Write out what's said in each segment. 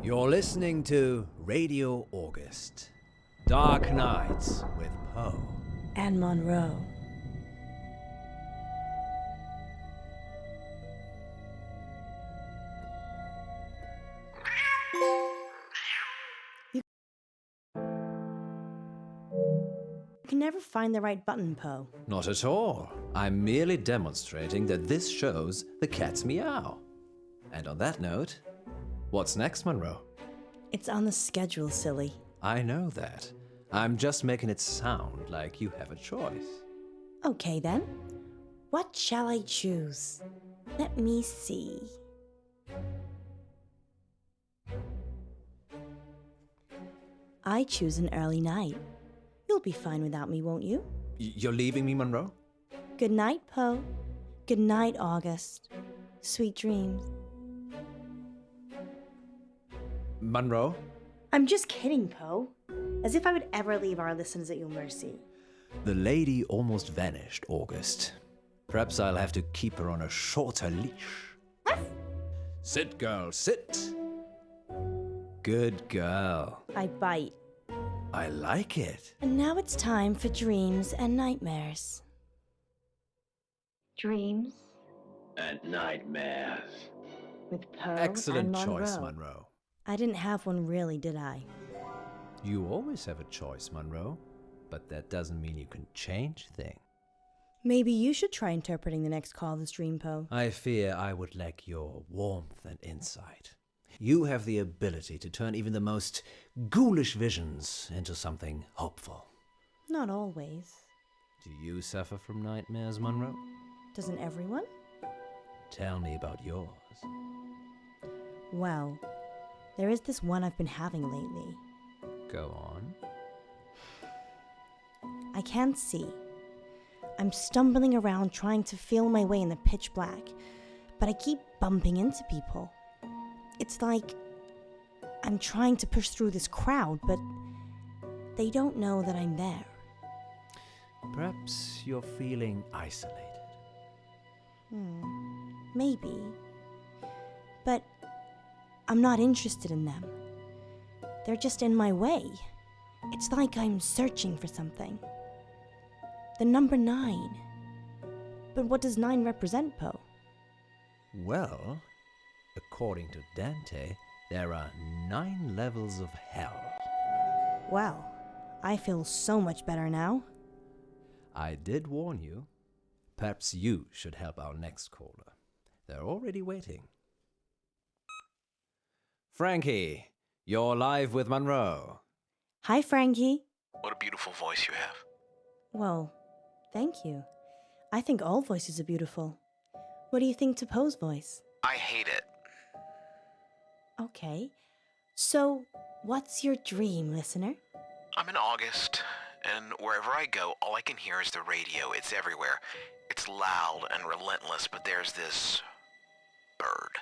You're listening to Radio August. Dark Nights with Poe and Munro. You can never find the right button, Poe. Not at all. I'm merely demonstrating that this shows the cat's meow. And on that note, what's next, Munro? It's on the schedule, silly. I know that. I'm just making it sound like you have a choice. Okay, then. What shall I choose? Let me see. I choose an early night. You'll be fine without me, won't you? You're leaving me, Munro? Good night, Poe. Good night, August. Sweet dreams. Munro? I'm just kidding, Poe. As if I would ever leave our listeners at your mercy. The lady almost vanished, August. Perhaps I'll have to keep her on a shorter leash. Sit, girl, sit. Good girl. I bite. I like it. And now it's time for dreams and nightmares. Dreams and nightmares. with Poe Excellent and Munro. choice, Munro. I didn't have one really, did I? You always have a choice, Munro. But that doesn't mean you can change things. Maybe you should try interpreting the next call of this dream, Poe. I fear I would lack your warmth and insight. You have the ability to turn even the most ghoulish visions into something hopeful. Not always. Do you suffer from nightmares, Munro? Doesn't everyone? Tell me about yours. Well, there is this one I've been having lately. Go on. I can't see. I'm stumbling around trying to feel my way in the pitch black, but I keep bumping into people. It's like I'm trying to push through this crowd, but they don't know that I'm there. Perhaps you're feeling isolated. Maybe. But I'm not interested in them. They're just in my way. It's like I'm searching for something. The number 9. But what does 9 represent, Poe? Well, according to Dante, there are 9 levels of hell. Well, I feel so much better now. I did warn you. Perhaps you should help our next caller. They're already waiting. Frankie, you're live with Munro. Hi, Frankie. What a beautiful voice you have. Well, thank you. I think all voices are beautiful. What do you think to Poe's voice? I hate it. Okay. So, what's your dream, listener? I'm in August, and wherever I go, all I can hear is the radio. It's everywhere. It's loud and relentless, but there's this bird.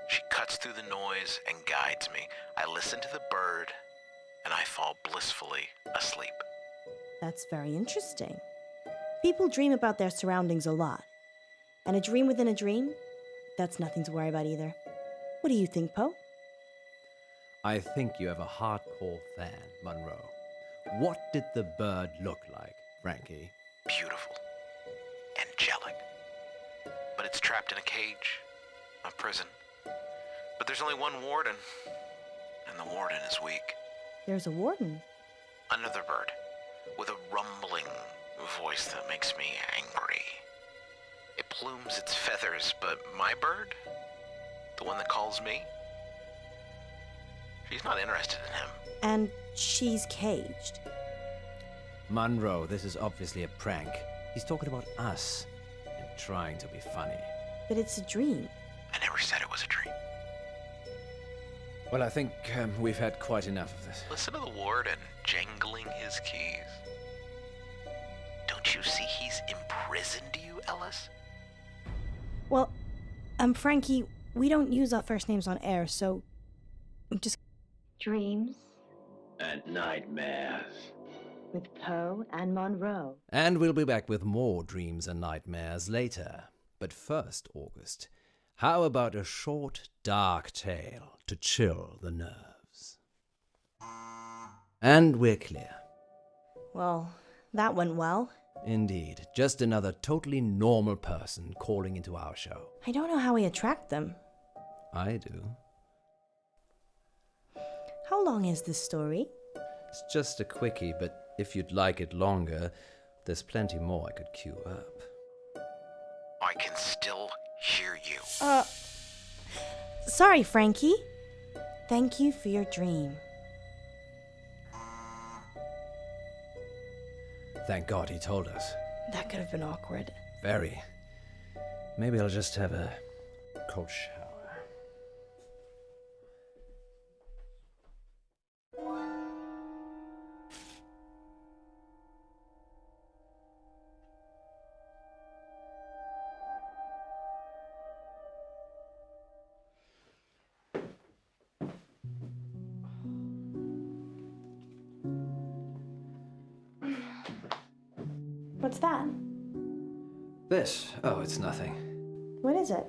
She cuts through the noise and guides me. I listen to the bird, and I fall blissfully asleep. That's very interesting. People dream about their surroundings a lot. And a dream within a dream? That's nothing to worry about either. What do you think, Poe? I think you have a hardcore fan, Munro. What did the bird look like, Frankie? Beautiful. Angelic. But it's trapped in a cage. A prison. But there's only one warden. And the warden is weak. There's a warden. Another bird, with a rumbling voice that makes me angry. It plumes its feathers, but my bird, the one that calls me, she's not interested in him. And she's caged. Munro, this is obviously a prank. He's talking about us and trying to be funny. But it's a dream. I never said it was a dream. Well, I think we've had quite enough of this. Listen to the warden jangling his keys. Don't you see he's imprisoned you, Ellis? Well, Frankie, we don't use our first names on air, so just... Dreams And nightmares. with Poe and Munro. And we'll be back with more dreams and nightmares later. But first, August, how about a short, dark tale to chill the nerves? And we're clear. Well, that went well. Indeed, just another totally normal person calling into our show. I don't know how we attract them. I do. How long is this story? It's just a quickie, but if you'd like it longer, there's plenty more I could queue up. I can still hear you. Sorry, Frankie. Thank you for your dream. Thank God he told us. That could have been awkward. Very. Maybe I'll just have a cold shower. What's that? This? Oh, it's nothing. What is it?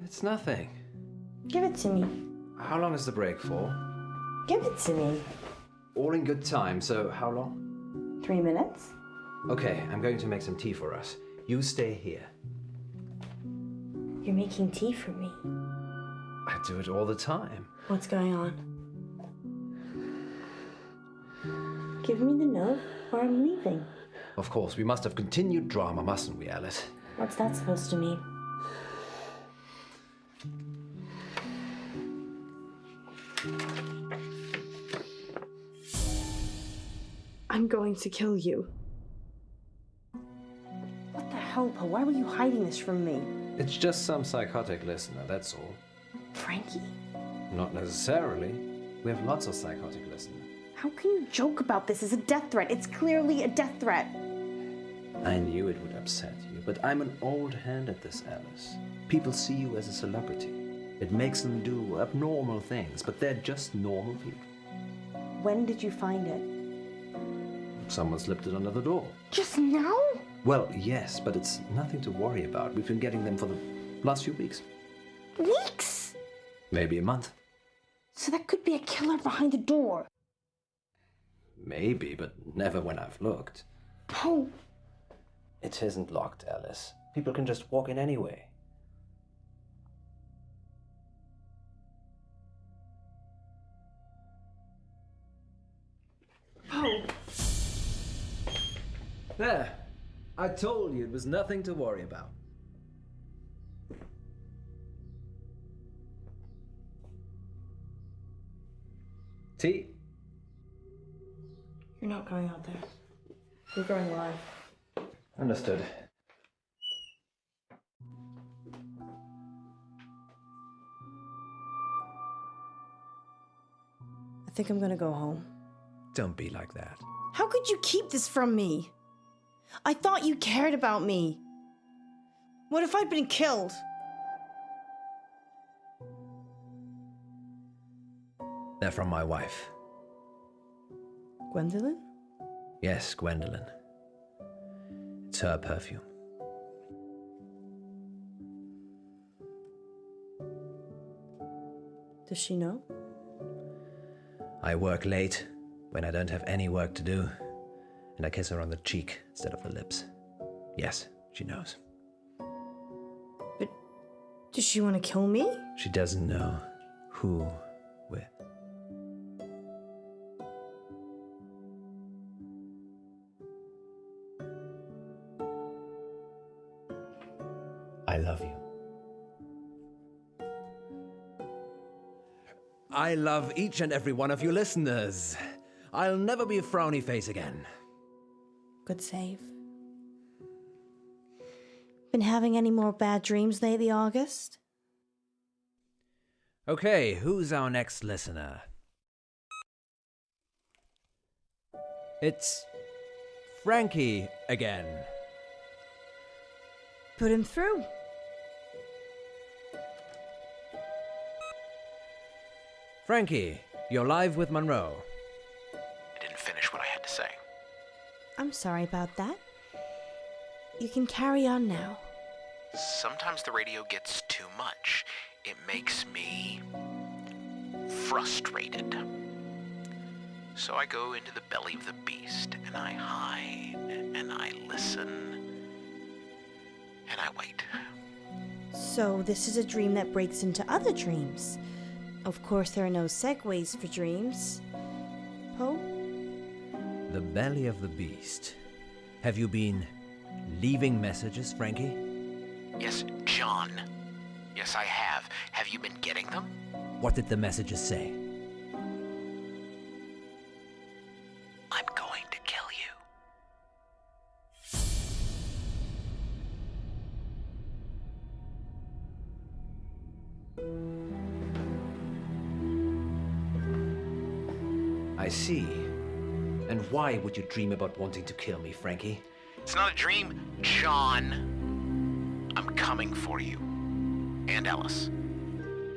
It's nothing. Give it to me. How long is the break for? Give it to me. All in good time, so how long? 3 minutes? Okay, I'm going to make some tea for us. You stay here. You're making tea for me. I do it all the time. What's going on? Give me the note or I'm leaving. Of course, we must have continued drama, mustn't we, Alice? What's that supposed to mean? I'm going to kill you. What the hell, Poe? Why were you hiding this from me? It's just some psychotic listener, that's all. Frankie? Not necessarily. We have lots of psychotic listeners. How can you joke about this as a death threat? It's clearly a death threat. I knew it would upset you, but I'm an old hand at this, Alice. People see you as a celebrity. It makes them do abnormal things, but they're just normal people. When did you find it? Someone slipped it under the door. Just now? Well, yes, but it's nothing to worry about. We've been getting them for the last few weeks. Weeks? Maybe a month. So that could be a killer behind the door. Maybe, but never when I've looked. Poe. It isn't locked, Alice. People can just walk in anyway. Poe. There. I told you it was nothing to worry about. Tea? You're not going out there. You're going live. Understood. I think I'm gonna go home. Don't be like that. How could you keep this from me? I thought you cared about me. What if I'd been killed? They're from my wife. Gwendolyn? Yes, Gwendolyn. It's her perfume. Does she know? I work late when I don't have any work to do, and I kiss her on the cheek instead of the lips. Yes, she knows. But does she want to kill me? She doesn't know who with. I love each and every one of you listeners. I'll never be a frowny face again. Good save. Been having any more bad dreams lately, August? Okay, who's our next listener? It's Frankie again. Put him through. Frankie, you're live with Munro. I didn't finish what I had to say. I'm sorry about that. You can carry on now. Sometimes the radio gets too much. It makes me frustrated. So I go into the belly of the beast, and I hide, and I listen, and I wait. So this is a dream that breaks into other dreams. Of course, there are no segues for dreams. Poe? The belly of the beast. Have you been leaving messages, Frankie? Yes, John. Yes, I have. Have you been getting them? What did the messages say? I'm going to kill you. I see. And why would you dream about wanting to kill me, Frankie? It's not a dream, John. I'm coming for you. And Alice.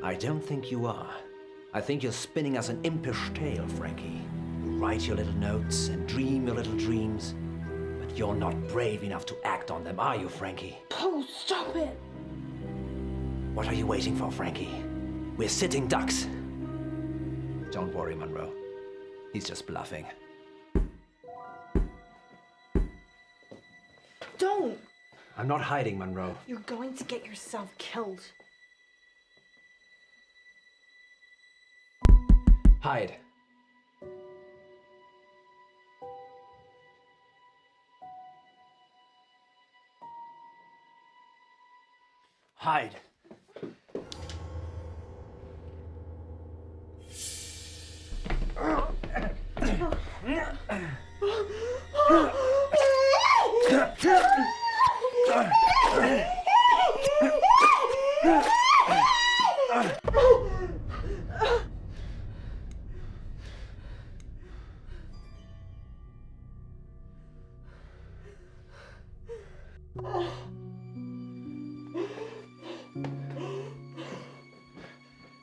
I don't think you are. I think you're spinning us an impish tale, Frankie. You write your little notes and dream your little dreams, but you're not brave enough to act on them, are you, Frankie? Poe, stop it! What are you waiting for, Frankie? We're sitting ducks. Don't worry, Munro. He's just bluffing. Don't! I'm not hiding, Munro. You're going to get yourself killed. Hide. Hide.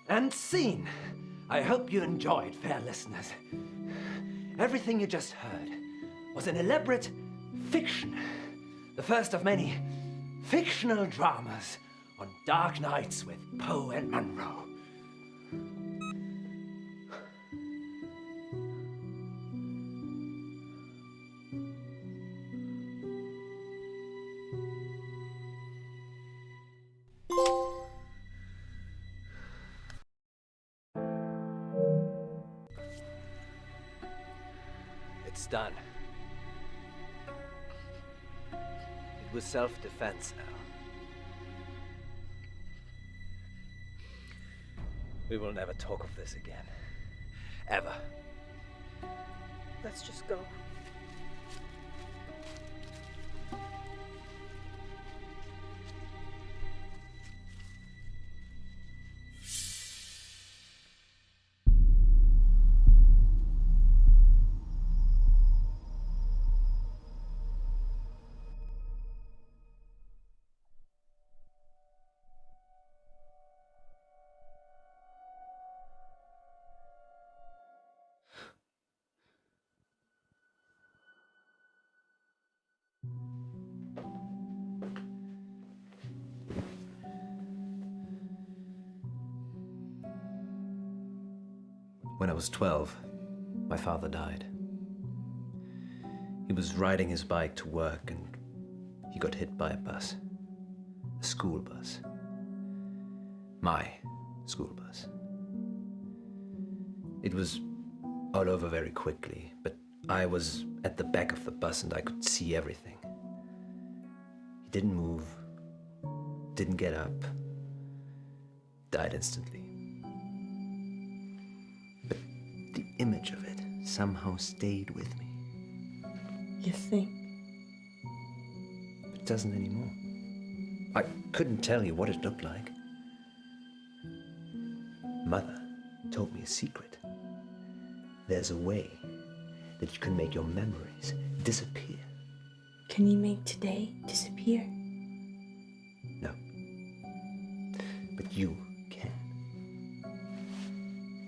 And scene. I hope you enjoyed, fair listeners. Everything you just heard was an elaborate fiction. The first of many fictional dramas on dark nights with Poe and Munro. It's done. It was self-defense now. We will never talk of this again. Ever. Let's just go. When I was 12, my father died. He was riding his bike to work and he got hit by a bus. A school bus. My school bus. It was all over very quickly, but I was at the back of the bus and I could see everything. He didn't move, didn't get up, died instantly. image of it somehow stayed with me. You think? It doesn't anymore. I couldn't tell you what it looked like. Mother told me a secret. There's a way that you can make your memories disappear. Can you make today disappear? No. But you can.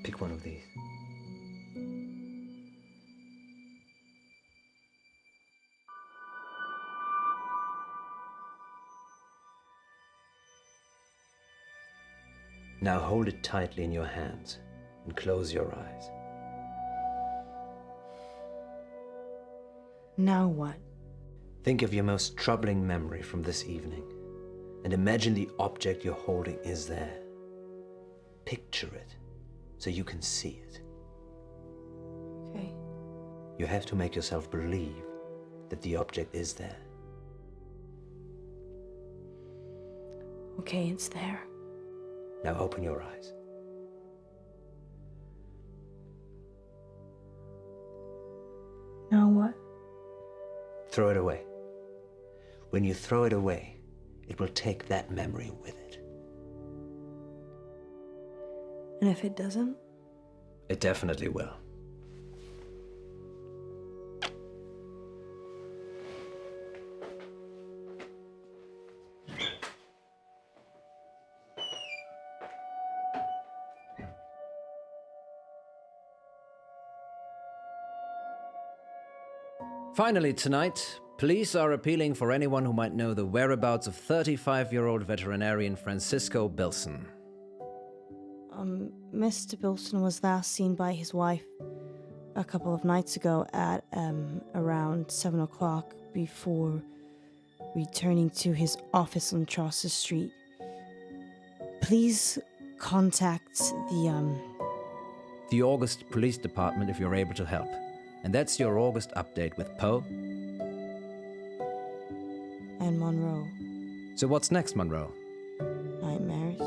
Pick one of these. Now hold it tightly in your hands and close your eyes. Now what? Think of your most troubling memory from this evening and imagine the object you're holding is there. Picture it so you can see it. Okay. You have to make yourself believe that the object is there. Okay, it's there. Now open your eyes. Now what? Throw it away. When you throw it away, it will take that memory with it. And if it doesn't? It definitely will. Finally tonight, police are appealing for anyone who might know the whereabouts of 35-year-old veterinarian Francisco Bilson. Mr. Bilson was last seen by his wife a couple of nights ago at around 7 o'clock before returning to his office on Chaucer Street. Please contact The August Police Department if you're able to help. And that's your August update with Poe and Munro. So what's next, Munro? Nightmares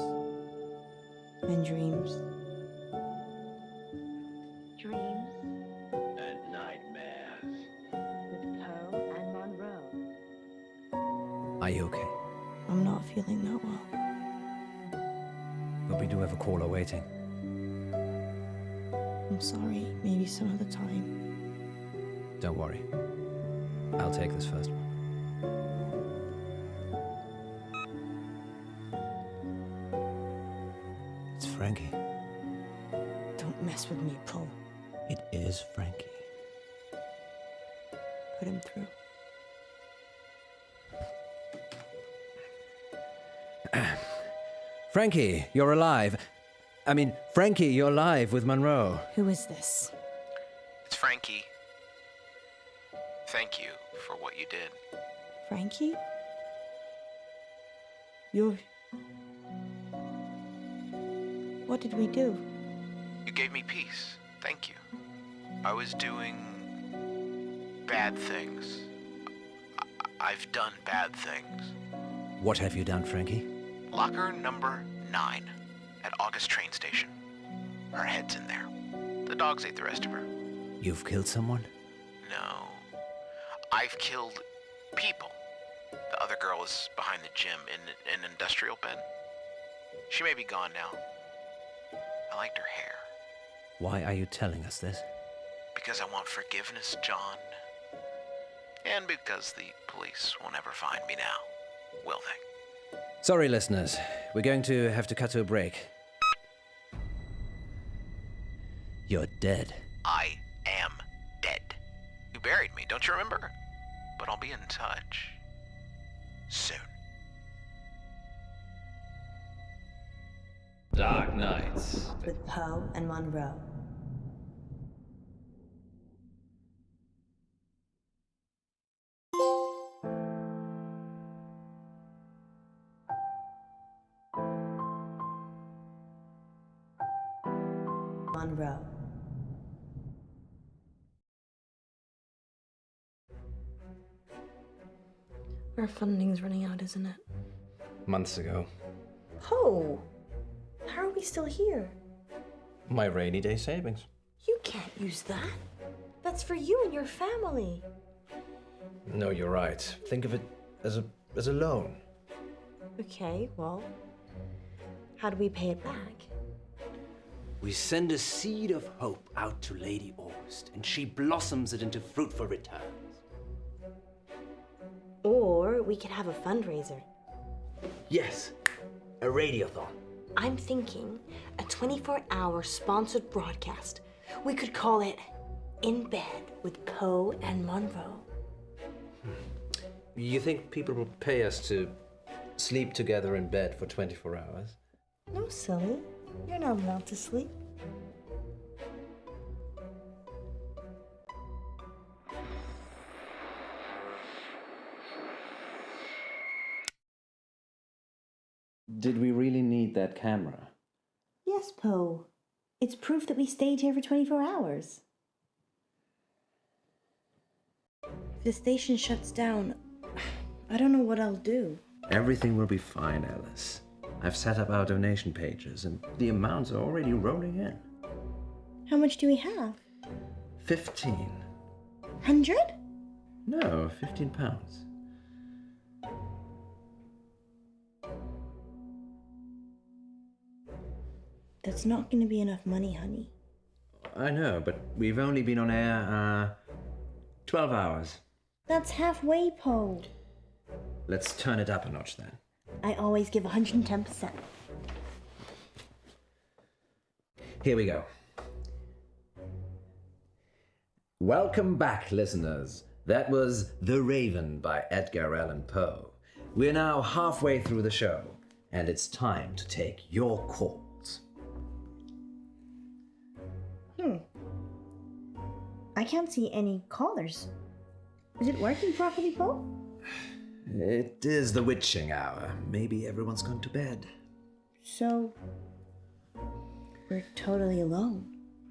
and dreams. Dreams And nightmares. with Poe and Munro. Are you okay? I'm not feeling that well. But we do have a caller waiting. I'm sorry. Maybe some other time. Don't worry. I'll take this first one. It's Frankie. Don't mess with me, Poe. It is Frankie. Put him through. Frankie, you're alive. Frankie, you're live with Munro. Who is this? It's Frankie. Thank you for what you did. Frankie? You're... What did we do? You gave me peace. Thank you. I was doing bad things. I've done bad things. What have you done, Frankie? Locker number 9 at August train station. Her head's in there. The dogs ate the rest of her. You've killed someone? No. I've killed people. The other girl is behind the gym in an industrial bin. She may be gone now. I liked her hair. Why are you telling us this? Because I want forgiveness, John. And because the police will never find me now, will they? Sorry, listeners. We're going to have to cut to a break. You're dead. I am dead. You buried me, don't you remember? But I'll be in touch. Soon. Dark Nights. With Poe and Munro. Munro. Our funding's running out, isn't it? Months ago. Poe! How are we still here? My rainy day savings. You can't use that. That's for you and your family. No, you're right. Think of it as a loan. Okay, well, how do we pay it back? We send a seed of hope out to Lady August, and she blossoms it into fruitful returns. Or we could have a fundraiser. Yes, a radiothon. I'm thinking a 24-hour sponsored broadcast. We could call it In Bed with Poe and Munro. You think people will pay us to sleep together in bed for 24 hours? No, silly. You're not allowed to sleep. Did we really need that camera? Yes, Poe. It's proof that we stayed here for 24 hours. If the station shuts down, I don't know what I'll do. Everything will be fine, Alice. I've set up our donation pages, and the amounts are already rolling in. How much do we have? 15. 100? No, 15 pounds. That's not going to be enough money, honey. I know, but we've only been on air, 12 hours. That's halfway, Poe. Let's turn it up a notch then. I always give 110%. Here we go. Welcome back, listeners. That was The Raven by Edgar Allan Poe. We're now halfway through the show, and it's time to take your calls. I can't see any callers. Is it working properly, Poe? It is the witching hour. Maybe everyone's gone to bed. So, we're totally alone.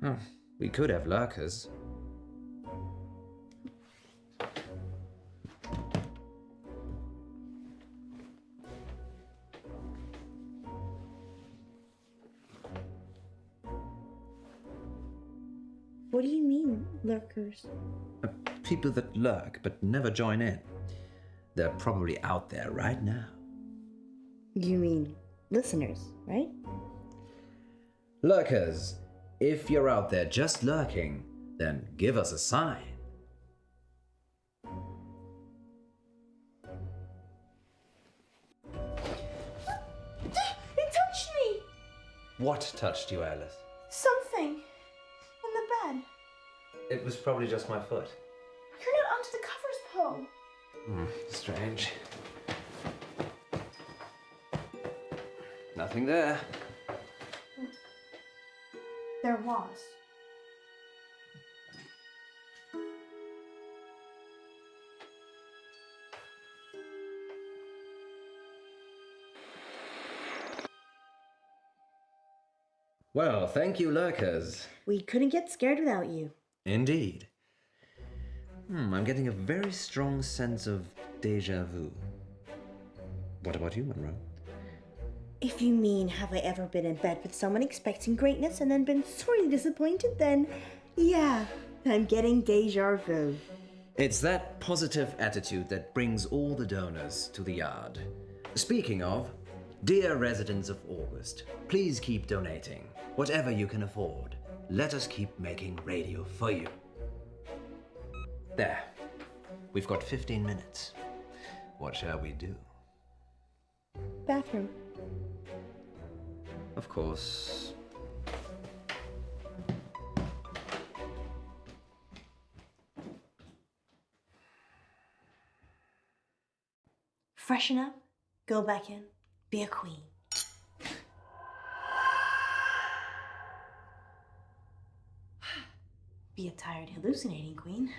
Oh, we could have lurkers. What do you mean, lurkers? People that lurk but never join in. They're probably out there right now. You mean listeners, right? Lurkers, if you're out there just lurking, then give us a sign. It touched me! What touched you, Alice? Something. In the bed. It was probably just my foot. You're not onto the covers, Poe. Strange. Nothing there. There was. Well, thank you, lurkers. We couldn't get scared without you. Indeed. I'm getting a very strong sense of déjà vu. What about you, Monroe? If you mean, have I ever been in bed with someone expecting greatness and then been sorely disappointed, then yeah, I'm getting déjà vu. It's that positive attitude that brings all the donors to the yard. Speaking of, dear residents of August, please keep donating. Whatever you can afford. Let us keep making radio for you. There. We've got 15 minutes. What shall we do? Bathroom. Of course. Freshen up, go back in, be a queen. Be a tired, hallucinating queen.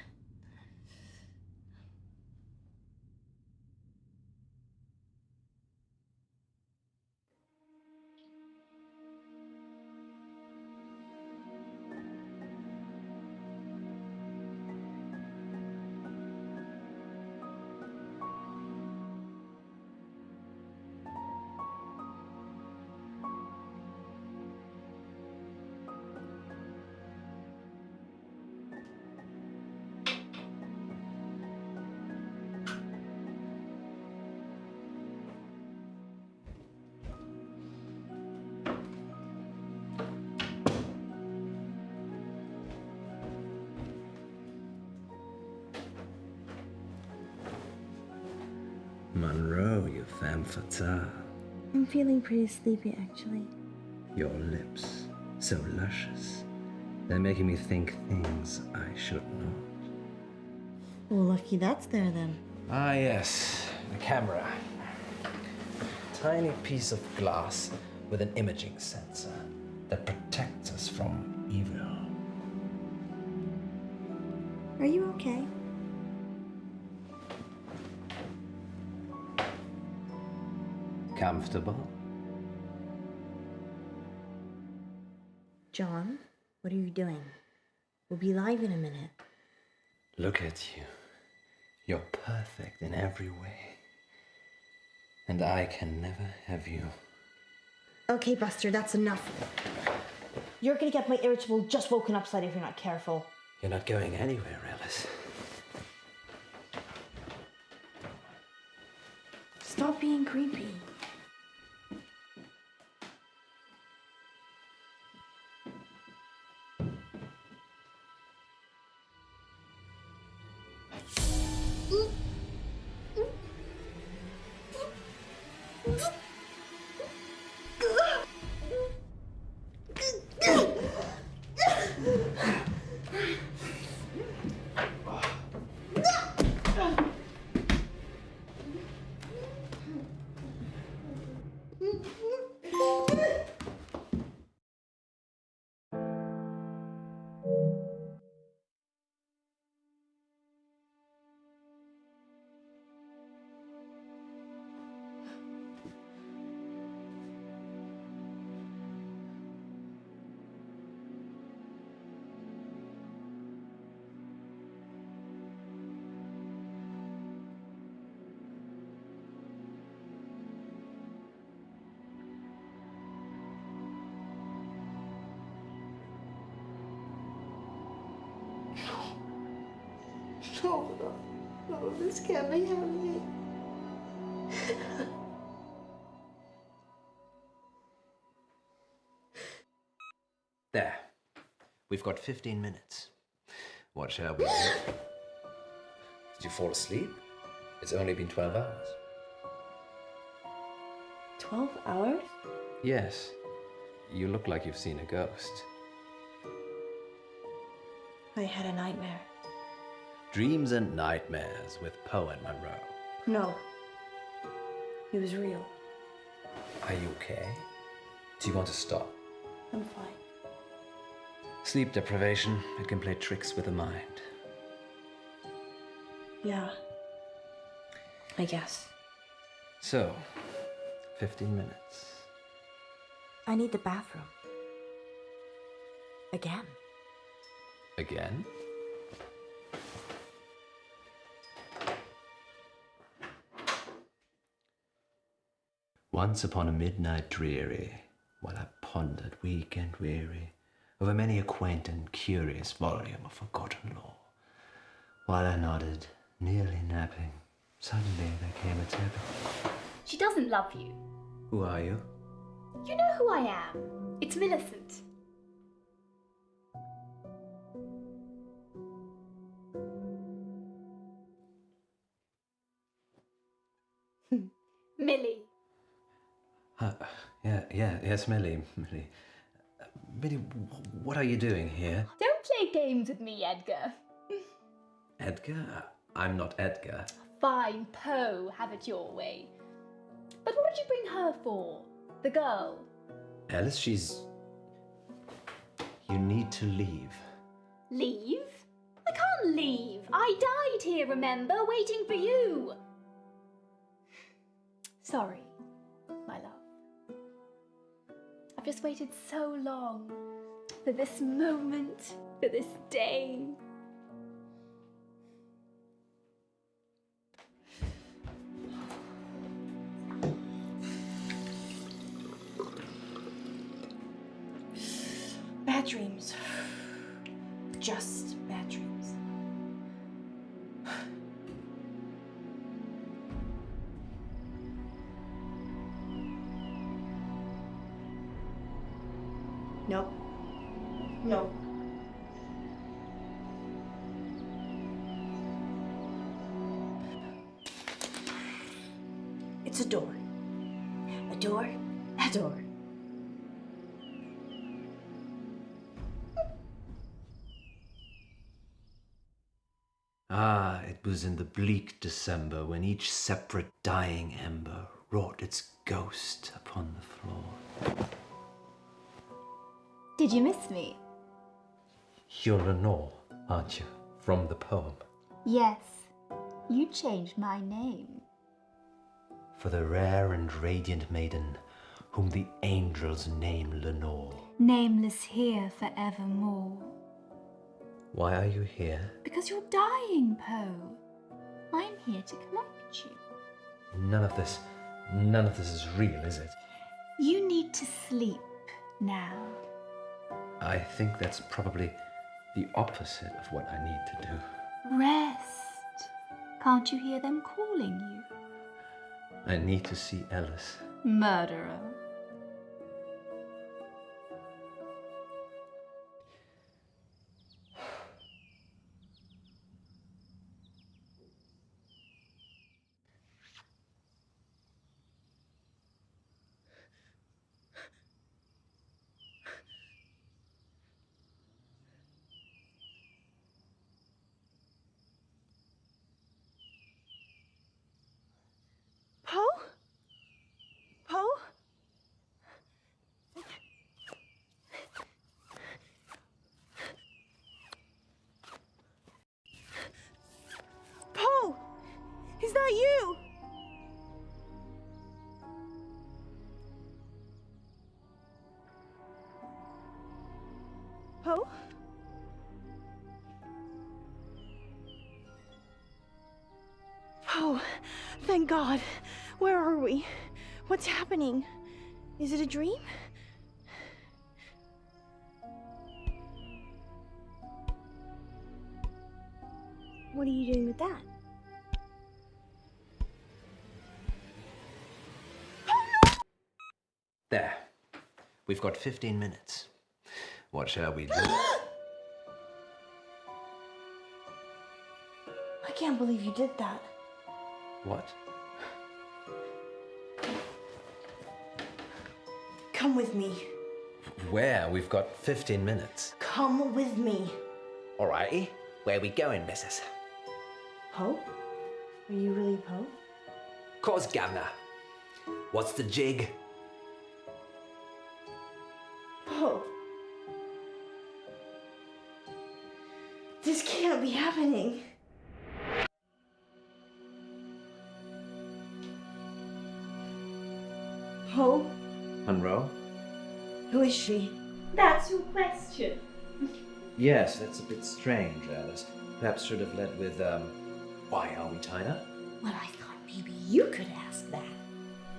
Munro, you femme fatale. I'm feeling pretty sleepy, actually. Your lips, so luscious. They're making me think things I should not. Well, lucky that's there then. Ah, yes, the camera. Tiny piece of glass with an imaging sensor that protects us from evil. Are you okay? Comfortable? John, what are you doing? We'll be live in a minute. Look at you. You're perfect in every way. And I can never have you. Okay, Buster, that's enough. You're gonna get my irritable just woken up side if you're not careful. You're not going anywhere, Alice. Stop being creepy. No, this can't be happening. There. We've got 15 minutes. What shall we do? Did you fall asleep? It's only been 12 hours. 12 hours? Yes. You look like you've seen a ghost. I had a nightmare. Dreams and Nightmares with Poe and Munro. No. It was real. Are you okay? Do you want to stop? I'm fine. Sleep deprivation, it can play tricks with the mind. Yeah. I guess. So, 15 minutes. I need the bathroom. Again. Again? Once upon a midnight dreary, while I pondered weak and weary over many a quaint and curious volume of forgotten lore, while I nodded, nearly napping, suddenly there came a tapping. She doesn't love you. Who are you? You know who I am. It's Millicent. Millie. Yes, Millie. Millie, what are you doing here? Don't play games with me, Edgar. Edgar? I'm not Edgar. Fine, Poe, have it your way. But what did you bring her for? The girl? Alice, she's... You need to leave. Leave? I can't leave. I died here, remember, waiting for you. Sorry, my love. I've just waited so long for this moment, for this day. Bad dreams. Just bad dreams. No. No. It's a door. A door? A door. Ah, it was in the bleak December when each separate dying ember wrought its ghost upon the floor. Did you miss me? You're Lenore, aren't you? From the poem. Yes. You changed my name. For the rare and radiant maiden whom the angels name Lenore. Nameless here forevermore. Why are you here? Because you're dying, Poe. I'm here to collect you. None of this is real, is it? You need to sleep now. I think that's probably the opposite of what I need to do. Rest. Can't you hear them calling you? I need to see Alice. Murderer. Poe? Poe? Poe! Is that you? Poe? Poe, thank God. Where are we? What's happening? Is it a dream? What are you doing with that? There. We've got 15 minutes. What shall we do? I can't believe you did that. What? Come with me. Where? We've got 15 minutes. Come with me. Alrighty. Where are we going, missus? Poe? Are you really Poe? Course, Governor. What's the jig? Poe. This can't be happening. Poe? Munro? Who is she? That's your question. Yes, that's a bit strange, Alice. Perhaps should have led with, why are we tied up? Well, I thought maybe you could ask that.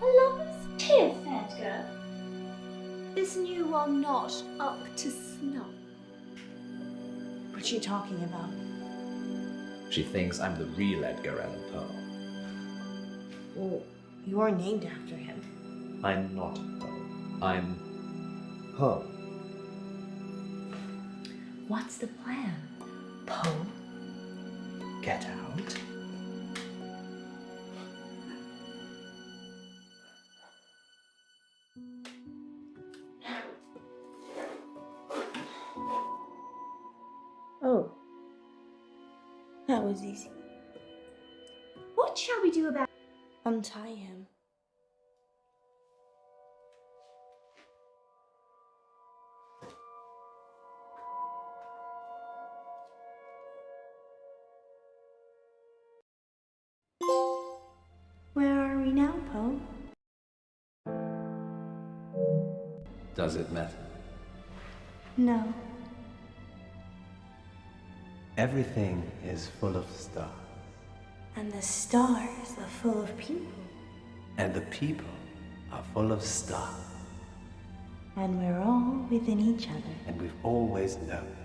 A lover's tiff, Edgar. This new one not up to snuff. What's she talking about? She thinks I'm the real Edgar Allan Poe. Well, you are named after him. I'm not Poe. I'm Poe. What's the plan, Poe? Get out. Oh. That was easy. What shall we do about... Untie him. Where are we now, Poe? Does it matter? No. Everything is full of stars. And the stars are full of people. And the people are full of stars. And we're all within each other. And we've always known it.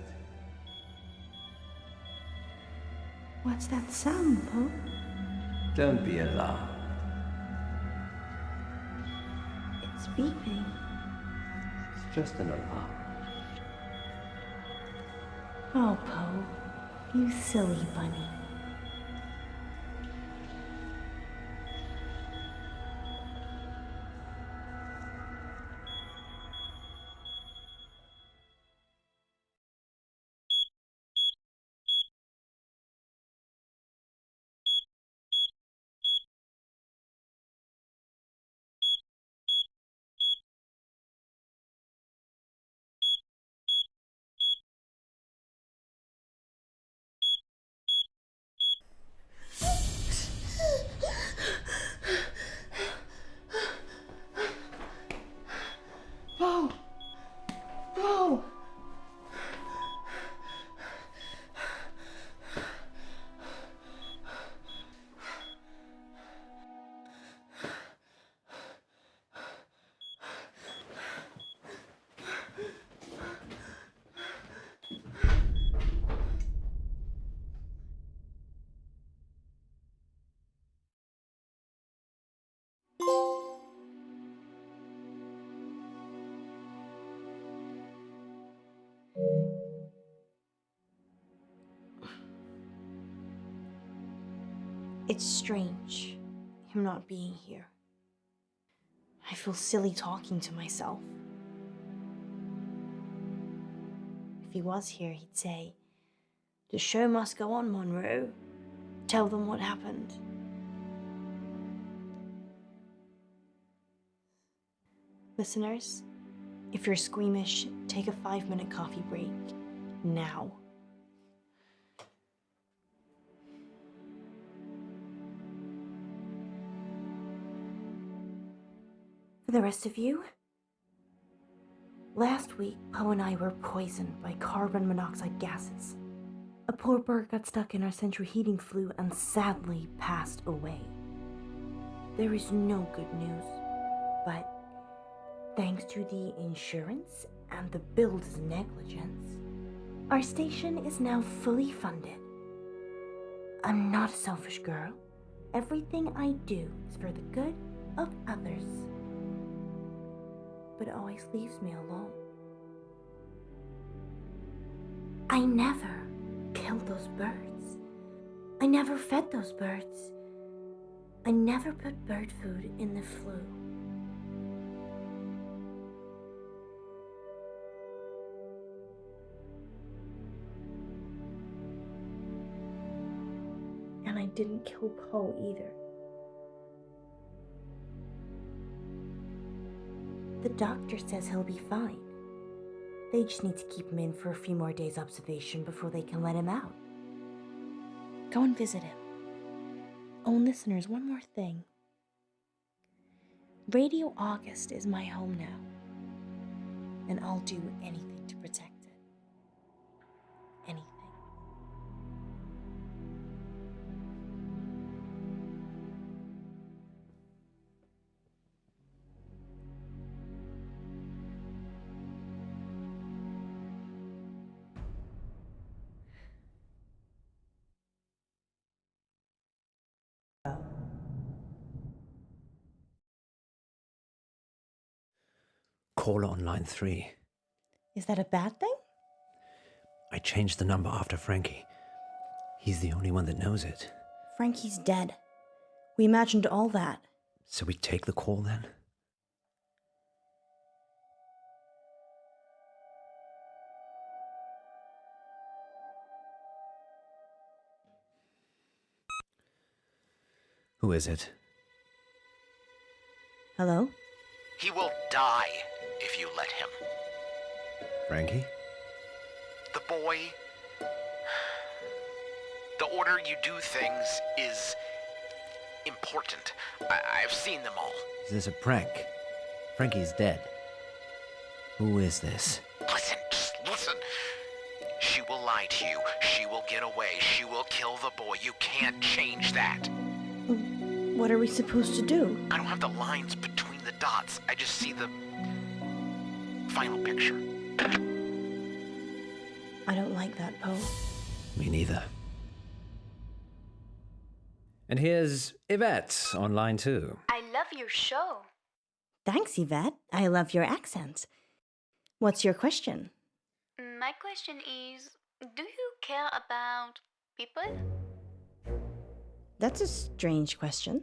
What's that sound, Poe? Don't be alarmed. It's beeping. It's just an alarm. Oh, Poe, you silly bunny. It's strange, him not being here. I feel silly talking to myself. If he was here, he'd say, "The show must go on, Munro. Tell them what happened." Listeners, if you're squeamish, take a 5-minute coffee break. Now. For the rest of you, last week, Poe and I were poisoned by carbon monoxide gases. A poor bird got stuck in our central heating flue and sadly passed away. There is no good news, but thanks to the insurance and the builder's negligence, our station is now fully funded. I'm not a selfish girl. Everything I do is for the good of others. But it always leaves me alone. I never killed those birds. I never fed those birds. I never put bird food in the flue. And I didn't kill Poe either. The doctor says he'll be fine. They just need to keep him in for a few more days' observation before they can let him out. Go and visit him. Oh, and listeners, one more thing. Radio August is my home now, and I'll do anything to protect it. Anything. Caller on line 3. Is that a bad thing? I changed the number after Frankie. He's the only one that knows it. Frankie's dead. We imagined all that. So we take the call then? Who is it? Hello? He will die if you let him. Frankie? The boy... The order you do things is important. I've seen them all. Is this a prank? Frankie's dead. Who is this? Listen, just listen. She will lie to you. She will get away. She will kill the boy. You can't change that. What are we supposed to do? I don't have the lines between the dots. I just see the final picture. I don't like that, Poe. Me neither. And here's Yvette on line 2. I love your show. Thanks, Yvette. I love your accent. What's your question? My question is, do you care about people? That's a strange question.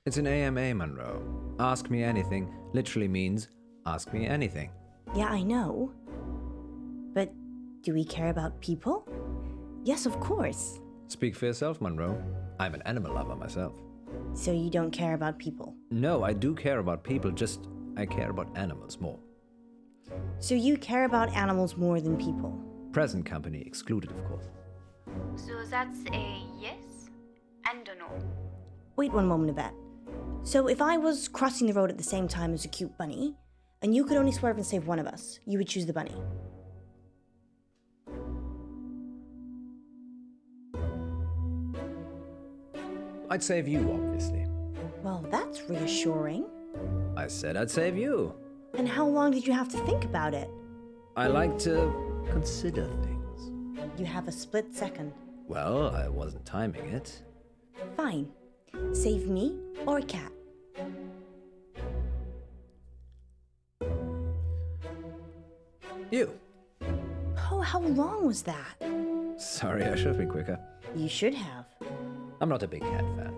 It's an AMA, Munro. Ask me anything literally means ask me anything. Yeah, I know. But do we care about people? Yes, of course. Speak for yourself, Munro. I'm an animal lover myself. So you don't care about people? No, I do care about people, just I care about animals more. So you care about animals more than people? Present company excluded, of course. So that's a yes and a no. Wait one moment, Yvette. So if I was crossing the road at the same time as a cute bunny, and you could only swerve and save one of us, you would choose the bunny? I'd save you, obviously. Well, that's reassuring. I said I'd save you. And how long did you have to think about it? I like to consider things. You have a split second. Well, I wasn't timing it. Fine. Save me or a cat. You. Oh, how long was that? Sorry, I should have been quicker. You should have. I'm not a big cat fan.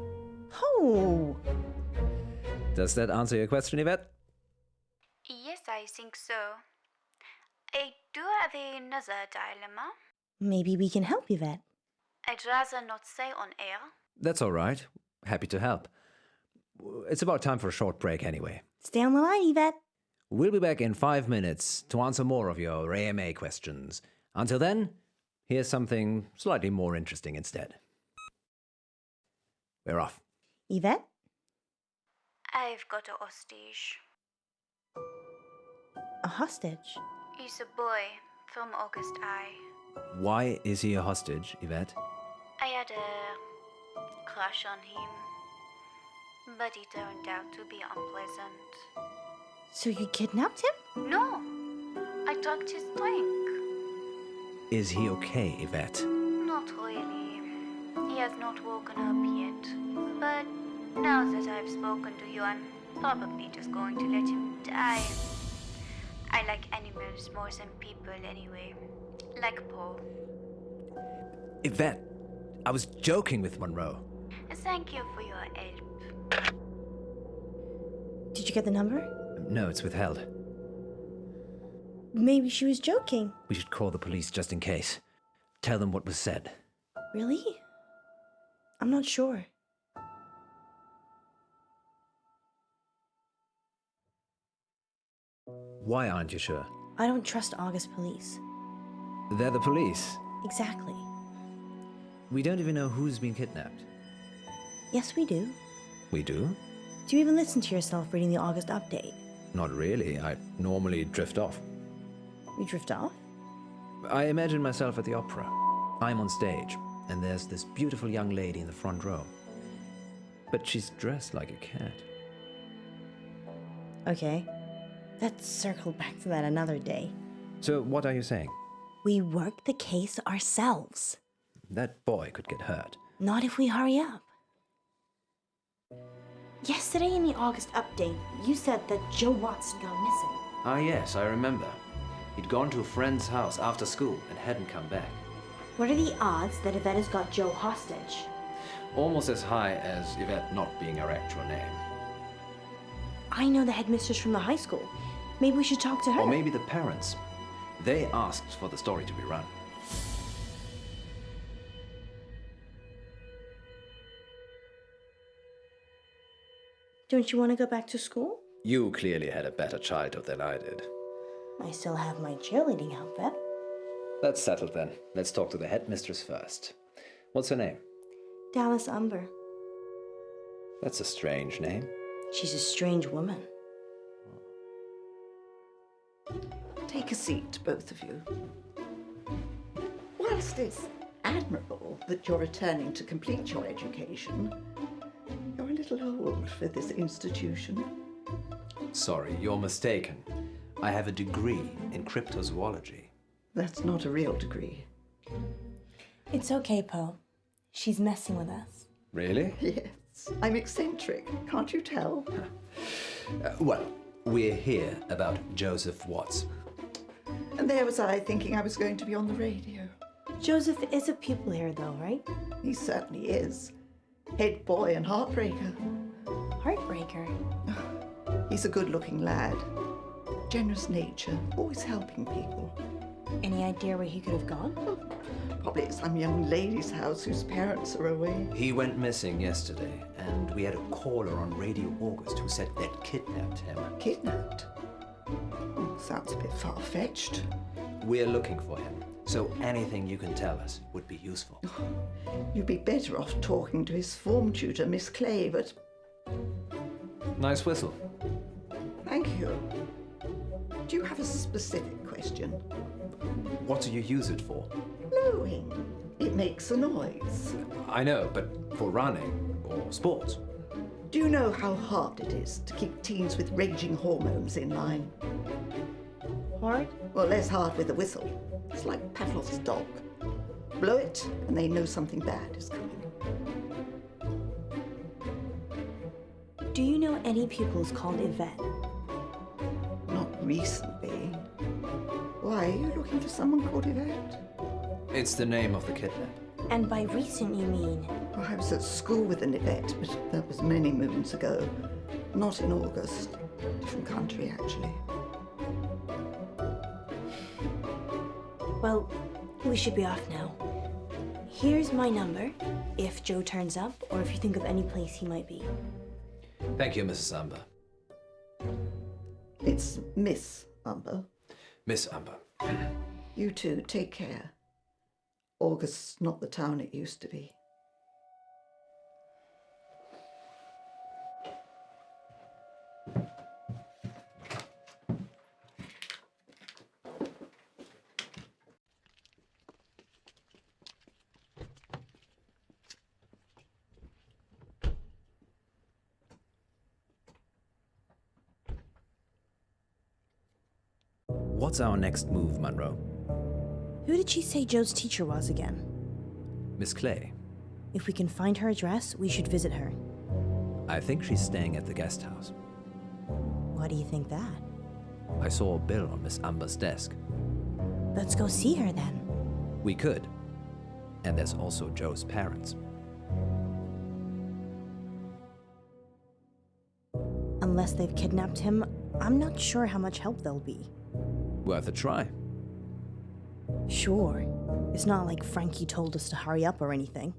Oh! Does that answer your question, Yvette? Yes, I think so. I do have another dilemma. Maybe we can help Yvette. I'd rather not say on air. That's all right. Happy to help. It's about time for a short break anyway. Stay on the line, Yvette. We'll be back in 5 minutes to answer more of your AMA questions. Until then, here's something slightly more interesting instead. We're off. Yvette? I've got a hostage. A hostage? He's a boy from August High. Why is he a hostage, Yvette? I had a crush on him, but he turned out to be unpleasant. So you kidnapped him? No, I drugged his drink. Is he okay, Yvette? Not really. He has not woken up yet. But now that I've spoken to you, I'm probably just going to let him die. I like animals more than people anyway. Like Poe. Yvette, I was joking with Munro. Thank you for your help. Did you get the number? No, it's withheld. Maybe she was joking. We should call the police just in case. Tell them what was said. Really? I'm not sure. Why aren't you sure? I don't trust August police. They're the police. Exactly. We don't even know who's been kidnapped. Yes, we do. We do? Do you even listen to yourself reading the August update? Not really. I normally drift off. You drift off? I imagine myself at the opera. I'm on stage, and there's this beautiful young lady in the front row. But she's dressed like a cat. Okay. Let's circle back to that another day. So what are you saying? We work the case ourselves. That boy could get hurt. Not if we hurry up. Yesterday in the August update, you said that Joe Watson got missing. Ah, yes, I remember. He'd gone to a friend's house after school and hadn't come back. What are the odds that Yvette has got Joe hostage? Almost as high as Yvette not being her actual name. I know the headmistress from the high school. Maybe we should talk to her. Or maybe the parents. They asked for the story to be run. Don't you want to go back to school? You clearly had a better childhood than I did. I still have my cheerleading outfit. That's settled then. Let's talk to the headmistress first. What's her name? Dallas Umber. That's a strange name. She's a strange woman. Take a seat, both of you. Whilst it's admirable that you're returning to complete your education, you're a little old for this institution. Sorry, you're mistaken. I have a degree in cryptozoology. That's not a real degree. It's okay, Poe. She's messing with us. Really? Yes, I'm eccentric, can't you tell? Well, we're here about Joseph Watts. And there was I thinking I was going to be on the radio. Joseph is a pupil here, though, right? He certainly is. Head boy and heartbreaker. Heartbreaker. He's a good-looking lad. Generous nature, always helping people. Any idea where he could have gone? Probably at some young lady's house whose parents are away. He went missing yesterday, and we had a caller on Radio August who said they'd kidnapped him. Kidnapped? Oh, sounds a bit far-fetched. We're looking for him, so anything you can tell us would be useful. You'd be better off talking to his form tutor, Miss Clay, but... Nice whistle. Thank you. Do you have a specific question? What do you use it for? Blowing. It makes a noise. I know, but for running or sports. Do you know how hard it is to keep teens with raging hormones in line? Hard? Well, less hard with a whistle. It's like Pavlov's dog. Blow it, and they know something bad is coming. Do you know any pupils called Yvette? Not recently. Why, are you looking for someone called Yvette? It's the name of the kidnap. And by recent, you mean Oh, I was at school with an Yvette, but that was many moons ago. Not in August. Different country, actually. Well, we should be off now. Here's my number, if Joe turns up, or if you think of any place he might be. Thank you, Mrs. Amber. It's Miss Umber. Miss Amber. You two, take care. August's not the town it used to be. What's our next move, Munro? Who did she say Joe's teacher was again? Miss Clay. If we can find her address, we should visit her. I think she's staying at the guest house. Why do you think that? I saw a bill on Miss Amber's desk. Let's go see her then. We could. And there's also Joe's parents. Unless they've kidnapped him, I'm not sure how much help they'll be. Worth a try. Sure. It's not like Frankie told us to hurry up or anything.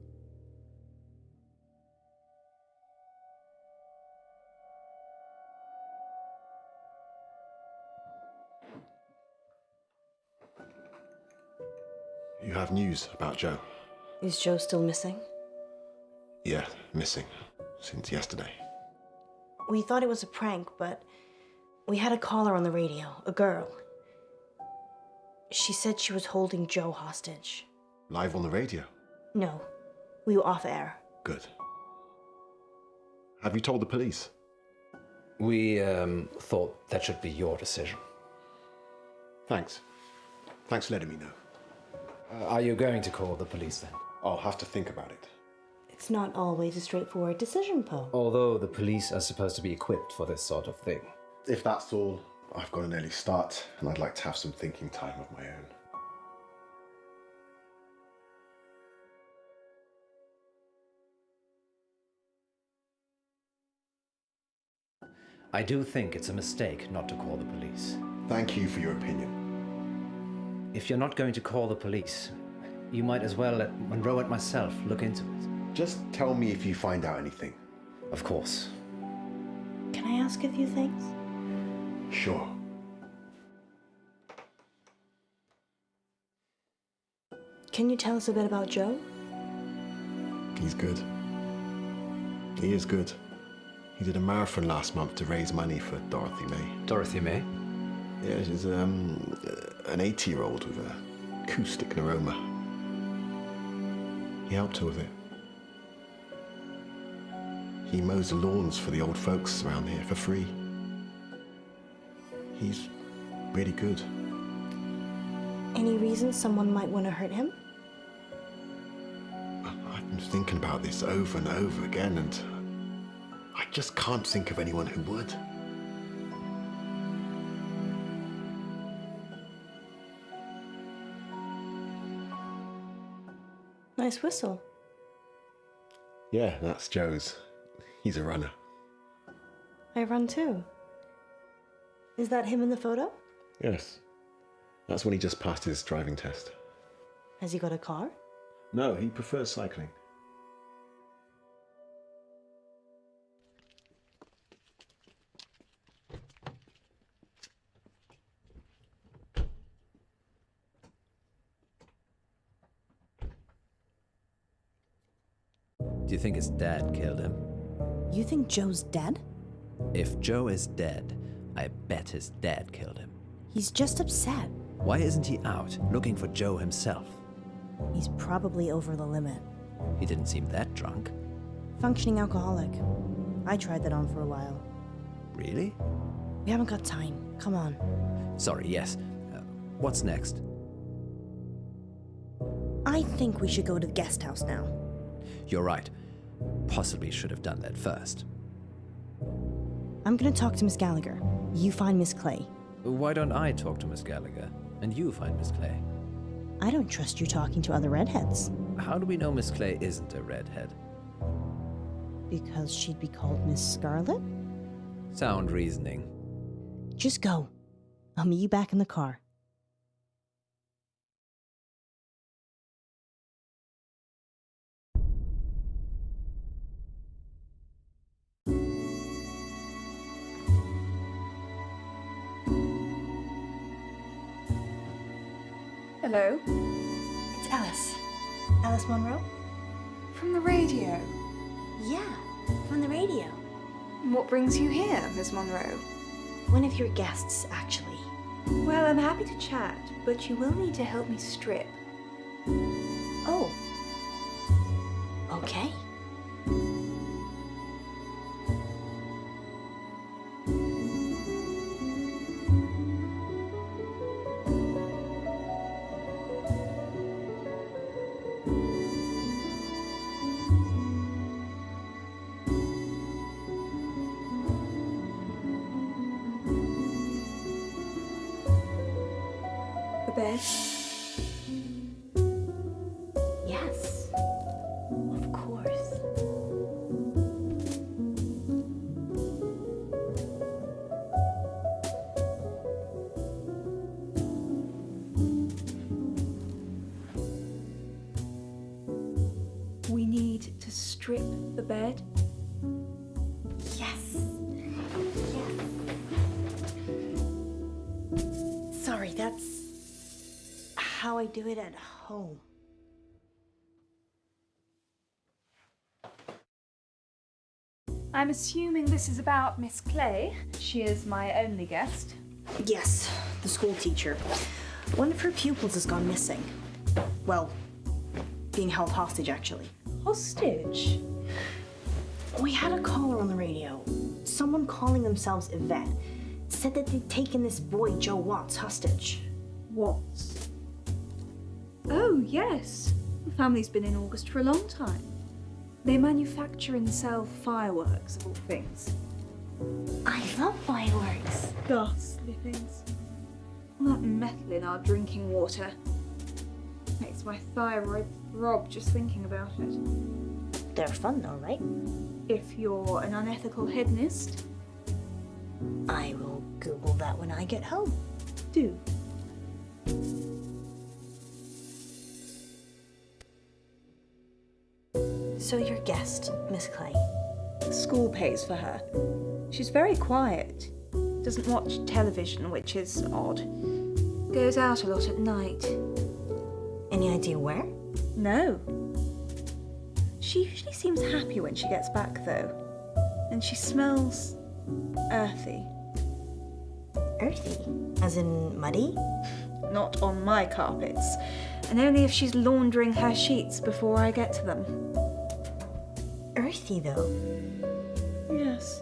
You have news about Joe? Is Joe still missing? Yeah, missing. Since yesterday. We thought it was a prank, but we had a caller on the radio, a girl. She said she was holding Joe hostage. Live on the radio? No, we were off air. Good. Have you told the police? We thought that should be your decision. Thanks. Thanks for letting me know. Are you going to call the police then? I'll have to think about it. It's not always a straightforward decision, Poe. Although the police are supposed to be equipped for this sort of thing. If that's all, I've got an early start, and I'd like to have some thinking time of my own. I do think it's a mistake not to call the police. Thank you for your opinion. If you're not going to call the police, you might as well let Munro and myself look into it. Just tell me if you find out anything. Of course. Can I ask a few things? Sure. Can you tell us a bit about Joe? He's good. He is good. He did a marathon last month to raise money for Dorothy May. Dorothy May? Yeah, she's an 80-year-old with an acoustic neuroma. He helped her with it. He mows the lawns for the old folks around here for free. He's really good. Any reason someone might want to hurt him? I've been thinking about this over and over again, and I just can't think of anyone who would. Nice whistle. Yeah, that's Joe's. He's a runner. I run too. Is that him in the photo? Yes. That's when he just passed his driving test. Has he got a car? No, he prefers cycling. Do you think his dad killed him? You think Joe's dead? If Joe is dead, I bet his dad killed him. He's just upset. Why isn't he out looking for Joe himself? He's probably over the limit. He didn't seem that drunk. Functioning alcoholic. I tried that on for a while. Really? We haven't got time. Come on. Sorry, yes. What's next? I think we should go to the guest house now. You're right. Possibly should have done that first. I'm gonna talk to Miss Gallagher. You find Miss Clay. Why don't I talk to Miss Gallagher, and you find Miss Clay? I don't trust you talking to other redheads. how do we know Miss Clay isn't a redhead? Because she'd be called Miss Scarlet? Sound reasoning. Just go. I'll meet you back in the car. Hello? It's Alice. Alice Munro? From the radio. Yeah, from the radio. What brings you here, Miss Monroe? One of your guests, actually. Well, I'm happy to chat, but you will need to help me strip. Oh. Okay. The bed? Yes. Of course. We need to strip the bed. Yes. Sorry, that's how I do it at home. I'm assuming this is about Miss Clay. She is my only guest. Yes, the school teacher. One of her pupils has gone missing. Well, being held hostage, actually. Hostage? We had a caller on the radio. Someone calling themselves Yvette said that they'd taken this boy, Joe Watts, hostage. Watts? Oh, yes. The family's been in August for a long time. They manufacture and sell fireworks, of all things. I love fireworks. Ghastly things. All that metal in our drinking water makes my thyroid throb just thinking about it. They're fun though, right? If you're an unethical hedonist, I will Google that when I get home. do. So your guest, Miss Clay. The school pays for her. She's very quiet. Doesn't watch television, which is odd. Goes out a lot at night. Any idea where? No. She usually seems happy when she gets back, though. And she smells earthy. Earthy? As in muddy? Not on my carpets. And only if she's laundering her sheets before I get to them. Earthy though. Yes.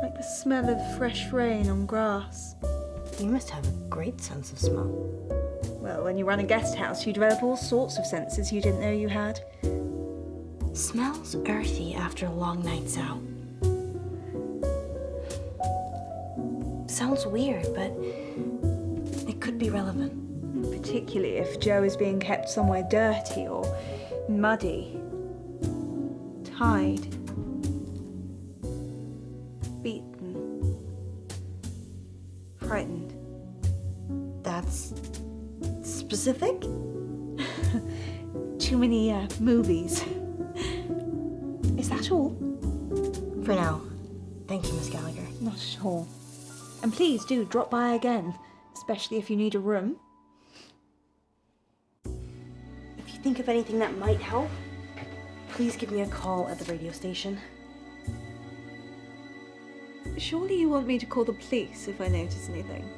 Like the smell of fresh rain on grass. You must have a great sense of smell. Well, when you run a guest house, you develop all sorts of senses you didn't know you had. Smells earthy after a long night's out. Sounds weird, but it could be relevant. Particularly if Joe is being kept somewhere dirty or muddy. Tied. Beaten. Frightened. That's specific? Too many movies. Is that all? For now. Thank you, Miss Gallagher. Not at all. And please do drop by again, especially if you need a room. If you think of anything that might help, please give me a call at the radio station. Surely you want me to call the police if I notice anything?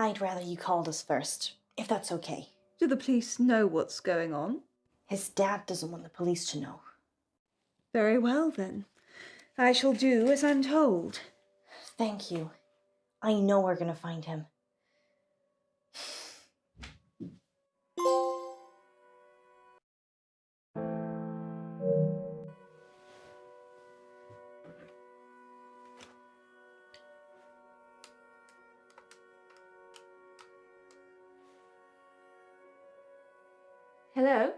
I'd rather you called us first, if that's okay. Do the police know what's going on? His dad doesn't want the police to know. Very well, then. I shall do as I'm told. Thank you. I know we're gonna find him. Hello?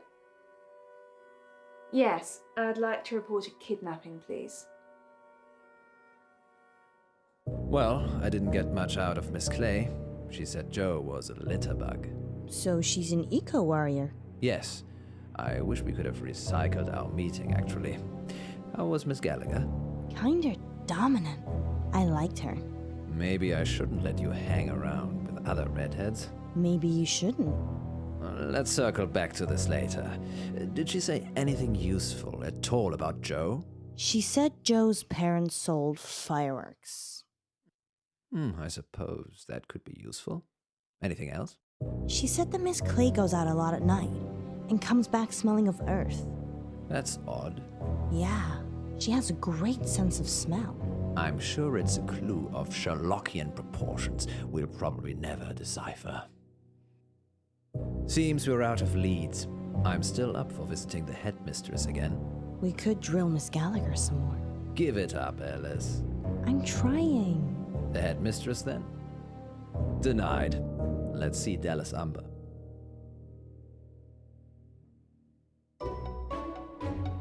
Yes, I'd like to report a kidnapping, please. Well, I didn't get much out of Miss Clay. She said Joe was a litter bug. So she's an eco-warrior. Yes. I wish we could have recycled our meeting, actually. How was Miss Gallagher? Kinda dominant. I liked her. Maybe I shouldn't let you hang around with other redheads. Maybe you shouldn't. Let's circle back to this later. Did she say anything useful at all about Joe? She said Joe's parents sold fireworks. I suppose that could be useful. Anything else? She said that Miss Clay goes out a lot at night and comes back smelling of earth. That's odd. Yeah, she has a great sense of smell. I'm sure it's a clue of Sherlockian proportions we'll probably never decipher. Seems we're out of leads. I'm still up for visiting the headmistress again. We could drill Miss Gallagher some more. Give it up, Alice. I'm trying. The headmistress, then? Denied. Let's see Dallas Umber.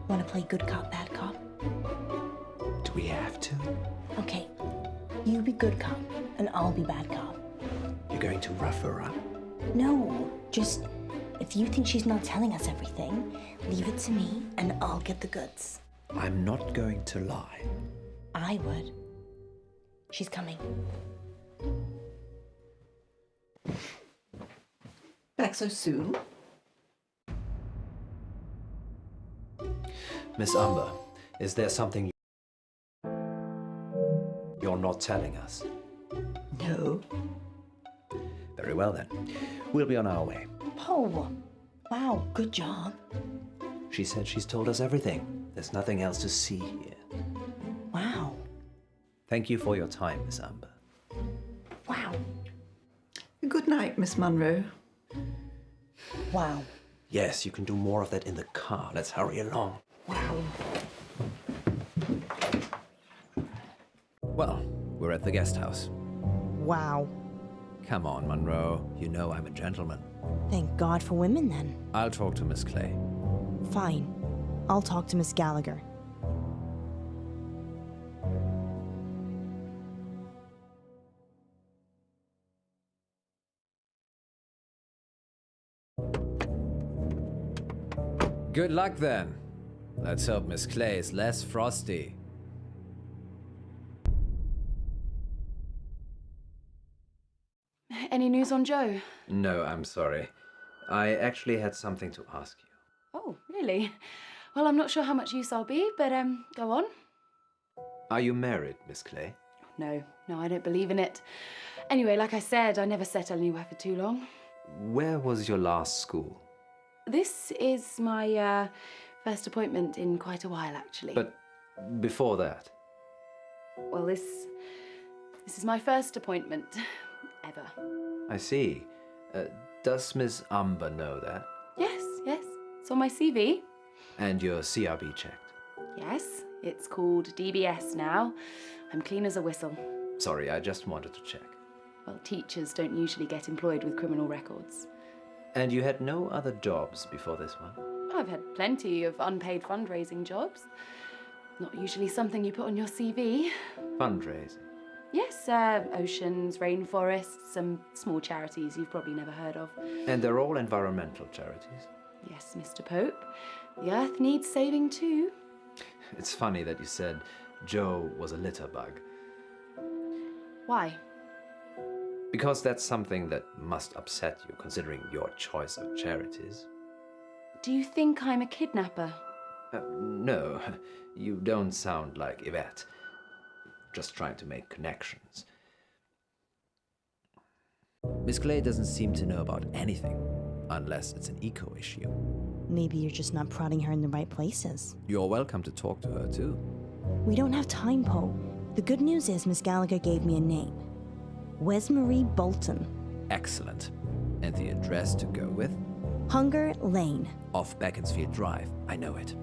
Wanna play good cop, bad cop? Do we have to? Okay, you be good cop, and I'll be bad cop. You're going to rough her up? No, just if you think she's not telling us everything, leave it to me, and I'll get the goods. I'm not going to lie. I would. She's coming. Back so soon? Miss Umber, is there something you're not telling us? No. Very well then. We'll be on our way. Poe! Wow, good job. She said she's told us everything. There's nothing else to see here. Wow. Thank you for your time, Miss Umber. Wow. Good night, Miss Munro. Wow. Yes, you can do more of that in the car. Let's hurry along. Wow. Well, we're at the guest house. Wow. Come on, Munro. You know I'm a gentleman. Thank God for women, then. I'll talk to Miss Clay. Fine. I'll talk to Miss Gallagher. Good luck, then. Let's hope Miss Clay is less frosty. Any news on Joe? No, I'm sorry. I actually had something to ask you. Oh, really? Well, I'm not sure how much use I'll be, but go on. Are you married, Miss Clay? No, I don't believe in it. Anyway, like I said, I never settle anywhere for too long. Where was your last school? This is my first appointment in quite a while, actually. But before that? Well, this is my first appointment ever. I see. Does Miss Umber know that? Yes. It's on my CV. And your CRB checked? Yes, it's called DBS now. I'm clean as a whistle. Sorry, I just wanted to check. Well, teachers don't usually get employed with criminal records. And you had no other jobs before this one? I've had plenty of unpaid fundraising jobs. Not usually something you put on your CV. Fundraising? Yes, oceans, rainforests, some small charities you've probably never heard of. And they're all environmental charities? Yes, Mr. Pope. The Earth needs saving too. It's funny that you said Joe was a litter bug. Why? Because that's something that must upset you, considering your choice of charities. Do you think I'm a kidnapper? No, you don't sound like Yvette. Just trying to make connections. Miss Clay doesn't seem to know about anything, unless it's an eco issue. Maybe you're just not prodding her in the right places. You're welcome to talk to her, too. We don't have time, Poe. The good news is Miss Gallagher gave me a name. Wesmarie Bolton. Excellent. And the address to go with? Hunger Lane. Off Beaconsfield Drive. I know it.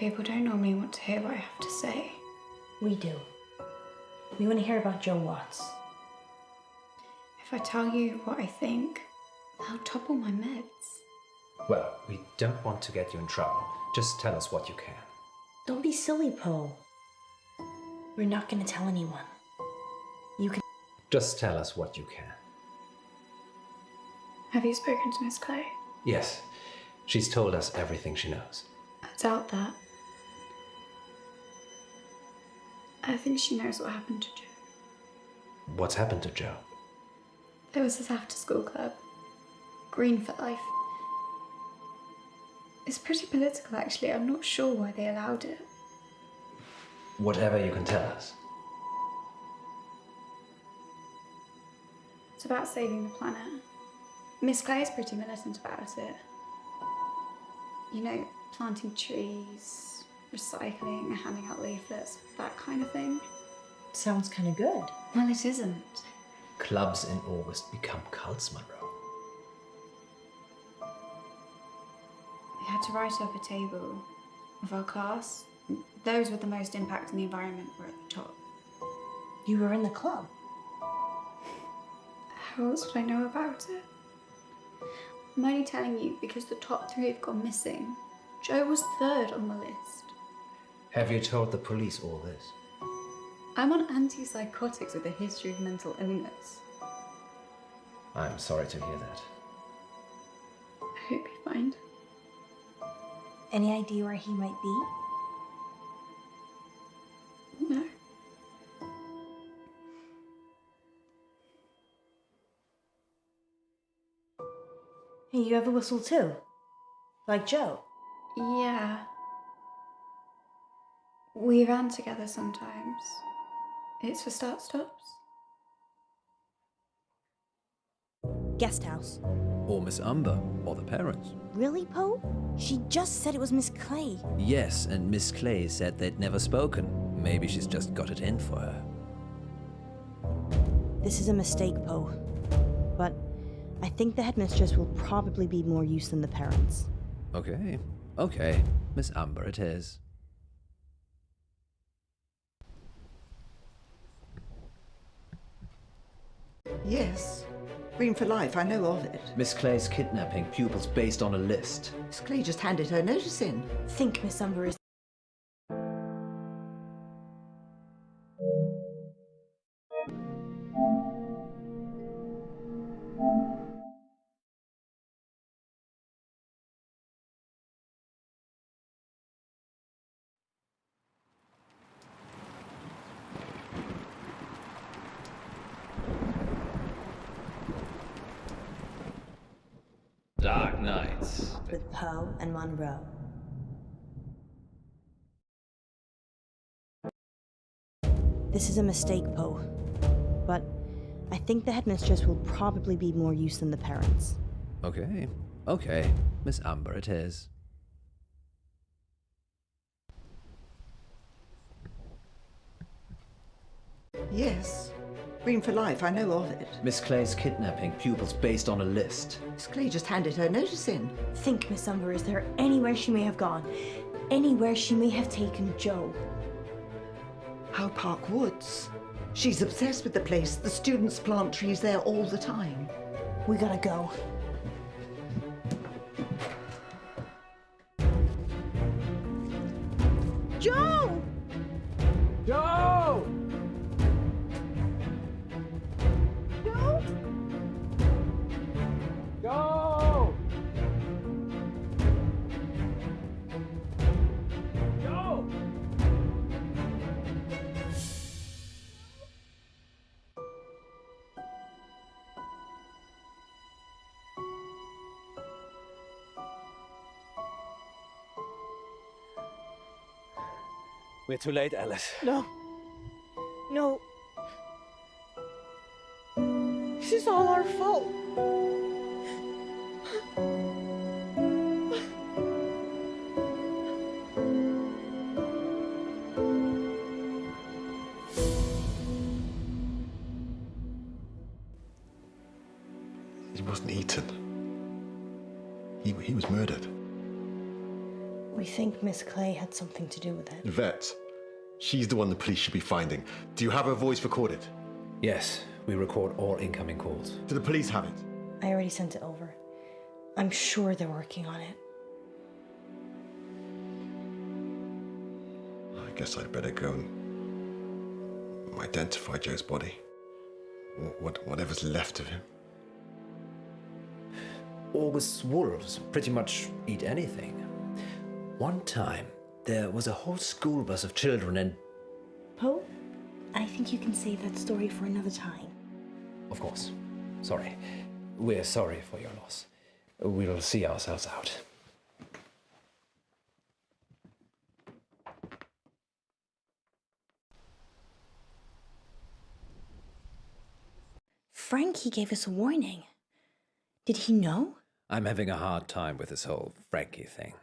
People don't normally want to hear what I have to say. We do. We want to hear about Joe Watts. If I tell you what I think, I'll topple my meds. Well, we don't want to get you in trouble. Just tell us what you can. Don't be silly, Poe. We're not going to tell anyone. You can. Just tell us what you can. Have you spoken to Miss Clay? Yes, she's told us everything she knows. I doubt that. I think she knows what happened to Joe. What's happened to Joe? There was this after-school club. Green for Life. It's pretty political, actually. I'm not sure why they allowed it. Whatever you can tell us. It's about saving the planet. Miss Clay is pretty militant about it. You know, planting trees, recycling, handing out leaflets, that kind of thing. Sounds kind of good. Well, it isn't. Clubs in August become cults, Munro. We had to write up a table of our class. Those with the most impact on the environment were at the top. You were in the club. How else would I know about it? I'm only telling you because the top 3 have gone missing. Joe was 3rd on the list. Have you told the police all this? I'm on antipsychotics with a history of mental illness. I'm sorry to hear that. I hope you find. Any idea where he might be? No. Hey, you have a whistle too? Like Joe? Yeah. We ran together sometimes. It's for start-stops. Guest house. Or Miss Umber, or the parents. Really, Poe? She just said it was Miss Clay. Yes, and Miss Clay said they'd never spoken. Maybe she's just got it in for her. This is a mistake, Poe. But I think the headmistress will probably be more use than the parents. Okay, okay. Miss Umber it is. Yes. Green for Life, I know of it. Miss Clay's kidnapping pupils based on a list. Miss Clay just handed her notice in. Think Miss Umber is... Dark Nights. with Poe and Munro. This is a mistake, Poe. But I think the headmistress will probably be more use than the parents. Okay, okay. Miss Umber it is. Yes. Green for Life, I know of it. Miss Clay's kidnapping pupils based on a list. Miss Clay just handed her notice in. Think, Miss Umber, is there anywhere she may have gone? Anywhere she may have taken Joe? How Park Woods. She's obsessed with the place. The students plant trees there all the time. We gotta go. Joe! Joe! Joe? Joe! Joe! We're too late, Alice. No. No. This is all our fault. He wasn't eaten. He was murdered. We think Miss Clay had something to do with it. Yvette, she's the one the police should be finding. Do you have her voice recorded? Yes, we record all incoming calls. Do the police have it? I already sent it over. I'm sure they're working on it. I guess I'd better go and identify Joe's body. Whatever's left of him. August's wolves pretty much eat anything. One time, there was a whole school bus of children and... Poe, I think you can save that story for another time. Of course. Sorry. We're sorry for your loss. We'll see ourselves out. Frankie gave us a warning. Did he know? I'm having a hard time with this whole Frankie thing.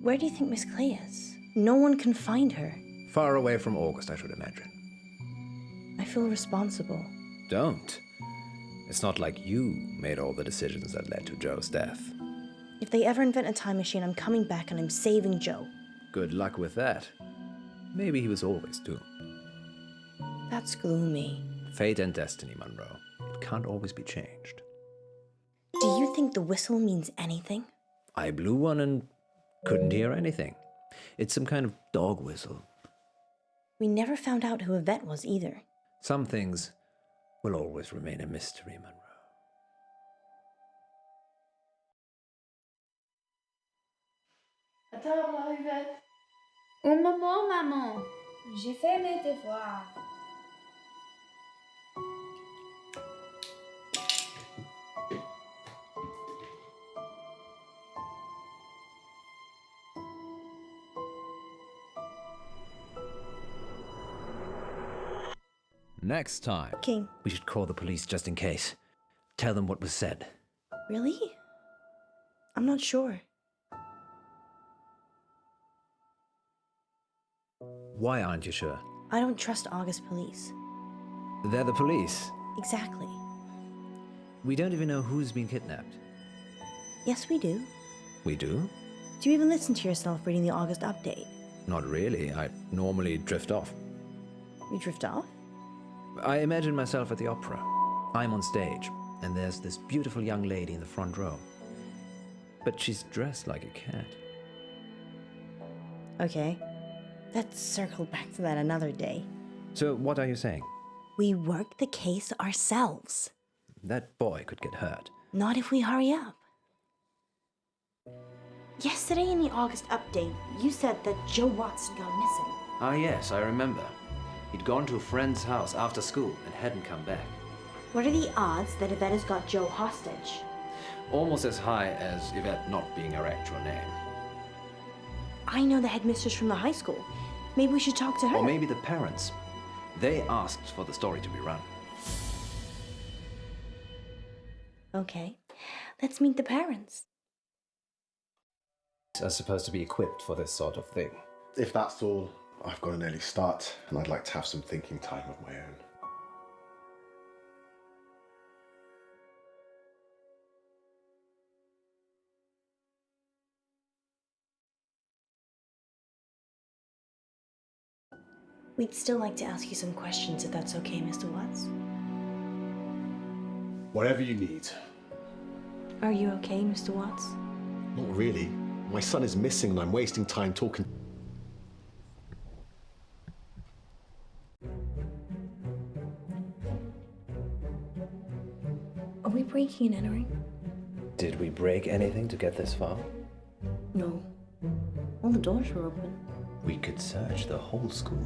Where do you think Miss Clay is? No one can find her. Far away from August, I should imagine. I feel responsible. Don't. It's not like you made all the decisions that led to Joe's death. If they ever invent a time machine, I'm coming back and I'm saving Joe. Good luck with that. Maybe he was always doomed. That's gloomy. Fate and destiny, Munro. It can't always be changed. Do you think the whistle means anything? I blew one and couldn't hear anything. It's some kind of dog whistle. We never found out who Yvette was either. Some things will always remain a mystery, Munro. À table, Yvette. Un moment, maman. J'ai fait mes devoirs. Next time, King. we should call the police just in case. Tell them what was said. Really? I'm not sure. Why aren't you sure? I don't trust August police. They're the police. Exactly. We don't even know who's been kidnapped. Yes, we do. We do? Do you even listen to yourself reading the August update? Not really. I normally drift off. You drift off? I imagine myself at the opera. I'm on stage, and there's this beautiful young lady in the front row. But she's dressed like a cat. Okay. Let's circle back to that another day. So what are you saying? We work the case ourselves. That boy could get hurt. Not if we hurry up. Yesterday in the August update, you said that Joe Watson got missing. Ah, yes, I remember. He'd gone to a friend's house after school and hadn't come back. What are the odds that Yvette has got Joe hostage? Almost as high as Yvette not being her actual name. I know the headmistress from the high school. Maybe we should talk to her. Or maybe the parents. They asked for the story to be run. Okay, let's meet the parents. Are supposed to be equipped for this sort of thing. If that's all, I've got an early start, and I'd like to have some thinking time of my own. We'd still like to ask you some questions if that's okay, Mr. Watts. Whatever you need. Are you okay, Mr. Watts? Not really. My son is missing and I'm wasting time talking. Are we breaking and entering? Did we break anything to get this far? No. All the doors were open. We could search the whole school.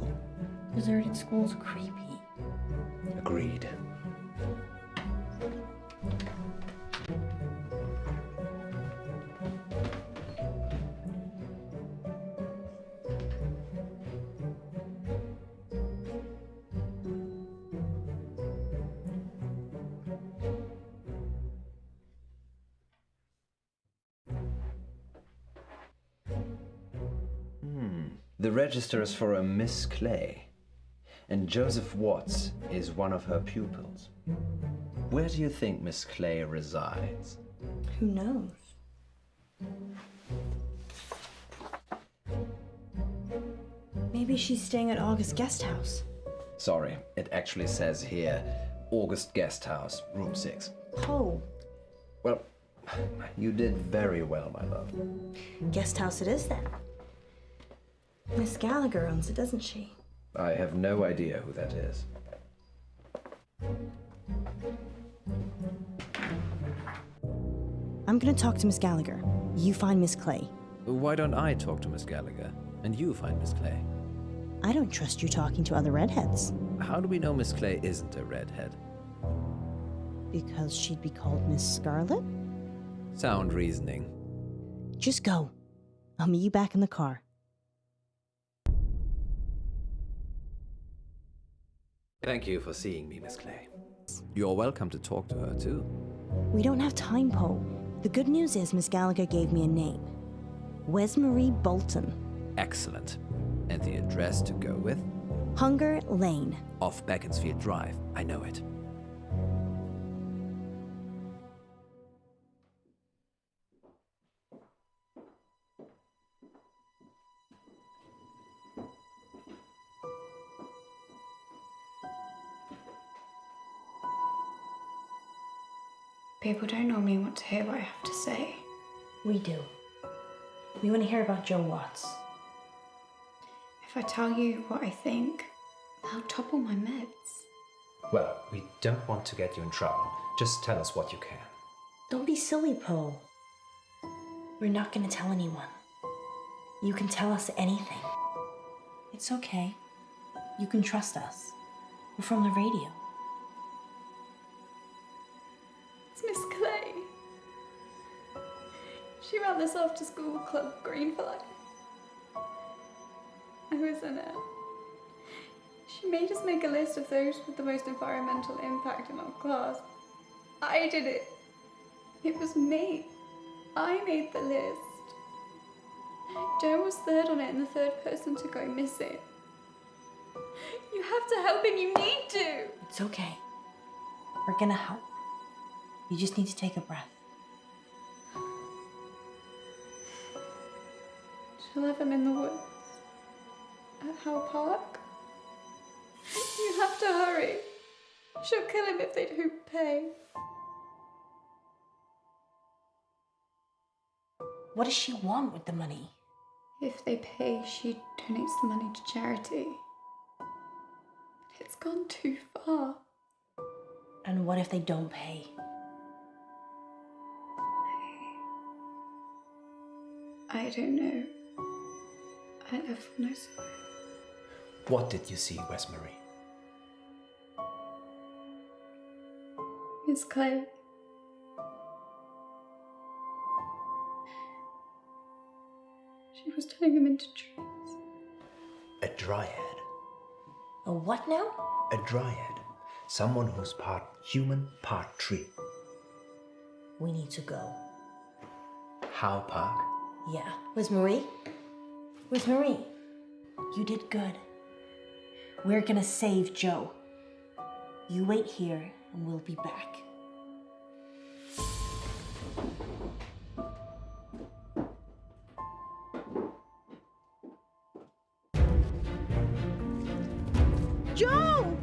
Deserted school's creepy. Agreed. The register is for a Miss Clay, and Joseph Watts is one of her pupils. Where do you think Miss Clay resides? Who knows? Maybe she's staying at August guest house. Sorry, it actually says here, August Guest House, room 6. Poe. Well, you did very well, my love. Guest house it is then. Miss Gallagher owns it, doesn't she? I have no idea who that is. I'm gonna talk to Miss Gallagher. You find Miss Clay. Why don't I talk to Miss Gallagher, and you find Miss Clay? I don't trust you talking to other redheads. How do we know Miss Clay isn't a redhead? Because she'd be called Miss Scarlet? Sound reasoning. Just go. I'll meet you back in the car. Thank you for seeing me, Miss Clay. You're welcome to talk to her, too. We don't have time, Poe. The good news is Miss Gallagher gave me a name. Wesmarie Bolton. Excellent. And the address to go with? Hunger Lane. Off Beaconsfield Drive. I know it. People don't normally want to hear what I have to say. We do. We want to hear about Joe Watts. If I tell you what I think, they'll topple my meds. Well, we don't want to get you in trouble. Just tell us what you can. Don't be silly, Poe. We're not going to tell anyone. You can tell us anything. It's okay. You can trust us. We're from the radio. It's Miss Clay. She ran this after school club, Green for Life. I was in it. She made us make a list of those with the most environmental impact in our class. I did it. It was me. I made the list. Joe was third on it and the third person to go missing. You have to help him. You need to. It's okay. We're gonna help. You just need to take a breath. She'll have him in the woods. At Howe Park. You have to hurry. She'll kill him if they don't pay. What does she want with the money? If they pay, she donates the money to charity. But it's gone too far. And what if they don't pay? I don't know. I left when I saw it. What did you see, Wesmarie? Miss Clay. She was turning him into trees. A dryad. A what now? A dryad. Someone who's part human, part tree. We need to go. Howe Park? Yeah. Wesmarie? Wesmarie, you did good. We're gonna save Joe. You wait here and we'll be back. Joe!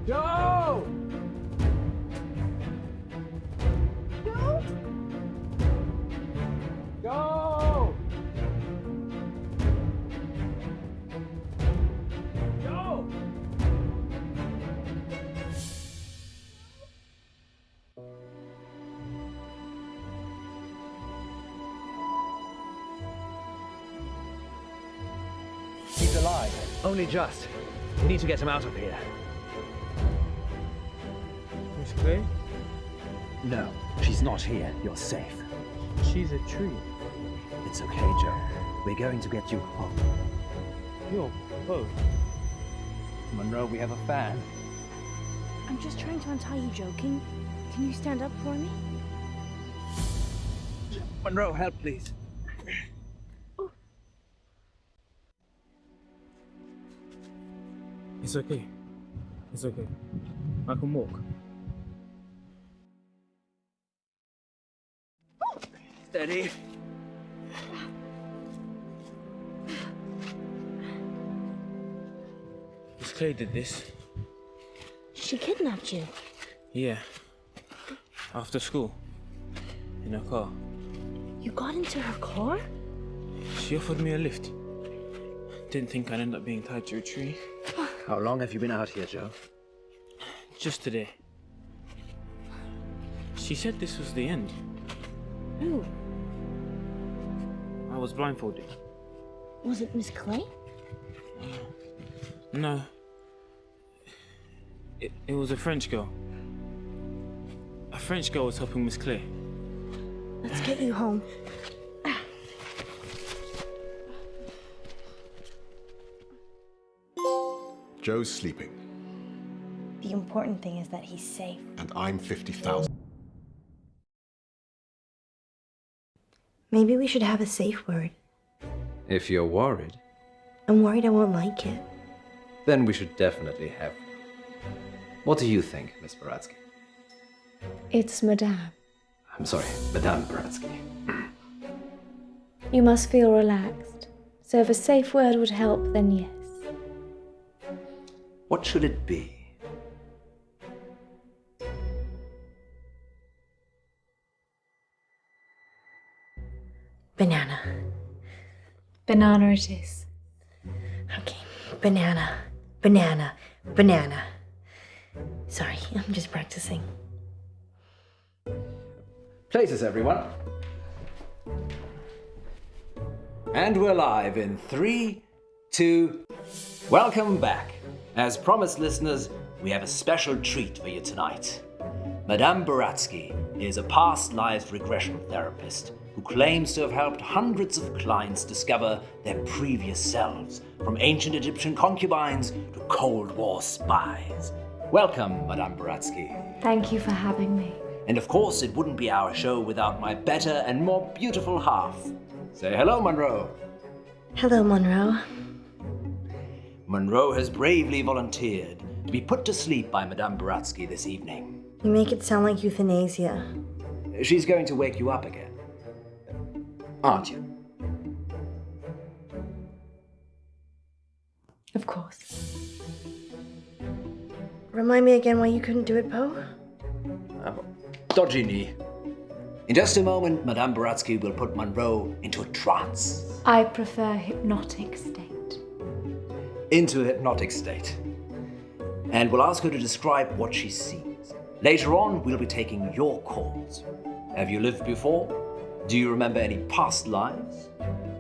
Joe! Joe? Joe! Joe! He's alive. Only just. We need to get him out of here. Miss Clay? No, she's not here. You're safe. She's a tree. It's okay, Joe. We're going to get you home. Yo, Poe. Munro, we have a fan. I'm just trying to untie you, Joe. Can you stand up for me? Munro, help, please. It's okay. It's okay. I can walk. Steady. Clay did this. She kidnapped you. Yeah. After school. In her car. You got into her car? She offered me a lift. Didn't think I'd end up being tied to a tree. How long have you been out here, Joe? Just today. She said this was the end. Who? I was blindfolded. Was it Miss Clay? No. It was a French girl. A French girl was helping Miss Clay. Let's get you home. Joe's sleeping, The important thing is that he's safe. and I'm 50,000. Maybe we should have a safe word. If you're worried, I'm worried I won't like it. then we should definitely have one. What do you think, Miss Baratsky? It's Madame. I'm sorry, Madame Baratsky. You must feel relaxed. So if a safe word would help, then yes. What should it be? Banana. Banana it is. Okay, banana, banana, banana. Sorry, I'm just practicing. Places, everyone. And we're live in 3, 2... Welcome back. As promised, listeners, we have a special treat for you tonight. Madame Baratsky is a past lives regression therapist who claims to have helped hundreds of clients discover their previous selves, from ancient Egyptian concubines to Cold War spies. Welcome, Madame Baratsky. Thank you for having me. And of course, it wouldn't be our show without my better and more beautiful half. Say hello, Munro. Hello, Munro. Munro has bravely volunteered to be put to sleep by Madame Baratsky this evening. You make it sound like euthanasia. She's going to wake you up again. Aren't you? Of course. Remind me again why you couldn't do it, Poe? Dodgy knee. In just a moment, Madame Baratsky will put Munro into a trance. I prefer hypnotic state. Into a hypnotic state. And we'll ask her to describe what she sees. Later on, we'll be taking your calls. Have you lived before? Do you remember any past lives?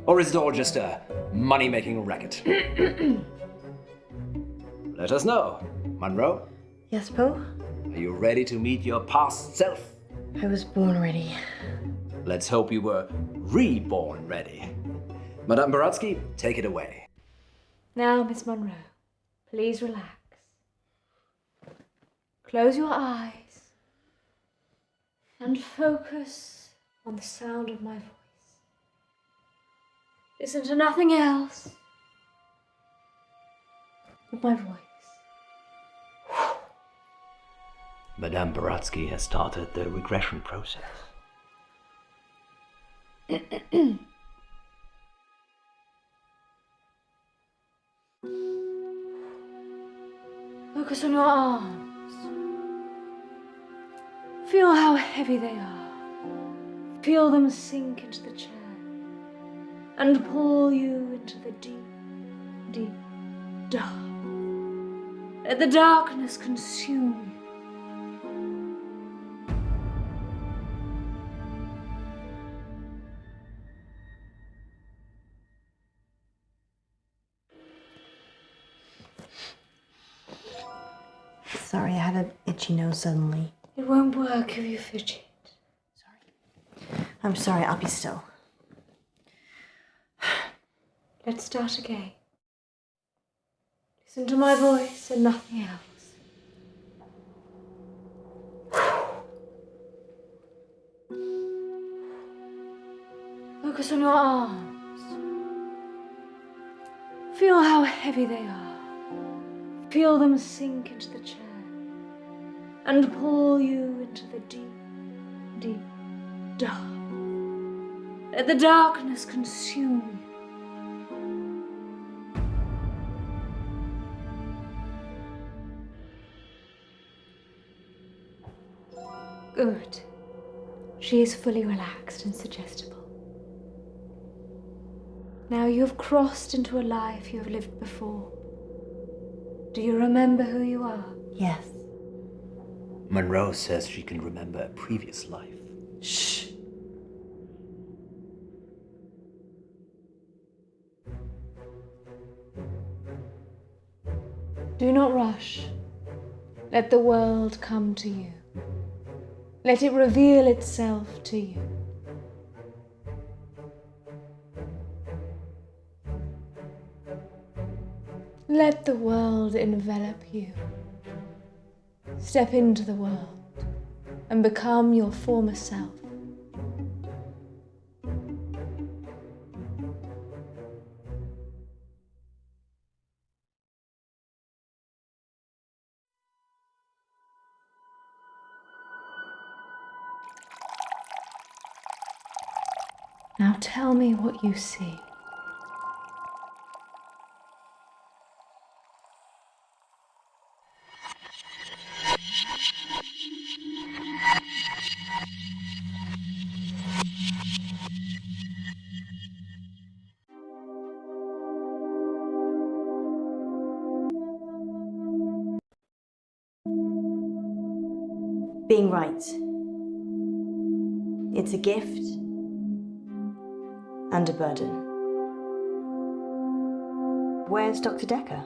Or is it all just a money-making racket? Let us know. Munro, Yes, Poe? are you ready to meet your past self? I was born ready. Let's hope you were reborn ready. Madame Baratsky, take it away. Now, Miss Munro, please relax. Close your eyes and focus on the sound of my voice. Listen to nothing else but my voice. Madame Baratsky has started the regression process. Focus on your arms. Feel how heavy they are. Feel them sink into the chair and pull you into the deep, deep dark. Let the darkness consume you. Sorry, I had an itchy nose suddenly. It won't work if you fidget. I'm sorry, I'll be still. Let's start again. Listen to my voice and nothing else. Focus on your arms. Feel how heavy they are. Feel them sink into the chair and pull you into the deep, deep dark. Let the darkness consume you. Good. She is fully relaxed and suggestible. Now you have crossed into a life you have lived before. Do you remember who you are? Yes. Monroe says she can remember a previous life. Shh. Do not rush. Let the world come to you. Let it reveal itself to you. Let the world envelop you. Step into the world and become your former self. Now tell me what you see. Being right. It's a gift and a burden. Where's Dr. Decker?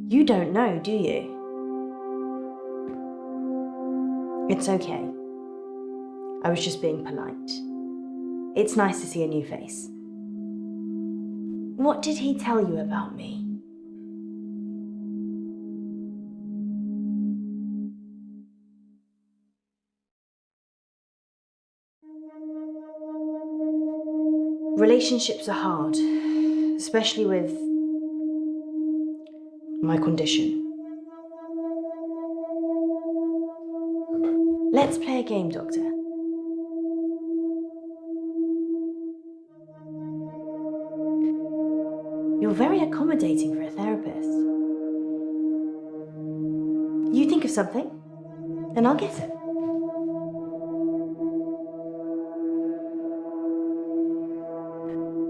You don't know, do you? It's okay. I was just being polite. It's nice to see a new face. What did he tell you about me? Relationships are hard, especially with my condition. Let's play a game, Doctor. You're very accommodating for a therapist. You think of something, and I'll get it.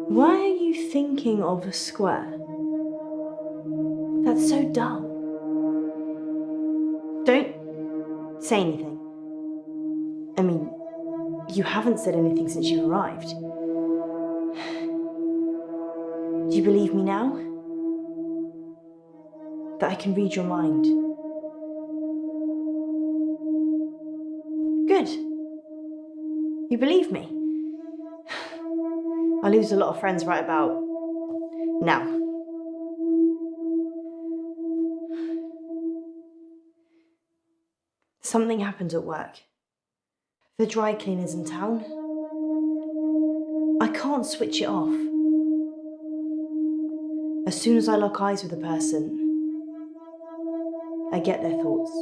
Why are you thinking of a square? That's so dull. Don't say anything. I mean, you haven't said anything since you arrived. Do you believe me now? That I can read your mind? Good. You believe me? I lose a lot of friends right about now. Something happened at work. The dry cleaners in town. I can't switch it off. As soon as I lock eyes with a person, I get their thoughts.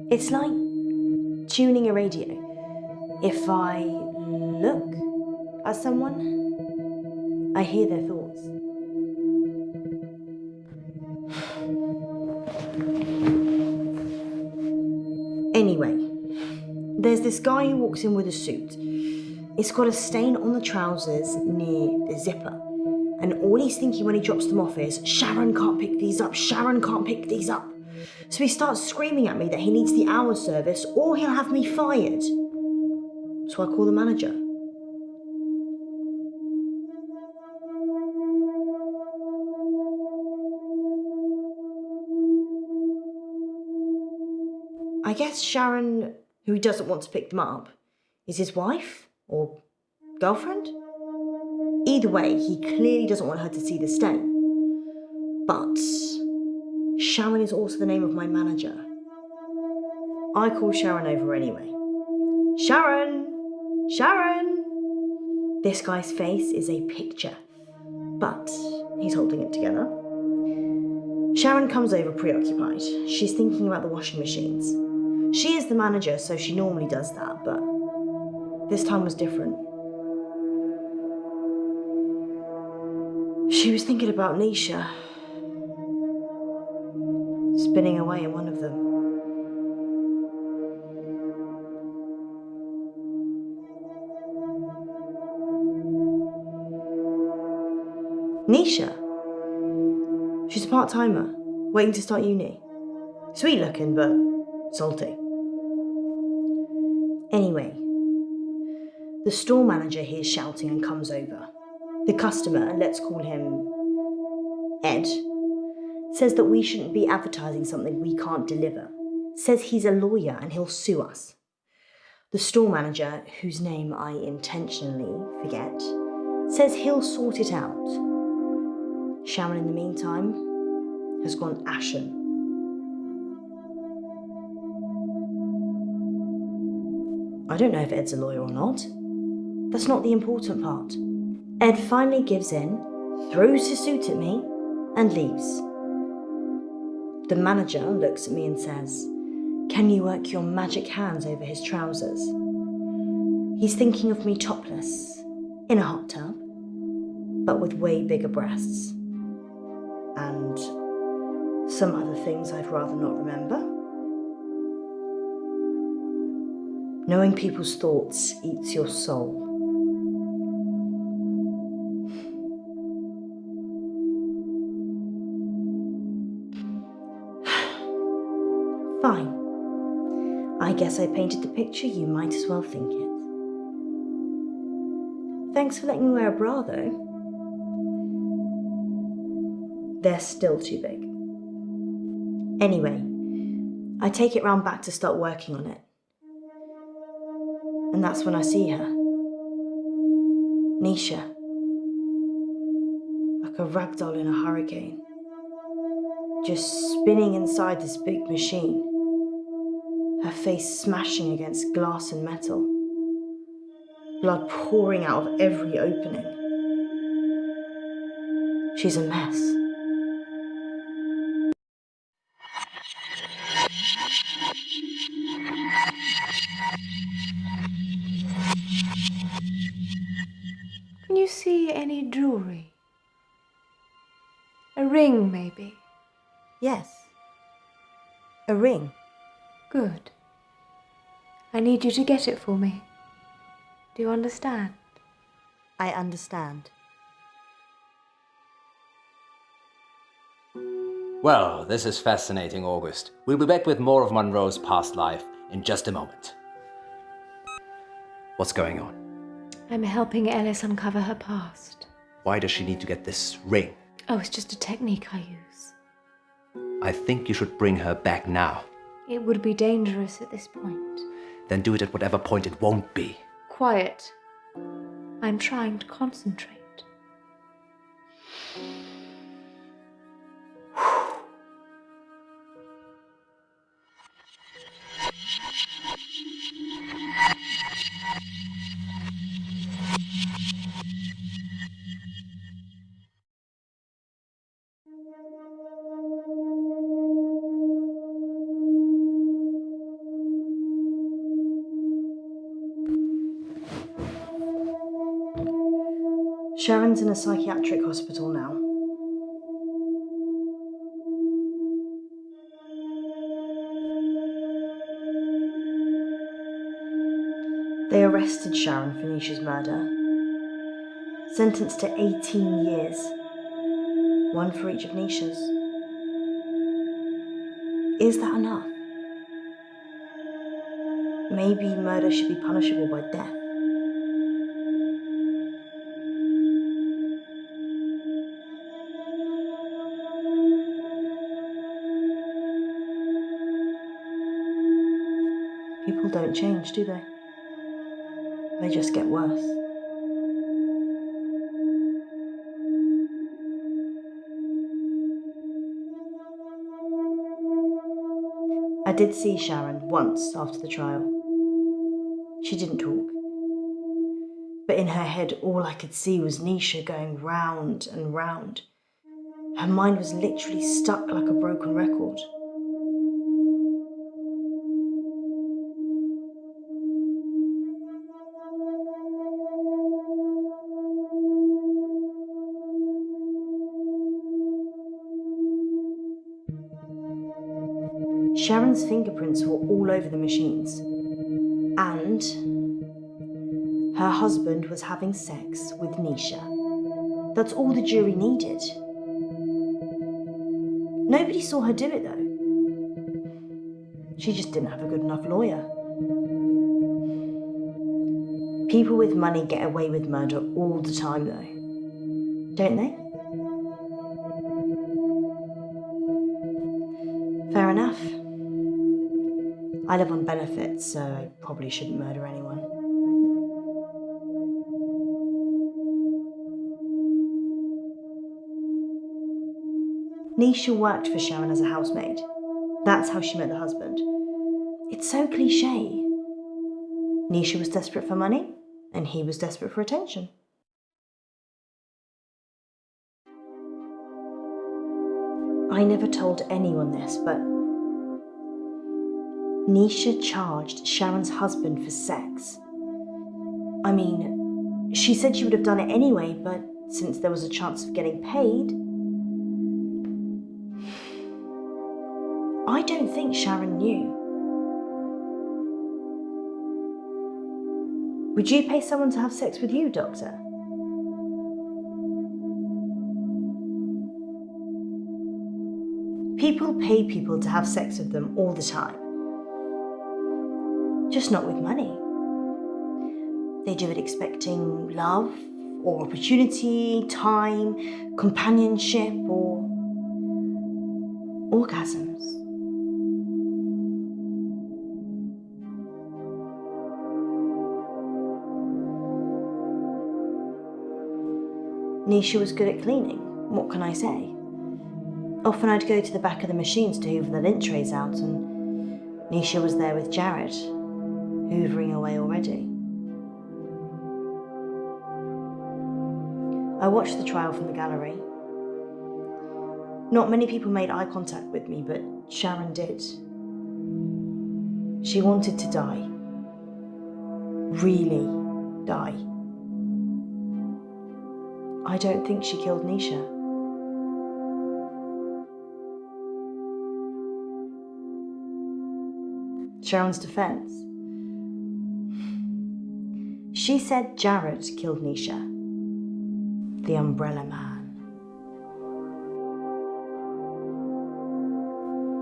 It's like tuning a radio. If I look at someone, I hear their thoughts. Anyway, there's this guy who walks in with a suit. It's got a stain on the trousers near the zipper. And all he's thinking when he drops them off is, Sharon can't pick these up, Sharon can't pick these up. So he starts screaming at me that he needs the hour service or he'll have me fired. So I call the manager. I guess Sharon, who he doesn't want to pick them up, is his wife or girlfriend? Either way, he clearly doesn't want her to see the stain. But Sharon is also the name of my manager. I call Sharon over anyway. Sharon! Sharon! This guy's face is a picture. but he's holding it together. Sharon comes over preoccupied. She's thinking about the washing machines. She is the manager, so she normally does that, but this time was different. She was thinking about Nisha, spinning away in one of them. Nisha? She's a part-timer, waiting to start uni. Sweet looking, but salty. Anyway, the store manager hears shouting and comes over. The customer, let's call him Ed, says that we shouldn't be advertising something we can't deliver. Says he's a lawyer and he'll sue us. The store manager, whose name I intentionally forget, says he'll sort it out. Sharon, in the meantime, has gone ashen. I don't know if Ed's a lawyer or not. That's not the important part. Ed finally gives in, throws his suit at me, and leaves. The manager looks at me and says, "Can you work your magic hands over his trousers?" He's thinking of me topless, in a hot tub, but with way bigger breasts. And some other things I'd rather not remember. Knowing people's thoughts eats your soul. Fine. I guess I painted the picture, you might as well think it. Thanks for letting me wear a bra, though. They're still too big. Anyway, I take it round back to start working on it. And that's when I see her. Nisha. Like a ragdoll in a hurricane. Just spinning inside this big machine. Her face smashing against glass and metal. Blood pouring out of every opening. She's a mess. Can you see any jewellery? A ring, maybe? Yes. A ring. Good. I need you to get it for me. Do you understand? I understand. Well, this is fascinating, August. We'll be back with more of Munro's past life in just a moment. What's going on? I'm helping Ellis uncover her past. Why does she need to get this ring? Oh, it's just a technique I use. I think you should bring her back now. It would be dangerous at this point. Then do it at whatever point it won't be. Quiet. I'm trying to concentrate. Sharon's in a psychiatric hospital now. They arrested Sharon for Nisha's murder. Sentenced to 18 years. One for each of Nisha's. Is that enough? Maybe murder should be punishable by death. People don't change, do they? They just get worse. I did see Sharon once after the trial. She didn't talk. But in her head, all I could see was Nisha going round and round. Her mind was literally stuck like a broken record. Sharon's fingerprints were all over the machines, and her husband was having sex with Nisha. That's all the jury needed. Nobody saw her do it though. She just didn't have a good enough lawyer. People with money get away with murder all the time though, don't they? Fair enough. I live on benefits, so I probably shouldn't murder anyone. Nisha worked for Sharon as a housemaid. That's how she met the husband. It's so cliche. Nisha was desperate for money, and he was desperate for attention. I never told anyone this, but Nisha charged Sharon's husband for sex. I mean, she said she would have done it anyway, but since there was a chance of getting paid, I don't think Sharon knew. Would you pay someone to have sex with you, Doctor? People pay people to have sex with them all the time. Just not with money. They do it expecting love, or opportunity, time, companionship, or orgasms. Nisha was good at cleaning, what can I say? Often I'd go to the back of the machines to hoover the lint trays out, and Nisha was there with Jared, hoovering away already. I watched the trial from the gallery. Not many people made eye contact with me, but Sharon did. She wanted to die. Really die. I don't think she killed Nisha. Sharon's defense. She said Jared killed Nisha, the Umbrella Man.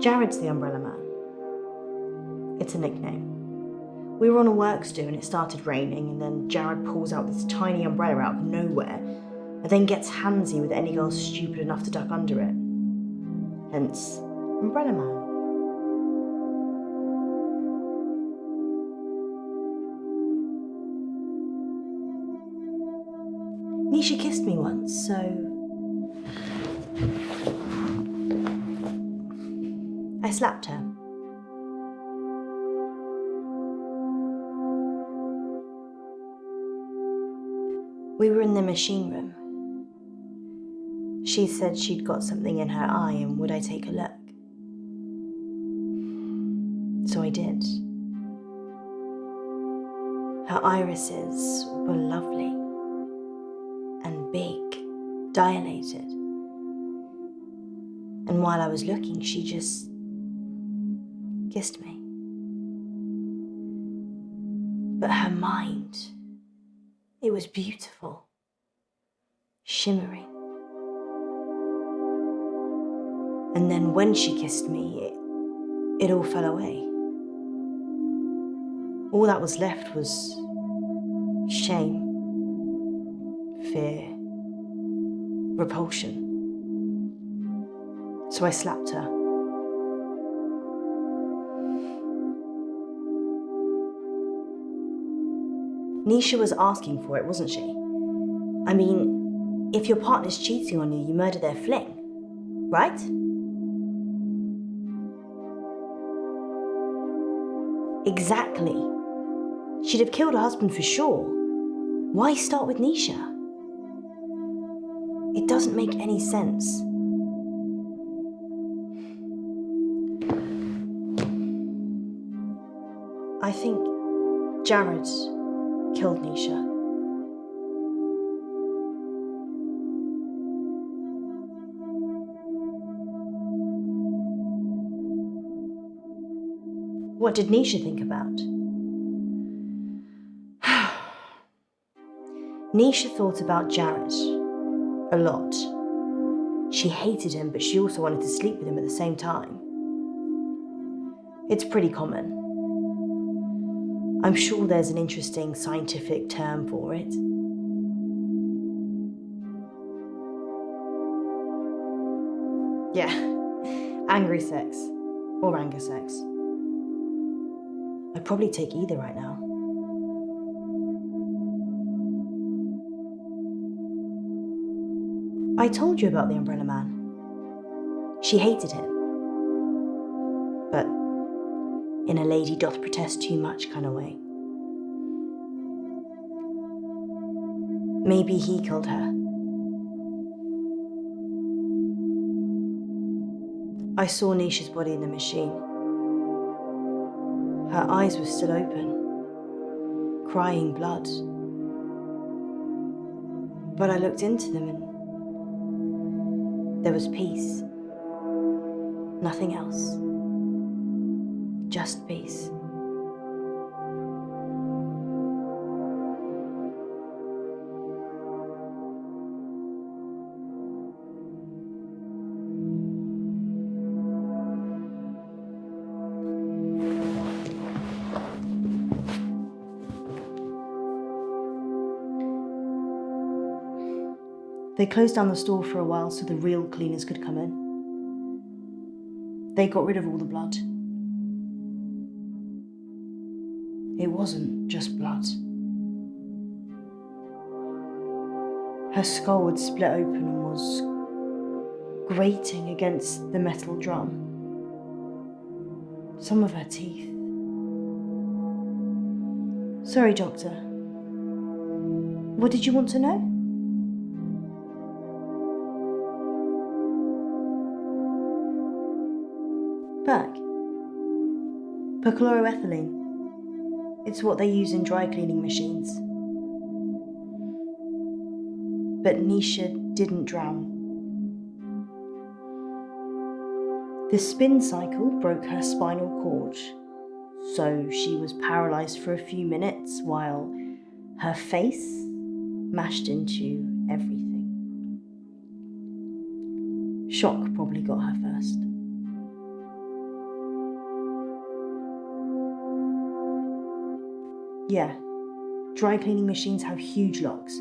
Jared's the Umbrella Man. It's a nickname. We were on a works do and it started raining, and then Jared pulls out this tiny umbrella out of nowhere and then gets handsy with any girl stupid enough to duck under it. Hence, Umbrella Man. Nisha kissed me once, so I slapped her. We were in the machine room. She said she'd got something in her eye and would I take a look? So I did. Her irises were lovely and big, dilated. And while I was looking, she just kissed me. But her mind, it was beautiful, shimmering. And then when she kissed me, it all fell away. All that was left was shame, fear, repulsion. So I slapped her. Nisha was asking for it, wasn't she? I mean, if your partner's cheating on you, you murder their fling, right? Exactly. She'd have killed her husband for sure. Why start with Nisha? It doesn't make any sense. I think Jared killed Nisha. What did Nisha think about? Nisha thought about Jared a lot. She hated him, but she also wanted to sleep with him at the same time. It's pretty common. I'm sure there's an interesting scientific term for it. Yeah, angry sex or anger sex. I'd probably take either right now. I told you about the Umbrella Man. She hated him. But in a lady doth protest too much kind of way. Maybe he killed her. I saw Nisha's body in the machine. Her eyes were still open, crying blood. But I looked into them and there was peace. Nothing else. Just peace. They closed down the store for a while so the real cleaners could come in. They got rid of all the blood. It wasn't just blood. Her skull had split open and was grating against the metal drum. Some of her teeth. Sorry, Doctor. What did you want to know? Beck. Perchloroethylene. It's what they use in dry cleaning machines. But Nisha didn't drown. The spin cycle broke her spinal cord, so she was paralysed for a few minutes while her face mashed into everything. Shock probably got her first. Yeah, dry cleaning machines have huge locks.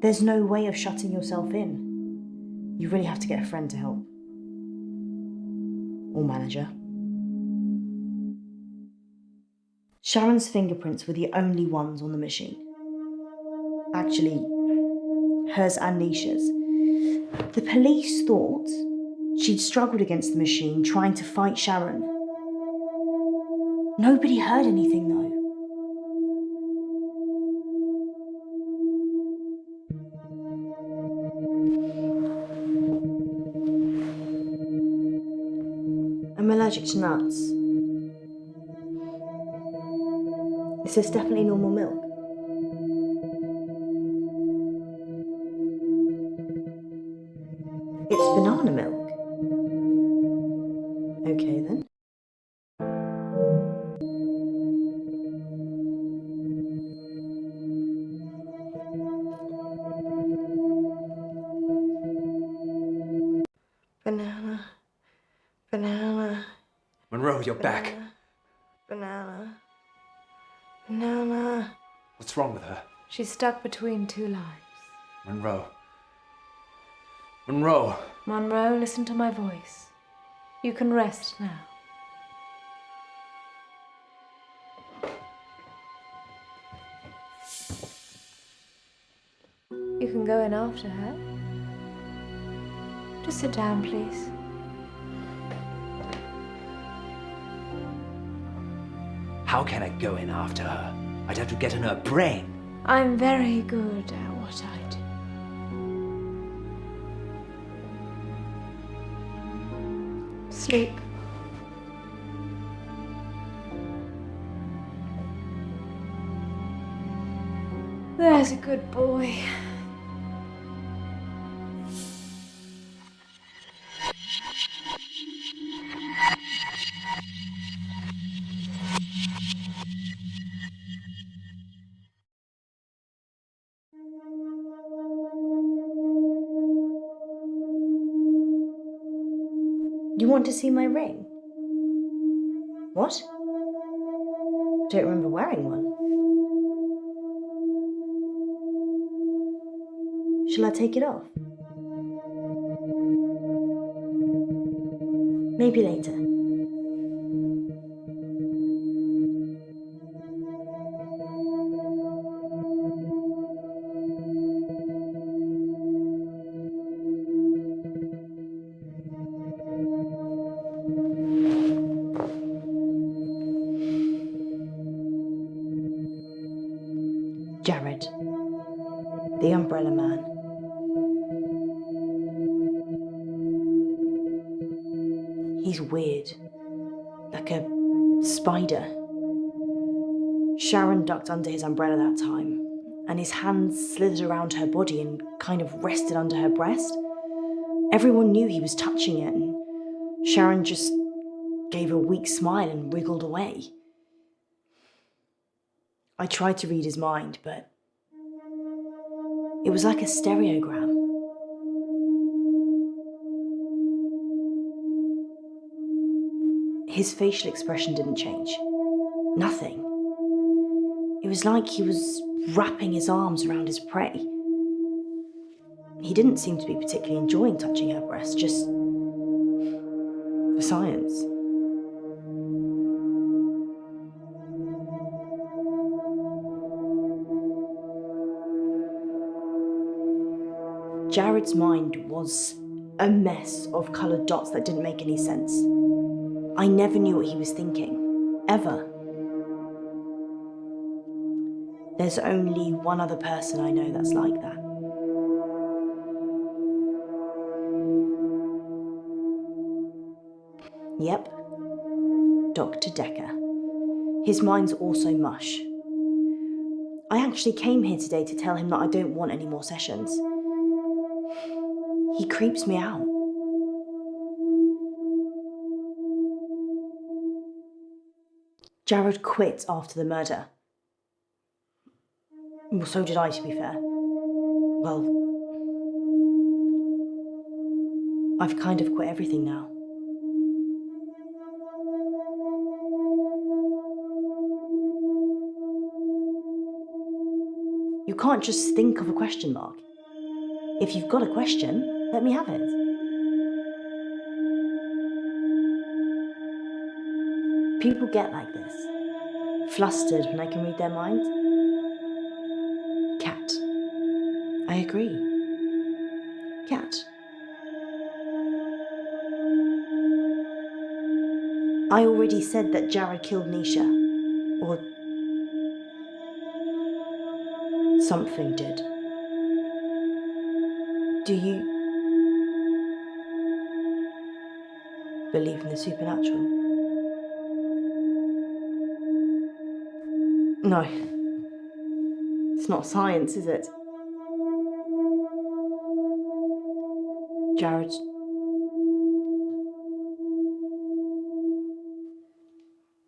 There's no way of shutting yourself in. You really have to get a friend to help. Or manager. Sharon's fingerprints were the only ones on the machine. Actually, hers and Nisha's. The police thought she'd struggled against the machine trying to fight Sharon. Nobody heard anything though. I'm allergic to nuts. Is this definitely normal milk? It's banana milk. Okay then. Banana. Banana. Munro, you're back. Banana. Banana. What's wrong with her? She's stuck between two lives. Munro. Munro. Munro, listen to my voice. You can rest now. You can go in after her. Just sit down, please. How can I go in after her? I'd have to get in her brain. I'm very good at what I do. Sleep. There's a good boy. You want to see my ring? What? Don't remember wearing one. Shall I take it off? Maybe later. Jared, the umbrella man. He's weird, like a spider. Sharon ducked under his umbrella that time, and his hands slithered around her body and kind of rested under her breast. Everyone knew he was touching it, and Sharon just gave a weak smile and wriggled away. I tried to read his mind, but it was like a stereogram. His facial expression didn't change. Nothing. It was like he was wrapping his arms around his prey. He didn't seem to be particularly enjoying touching her breast, just for science. Jared's mind was a mess of coloured dots that didn't make any sense. I never knew what he was thinking, ever. There's only one other person I know that's like that. Yep, Dr. Decker. His mind's also mush. I actually came here today to tell him that I don't want any more sessions. He creeps me out. Jared quit after the murder. Well, so did I, to be fair. Well, I've kind of quit everything now. You can't just think of a question mark. If you've got a question, let me have it. People get like this, flustered when I can read their mind. Cat. I agree. Cat. I already said that Jared killed Nisha. Or something did. Do you believe in the supernatural? No. It's not science, is it? Jared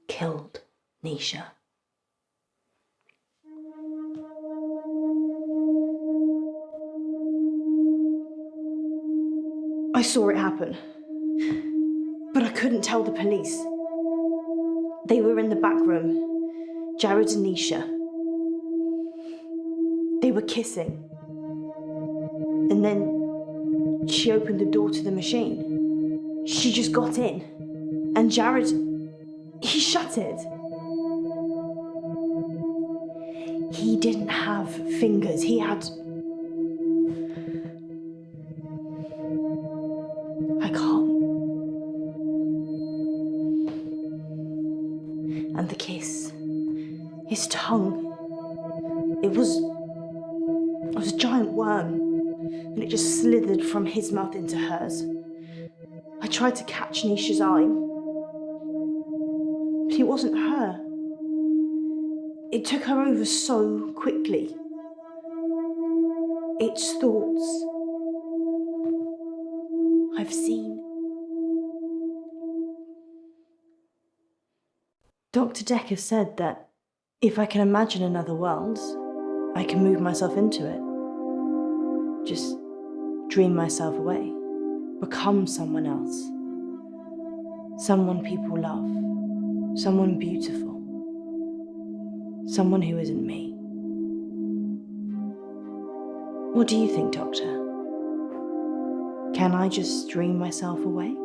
killed Nisha. I saw it happen, but I couldn't tell the police. They were in the back room, Jared and Nisha. They were kissing. And then she opened the door to the machine. She just got in, and Jared, he shut it. He didn't have fingers, he had... I can't. And the kiss, his tongue, It was a giant worm, and it just slithered from his mouth into hers. I tried to catch Nisha's eye, but it wasn't her. It took her over so quickly. Its thoughts I've seen. Dr. Decker said that if I can imagine another world, I can move myself into it. Just dream myself away. Become someone else. Someone people love. Someone beautiful. Someone who isn't me. What do you think, Doctor? Can I just dream myself away?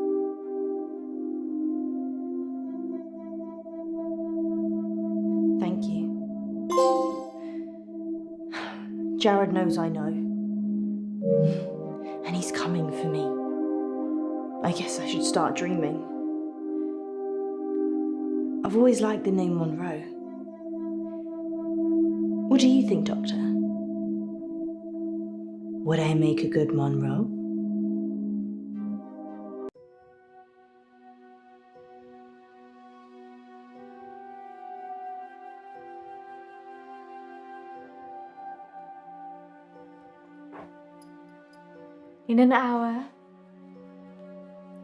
Thank you. Jared knows I know. And he's coming for me. I guess I should start dreaming. I've always liked the name Munro. What do you think, Doctor? Would I make a good Munro? In an hour,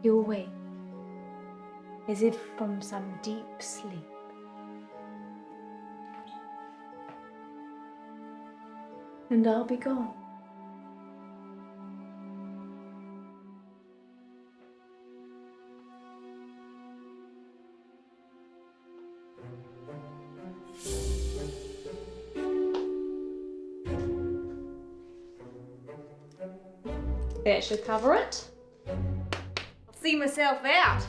you'll wake, as if from some deep sleep. And I'll be gone. That should cover it. I'll see myself out.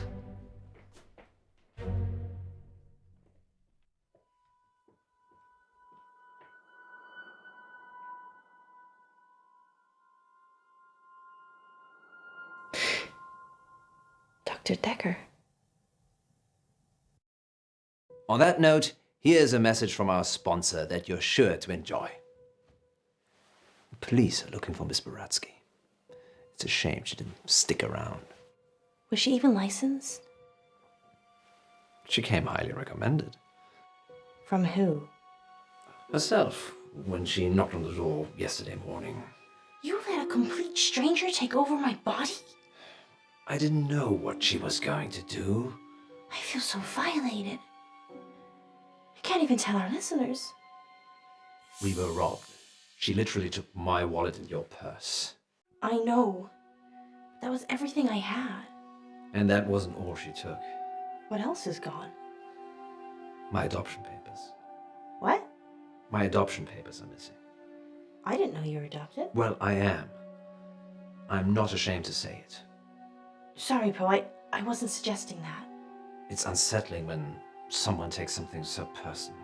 Dr. Decker. On that note, here's a message from our sponsor that you're sure to enjoy. Police are looking for Miss Baratsky. It's a shame she didn't stick around. Was she even licensed? She came highly recommended. From who? Herself, when she knocked on the door yesterday morning. You let a complete stranger take over my body? I didn't know what she was going to do. I feel so violated. I can't even tell our listeners. We were robbed. She literally took my wallet and your purse. I know. That was everything I had. And that wasn't all she took. What else is gone? My adoption papers. What? My adoption papers are missing. I didn't know you were adopted. Well, I am. I'm not ashamed to say it. Sorry, Poe, I wasn't suggesting that. It's unsettling when someone takes something so personal.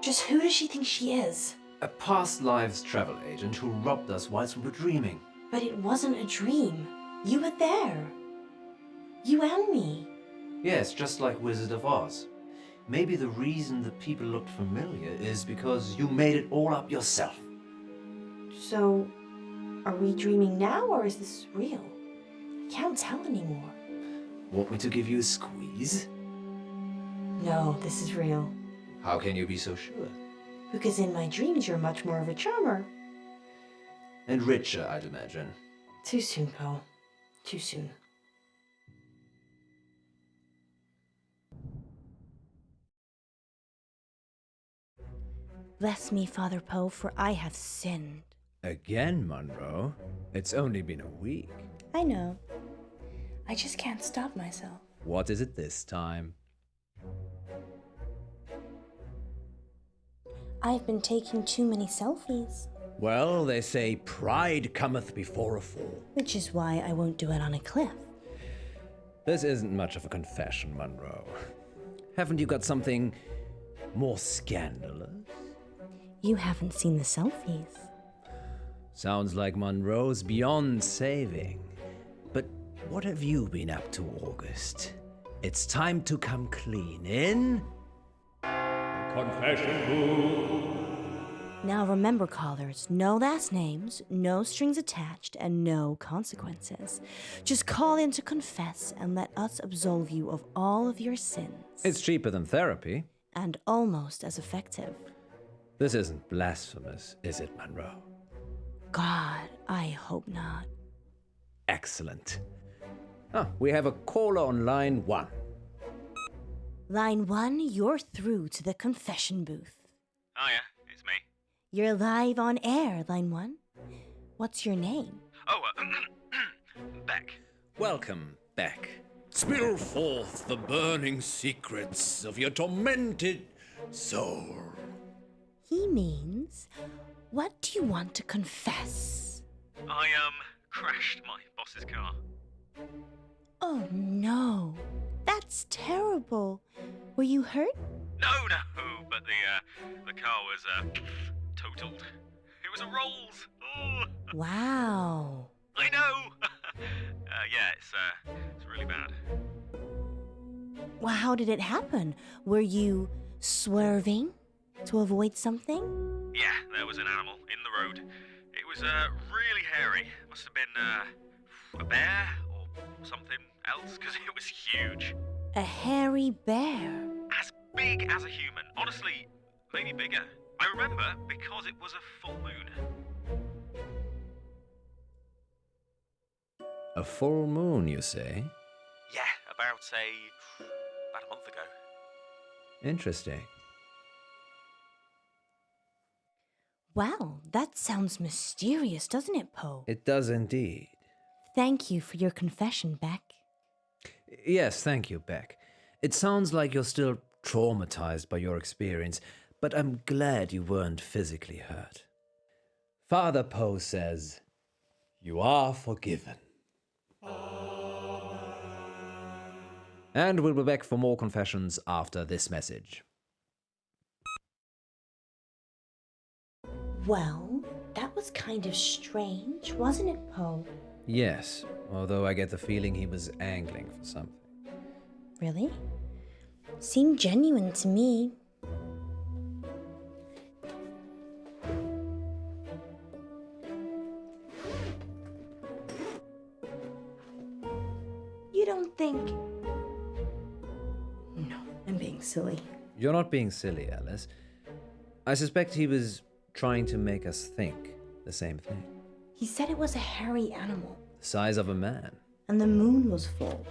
Just who does she think she is? A past lives travel agent who robbed us whilst we were dreaming. But it wasn't a dream. You were there. You and me. Yes, just like Wizard of Oz. Maybe the reason the people looked familiar is because you made it all up yourself. So, are we dreaming now or is this real? I can't tell anymore. Want me to give you a squeeze? No, this is real. How can you be so sure? Because in my dreams you're much more of a charmer. And richer, I'd imagine. Too soon, Poe. Too soon. Bless me, Father Poe, for I have sinned. Again, Munro? It's only been a week. I know. I just can't stop myself. What is it this time? I've been taking too many selfies. Well, they say pride cometh before a fall. Which is why I won't do it on a cliff. This isn't much of a confession, Munro. Haven't you got something more scandalous? You haven't seen the selfies. Sounds like Munro's beyond saving. But what have you been up to, August? It's time to come clean in... Confession booth. Now remember, callers, no last names, no strings attached, and no consequences. Just call in to confess and let us absolve you of all of your sins. It's cheaper than therapy. And almost as effective. This isn't blasphemous, is it, Munro? God, I hope not. Excellent. We have a caller on line 1. Line 1, you're through to the confession booth. Oh yeah, it's me. You're live on air, line 1. What's your name? Oh, Beck. Welcome, Beck. Spill forth the burning secrets of your tormented soul. He means, what do you want to confess? I, crashed my boss's car. Oh no, that's terrible. Were you hurt? No, but the car was, totaled. It was a Rolls. Oh. Wow. I know. Yeah, it's really bad. Well, how did it happen? Were you swerving to avoid something? Yeah, there was an animal in the road. It was, really hairy. Must have been, a bear or something else, because it was huge. A hairy bear? As big as a human. Honestly, maybe bigger. I remember because it was a full moon. A full moon, you say? Yeah, about a month ago. Interesting. Wow, that sounds mysterious, doesn't it, Poe? It does indeed. Thank you for your confession, Beck. Yes, thank you, Beck. It sounds like you're still traumatized by your experience, but I'm glad you weren't physically hurt. Father Poe says, you are forgiven. And we'll be back for more confessions after this message. Well, that was kind of strange, wasn't it, Poe? Yes, although I get the feeling he was angling for something. Really? Seemed genuine to me. You don't think... No, I'm being silly. You're not being silly, Alice. I suspect he was trying to make us think the same thing. He said it was a hairy animal. The size of a man. And the moon was full.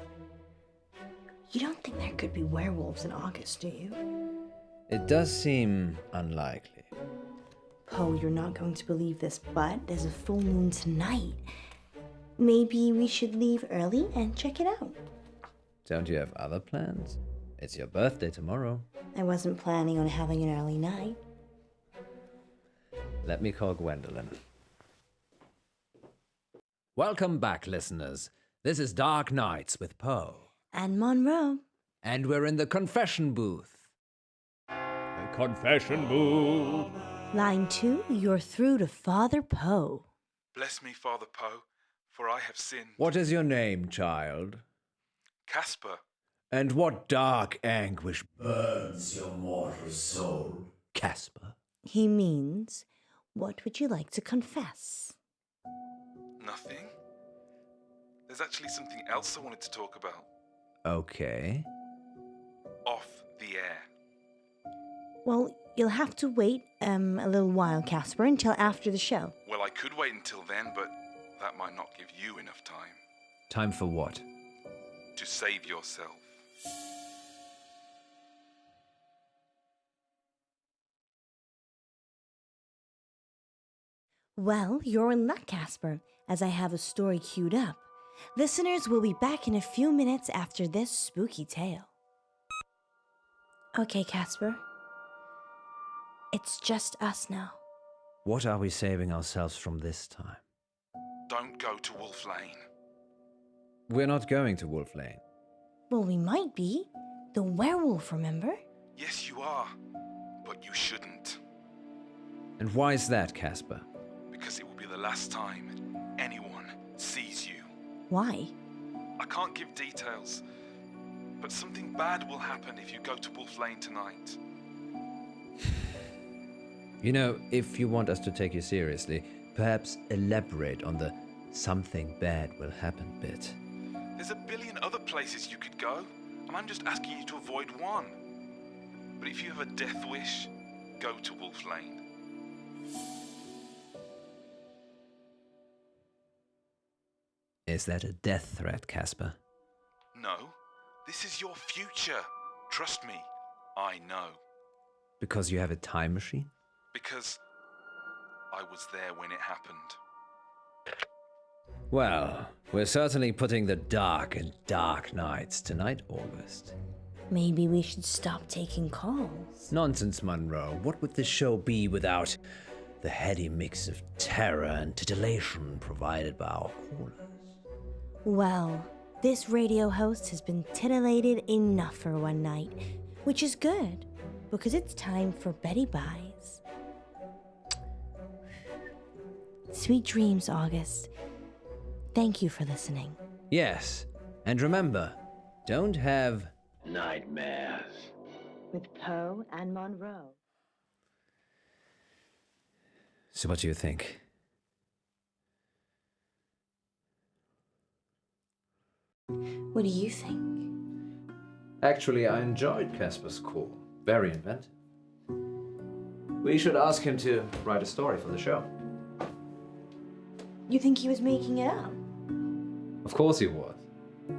You don't think there could be werewolves in August, do you? It does seem unlikely. Poe, you're not going to believe this, but there's a full moon tonight. Maybe we should leave early and check it out. Don't you have other plans? It's your birthday tomorrow. I wasn't planning on having an early night. Let me call Gwendolyn. Welcome back, listeners. This is Dark Nights with Poe. And Munro. And we're in the confession booth. The confession booth. Line 2, you're through to Father Poe. Bless me, Father Poe, for I have sinned. What is your name, child? Casper. And what dark anguish burns your mortal soul, Casper? He means, what would you like to confess? Nothing. There's actually something else I wanted to talk about. Okay. Off the air. Well, you'll have to wait a little while, Casper, until after the show. Well, I could wait until then, but that might not give you enough time. Time for what? To save yourself. Well, you're in luck, Casper, as I have a story queued up. Listeners will be back in a few minutes after this spooky tale. Okay, Casper. It's just us now. What are we saving ourselves from this time? Don't go to Wolf Lane. We're not going to Wolf Lane. Well, we might be. The werewolf, remember? Yes, you are. But you shouldn't. And why is that, Casper? Because it will be the last time anyone sees you. Why? I can't give details, but something bad will happen if you go to Wolf Lane tonight. You know, if you want us to take you seriously, perhaps elaborate on the something bad will happen bit. There's a billion other places you could go, and I'm just asking you to avoid one. But if you have a death wish, go to Wolf Lane. Is that a death threat, Casper? No, this is your future. Trust me, I know. Because you have a time machine? Because I was there when it happened. Well, we're certainly putting the dark in dark nights tonight, August. Maybe we should stop taking calls. Nonsense, Munro. What would this show be without the heady mix of terror and titillation provided by our callers? Well, this radio host has been titillated enough for one night, which is good, because it's time for Betty Buys. Sweet dreams, August. Thank you for listening. Yes, and remember, don't have nightmares. With Poe and Munro. So what do you think? What do you think? Actually, I enjoyed Casper's call. Very inventive. We should ask him to write a story for the show. You think he was making it up? Of course he was.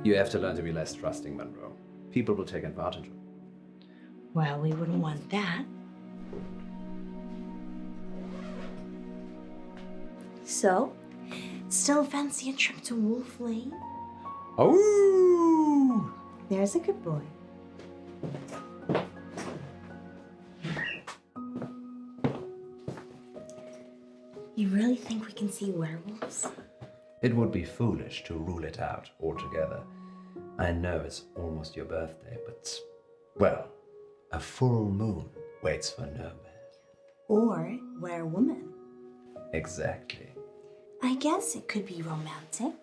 You have to learn to be less trusting, Munro. People will take advantage of it. Well, we wouldn't want that. So, still fancy a trip to Wolf Lane? Oh! There's a good boy. You really think we can see werewolves? It would be foolish to rule it out altogether. I know it's almost your birthday, but, well, a full moon waits for no man. Or werewoman. Exactly. I guess it could be romantic.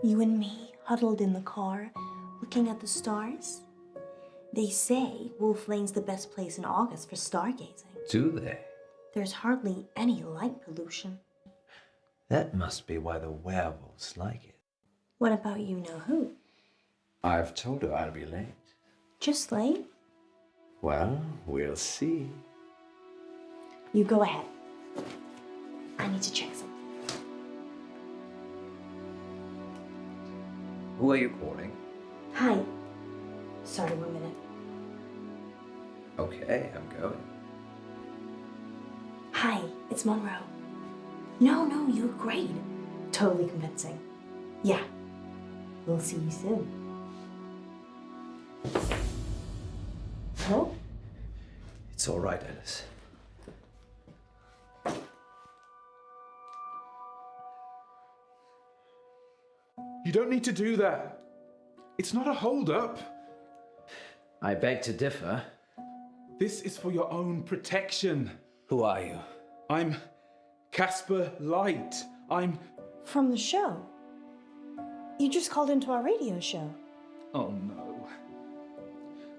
You and me, huddled in the car, looking at the stars. They say Wolf Lane's the best place in August for stargazing. Do they? There's hardly any light pollution. That must be why the werewolves like it. What about you know who? I've told her I'll be late. Just late? Well, we'll see. You go ahead. I need to check something. Who are you calling? Hi. Sorry, 1 minute. Okay, I'm going. Hi, it's Munro. No, you're great. Totally convincing. Yeah. We'll see you soon. Hello? It's all right, Alice. You don't need to do that. It's not a hold-up. I beg to differ. This is for your own protection. Who are you? I'm Casper Light. I'm... From the show. You just called into our radio show. Oh no.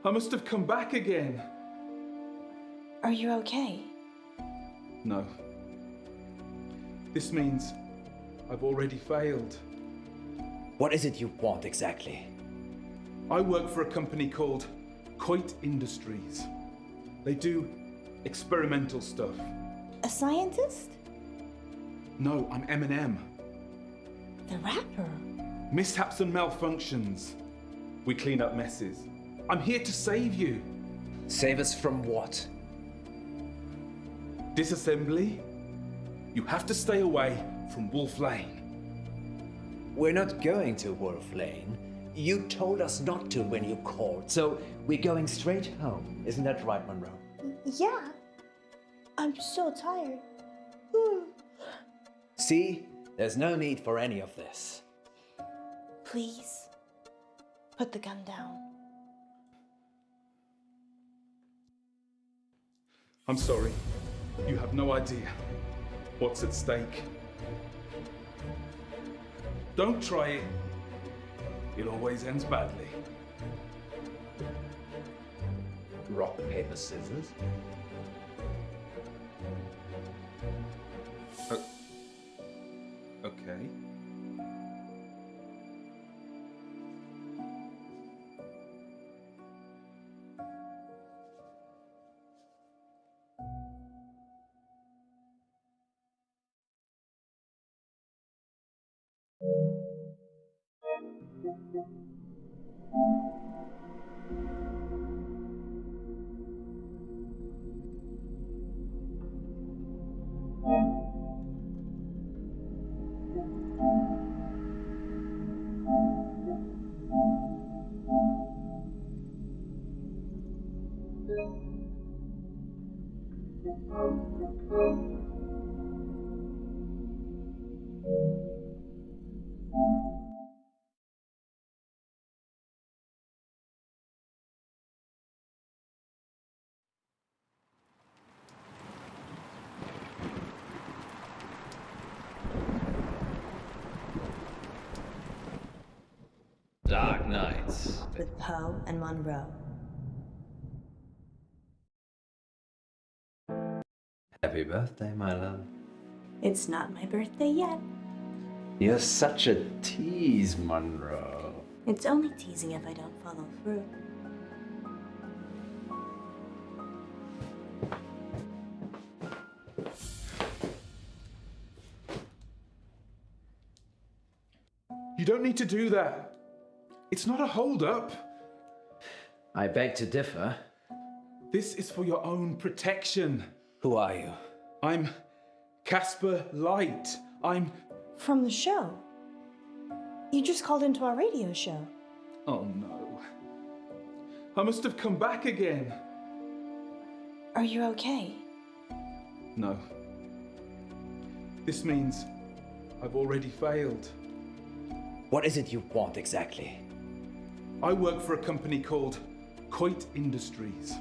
I must have come back again. Are you okay? No. This means I've already failed. What is it you want exactly? I work for a company called Coit Industries. They do experimental stuff. A scientist? No, I'm Eminem. The rapper? Mishaps and malfunctions. We clean up messes. I'm here to save you. Save us from what? Disassembly? You have to stay away from Wolf Lane. We're not going to Wolf Lane. You told us not to when you called, so we're going straight home. Isn't that right, Munro? Yeah. I'm so tired. See? There's no need for any of this. Please, put the gun down. I'm sorry. You have no idea what's at stake. Don't try it. It always ends badly. Rock, paper, scissors. okay? Dark Nights. With Poe and Munro. Happy birthday, my love. It's not my birthday yet. You're such a tease, Munro. It's only teasing if I don't follow through. You don't need to do that. It's not a hold-up. I beg to differ. This is for your own protection. Who are you? I'm Casper Light. I'm... From the show. You just called into our radio show. Oh no. I must have come back again. Are you okay? No. This means I've already failed. What is it you want exactly? I work for a company called Coit Industries.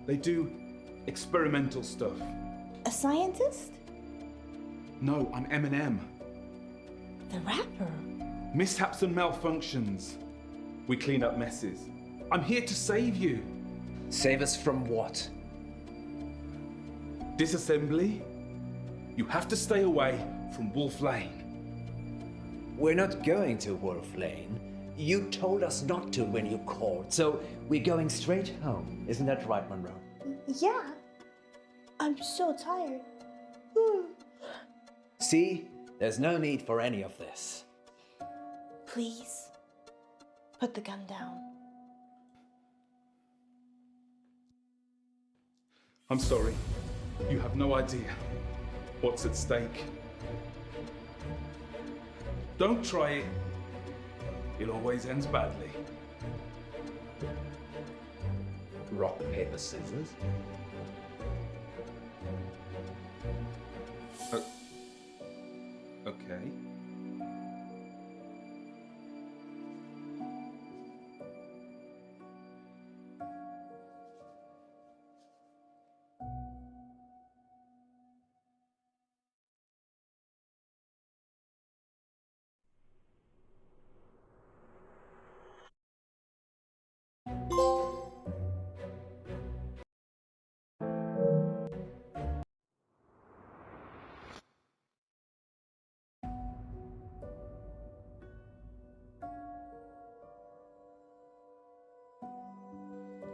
They do experimental stuff. A scientist? No, I'm M&M. The rapper? Mishaps and malfunctions. We clean up messes. I'm here to save you. Save us from what? Disassembly? You have to stay away from Wolf Lane. We're not going to Wolf Lane. You told us not to when you called, so we're going straight home. Isn't that right, Munro? Yeah. I'm so tired. See? There's no need for any of this. Please, put the gun down. I'm sorry. You have no idea what's at stake. Don't try it. It always ends badly. Rock, paper, scissors? Okay.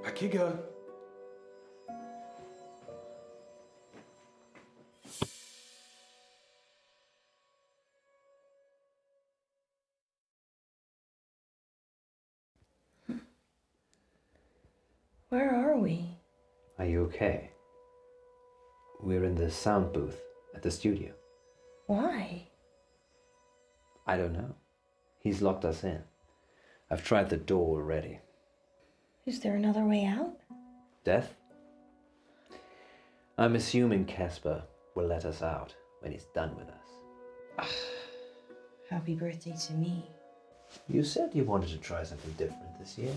Back you go. Where are we? Are you okay? We're in the sound booth at the studio. Why? I don't know. He's locked us in. I've tried the door already. Is there another way out? Death? I'm assuming Casper will let us out when he's done with us. Happy birthday to me. You said you wanted to try something different this year.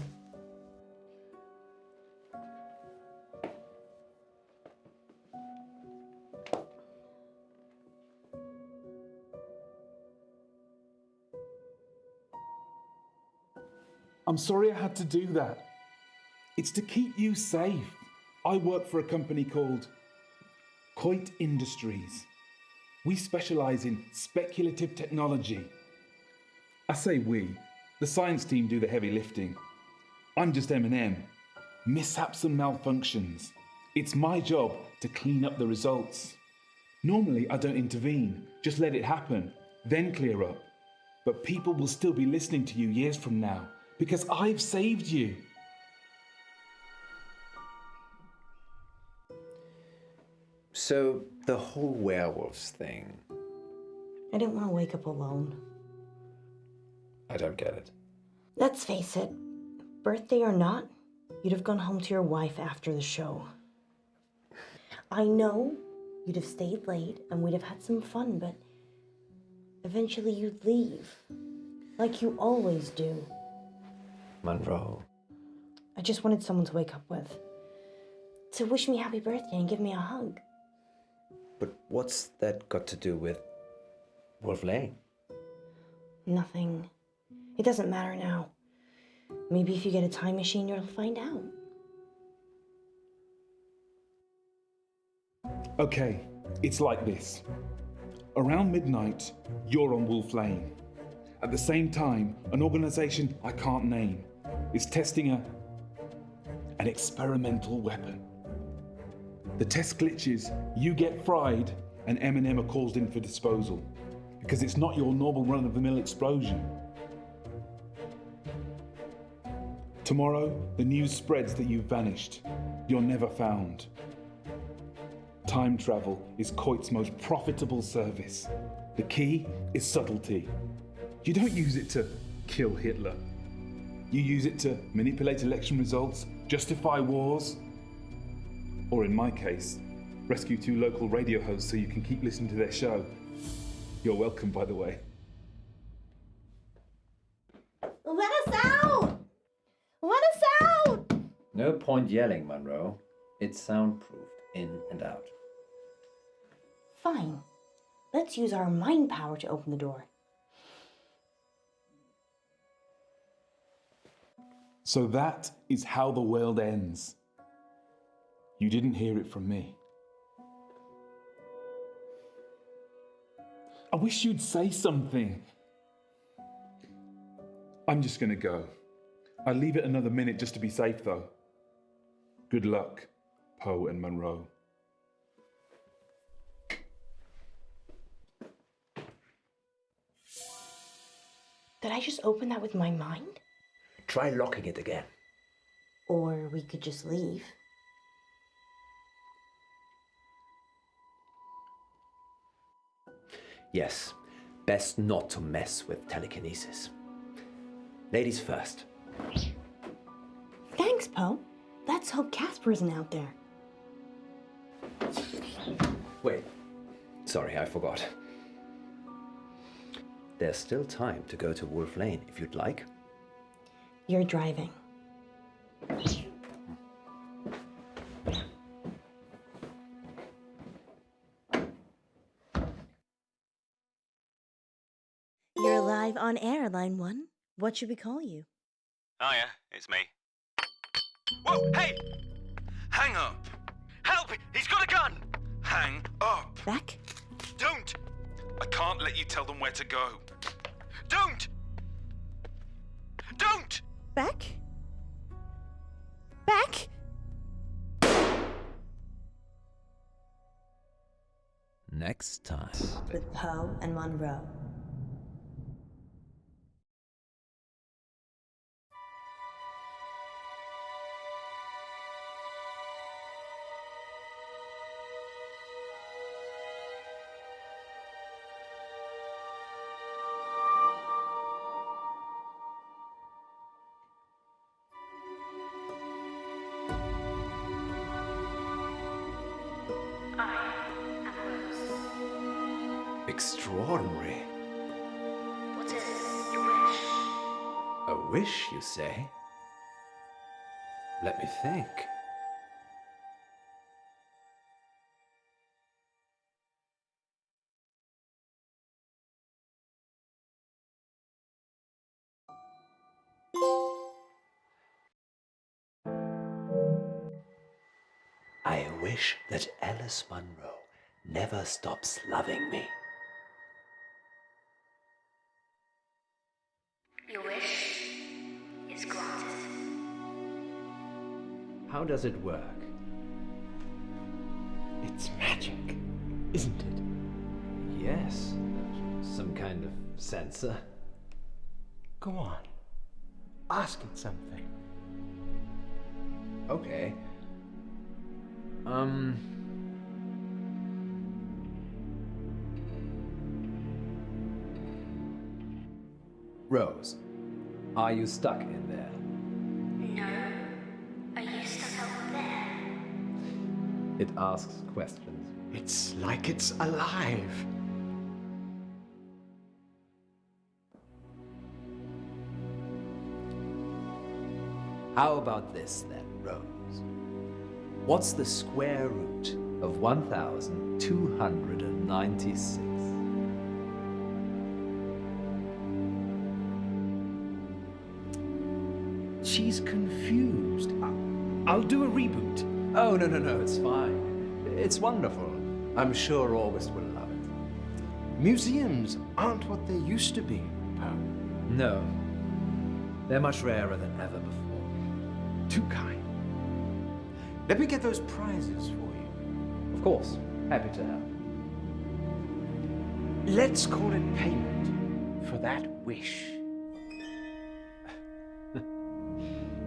I'm sorry I had to do that. It's to keep you safe. I work for a company called Coit Industries. We specialise in speculative technology. I say we. The science team do the heavy lifting. I'm just M&M. Mishaps and malfunctions. It's my job to clean up the results. Normally, I don't intervene, just let it happen, then clear up. But people will still be listening to you years from now, because I've saved you. So, the whole werewolves thing, I didn't want to wake up alone. I don't get it. Let's face it, birthday or not, you'd have gone home to your wife after the show. I know you'd have stayed late and we'd have had some fun, but eventually you'd leave, like you always do. Munro. I just wanted someone to wake up with, to wish me happy birthday and give me a hug. But what's that got to do with Wolf Lane? Nothing. It doesn't matter now. Maybe if you get a time machine, you'll find out. Okay, it's like this. Around midnight, you're on Wolf Lane. At the same time, an organisation I can't name is testing an experimental weapon. The test glitches, you get fried, and M&M are called in for disposal. Because it's not your normal run-of-the-mill explosion. Tomorrow, the news spreads that you've vanished. You're never found. Time travel is Coit's most profitable service. The key is subtlety. You don't use it to kill Hitler. You use it to manipulate election results, justify wars, or in my case, rescue 2 local radio hosts so you can keep listening to their show. You're welcome, by the way. Let us out! Let us out! No point yelling, Munro. It's soundproofed, in and out. Fine. Let's use our mind power to open the door. So that is how the world ends. You didn't hear it from me. I wish you'd say something. I'm just gonna go. I'll leave it another minute just to be safe, though. Good luck, Poe and Munro. Did I just open that with my mind? Try locking it again. Or we could just leave. Yes, best not to mess with telekinesis. Ladies first. Thanks, Poe. Let's hope Casper isn't out there. Wait. Sorry, I forgot. There's still time to go to Wolf Lane if you'd like. You're driving. You're live on air, Line 1. What should we call you? Oh yeah, it's me. Whoa, hey! Hang up! Help! He's got a gun! Hang up! Beck? Don't! I can't let you tell them where to go. Don't! Don't! Beck? Beck? Next time. With Poe and Munro. Extraordinary. What is your wish? A wish, you say? Let me think. I wish that Alice Munro never stops loving me. Your wish is granted. How does it work? It's magic, isn't it? Yes, some kind of sensor. Go on. Ask it something. Okay. Rose, are you stuck in there? No. Are you stuck out there? It asks questions. It's like it's alive. How about this then, Rose? What's the square root of 1,296? She's confused. I'll do a reboot. Oh, no, it's fine. It's wonderful. I'm sure August will love it. Museums aren't what they used to be, Poe. No. They're much rarer than ever before. Too kind. Let me get those prizes for you. Of course. Happy to help. Let's call it payment for that wish.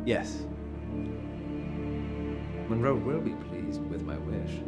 Yes. Munro will be pleased with my wish.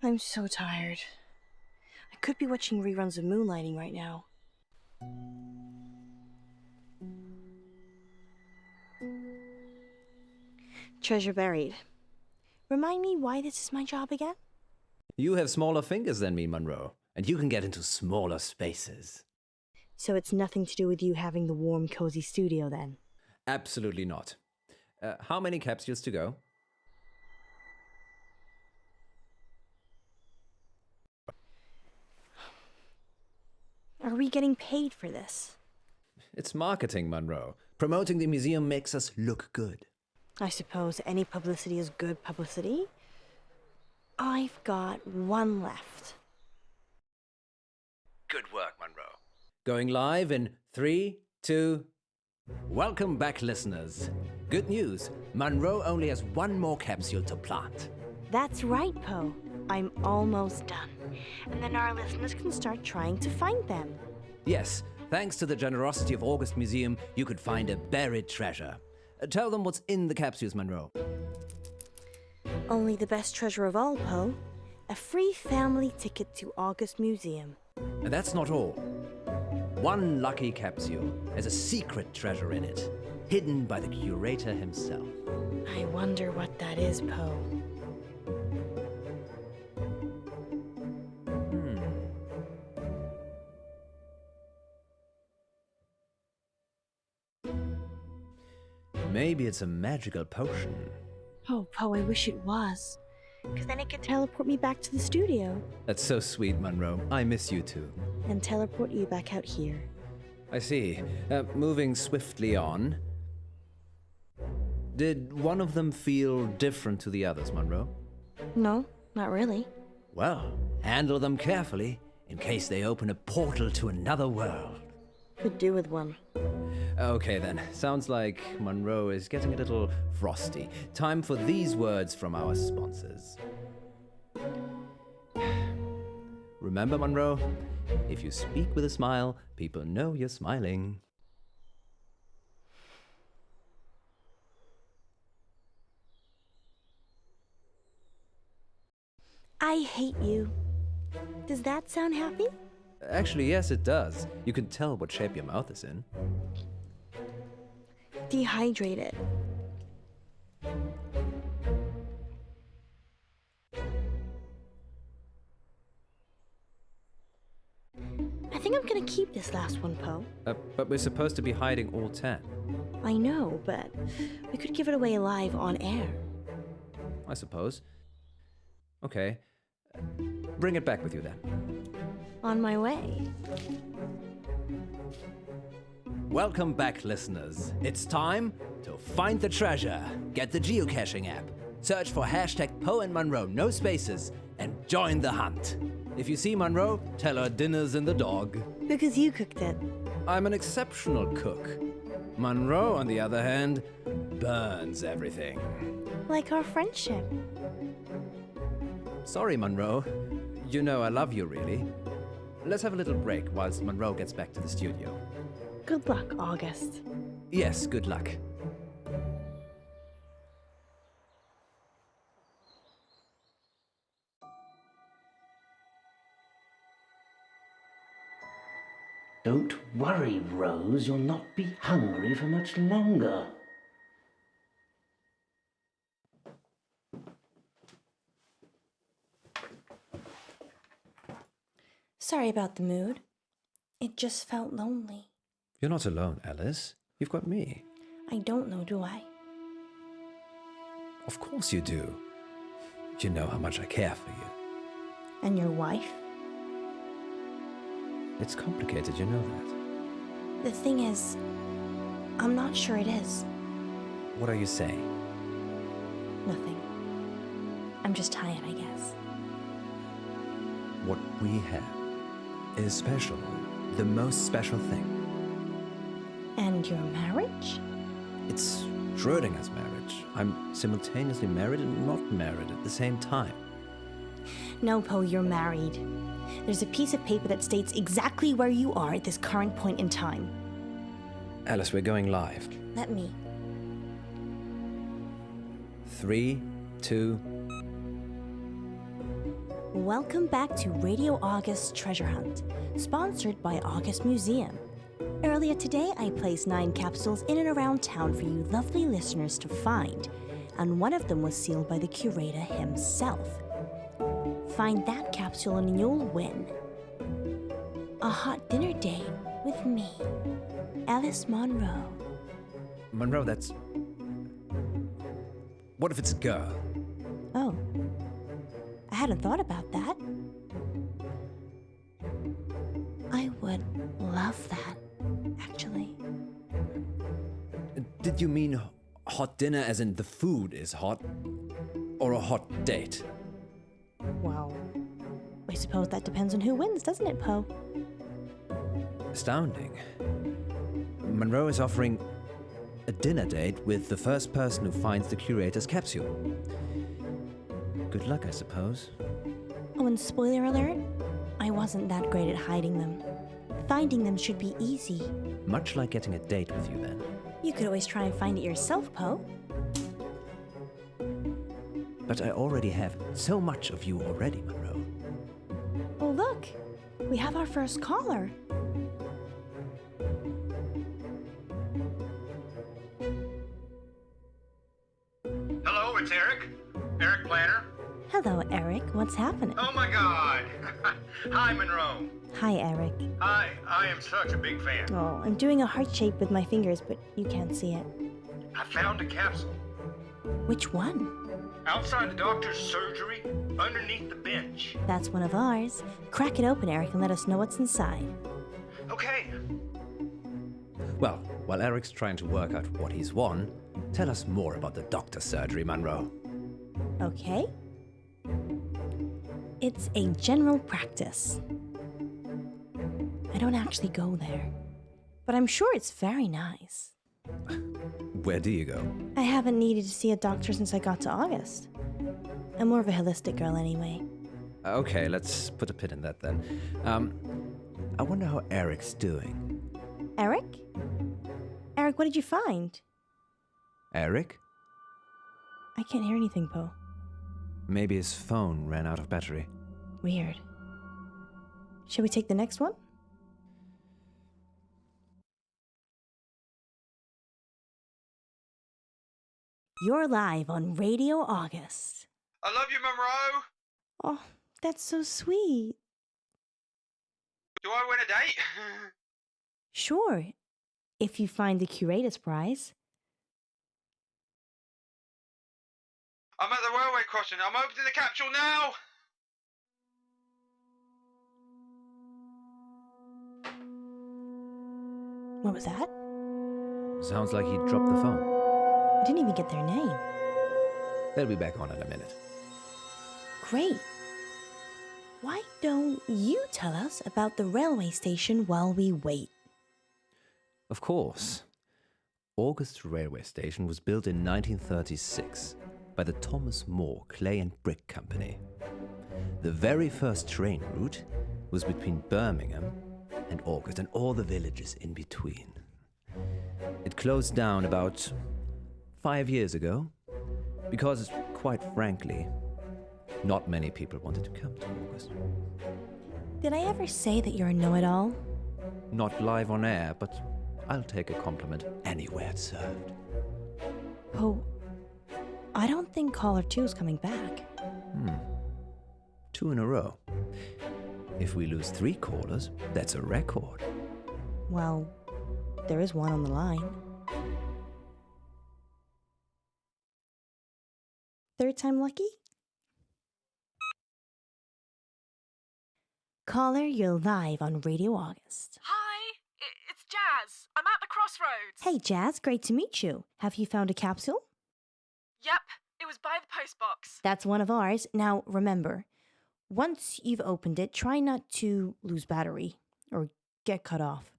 I'm so tired. I could be watching reruns of Moonlighting right now. Treasure buried. Remind me why this is my job again? You have smaller fingers than me, Munro, and you can get into smaller spaces. So it's nothing to do with you having the warm, cozy studio then? Absolutely not. How many capsules to go? Are we getting paid for this? It's marketing, Munro. Promoting the museum makes us look good. I suppose any publicity is good publicity. I've got one left. Good work, Munro. Going live in 3, 2... Welcome back, listeners. Good news. Munro only has one more capsule to plant. That's right, Poe. I'm almost done. And then our listeners can start trying to find them. Yes, thanks to the generosity of August Museum, you could find a buried treasure. Tell them what's in the capsules, Munro. Only the best treasure of all, Poe. A free family ticket to August Museum. And that's not all. One lucky capsule has a secret treasure in it, hidden by the curator himself. I wonder what that is, Poe. Maybe it's a magical potion. Oh, Poe, I wish it was. Because then it could teleport me back to the studio. That's so sweet, Munro. I miss you too. And teleport you back out here. I see. Moving swiftly on. Did one of them feel different to the others, Munro? No, not really. Well, handle them carefully in case they open a portal to another world. Could do with one. Okay then, sounds like Munro is getting a little frosty. Time for these words from our sponsors. Remember, Munro, if you speak with a smile, people know you're smiling. I hate you. Does that sound happy? Actually, yes, it does. You can tell what shape your mouth is in. Dehydrated. I think I'm gonna keep this last one, Poe. But we're supposed to be hiding all 10. I know, but we could give it away live on air. I suppose. Okay. Bring it back with you then. On my way. Welcome back, listeners. It's time to find the treasure. Get the geocaching app. Search for hashtag Poe and Munro, no spaces, and join the hunt. If you see Munro, tell her dinner's in the dog. Because you cooked it. I'm an exceptional cook. Munro, on the other hand, burns everything. Like our friendship. Sorry, Munro. You know I love you, really. Let's have a little break whilst Munro gets back to the studio. Good luck, August. Yes, good luck. Don't worry, Rose. You'll not be hungry for much longer. Sorry about the mood. It just felt lonely. You're not alone, Alice. You've got me. I don't know, do I? Of course you do. You know how much I care for you. And your wife? It's complicated, you know that. The thing is, I'm not sure it is. What are you saying? Nothing. I'm just tired, I guess. What we have is special. The most special thing. And your marriage? It's Schrödinger's marriage. I'm simultaneously married and not married at the same time. No, Poe, you're married. There's a piece of paper that states exactly where you are at this current point in time. Alice, we're going live. Let me. 3, 2... Welcome back to Radio August's Treasure Hunt, sponsored by August Museum. Earlier today, I placed 9 capsules in and around town for you lovely listeners to find, and one of them was sealed by the curator himself. Find that capsule and you'll win a hot dinner date with me, Alice Munro. Munro, that's... What if it's a girl? Oh. I hadn't thought about that. I would love that, actually. Did you mean hot dinner as in the food is hot? Or a hot date? Well, I suppose that depends on who wins, doesn't it, Poe? Astounding. Munro is offering a dinner date with the first person who finds the curator's capsule. Good luck, I suppose. Oh, and spoiler alert, I wasn't that great at hiding them. Finding them should be easy. Much like getting a date with you, then. You could always try and find it yourself, Poe. But I already have so much of you already, Munro. Oh, look. We have our first caller. Hello, it's Eric. Eric Planner. Hello, Eric. What's happening? Oh my God. Hi, Monroe. Hi, Eric. Hi, I am such a big fan. Oh, I'm doing a heart shape with my fingers, but you can't see it. I found a capsule. Which one? Outside the doctor's surgery, underneath the bench. That's one of ours. Crack it open, Eric, and let us know what's inside. Okay. Well, while Eric's trying to work out what he's won, tell us more about the doctor's surgery, Munro. Okay. It's a general practice. I don't actually go there, but I'm sure it's very nice. Where do you go? I haven't needed to see a doctor since I got to August. I'm more of a holistic girl anyway. Okay, let's put a pin in that then. I wonder how Eric's doing. Eric? Eric, what did you find? Eric? I can't hear anything, Poe. Maybe his phone ran out of battery. Weird. Shall we take the next one? You're live on Radio August. I love you, Munro. Oh, that's so sweet. Do I win a date? Sure, if you find the Curator's Prize. I'm at the railway crossing. I'm opening the capsule now. What was that? Sounds like he dropped the phone. I didn't even get their name. They'll be back on in a minute. Great. Why don't you tell us about the railway station while we wait? Of course. August Railway Station was built in 1936 by the Thomas More Clay and Brick Company. The very first train route was between Birmingham and August and all the villages in between. It closed down about 5 years ago because, quite frankly, not many people wanted to come to August. Did I ever say that you're a know-it-all? Not live on air, but I'll take a compliment anywhere it's served. Oh, I don't think caller 2 is coming back. 2 in a row. If we lose 3 callers, that's a record. Well, there is one on the line. Third time lucky? Caller, you're live on Radio August. Hi, it's Jazz. I'm at the crossroads. Hey, Jazz, great to meet you. Have you found a capsule? Yep, it was by the postbox. That's one of ours. Now, remember, once you've opened it, try not to lose battery, or get cut off,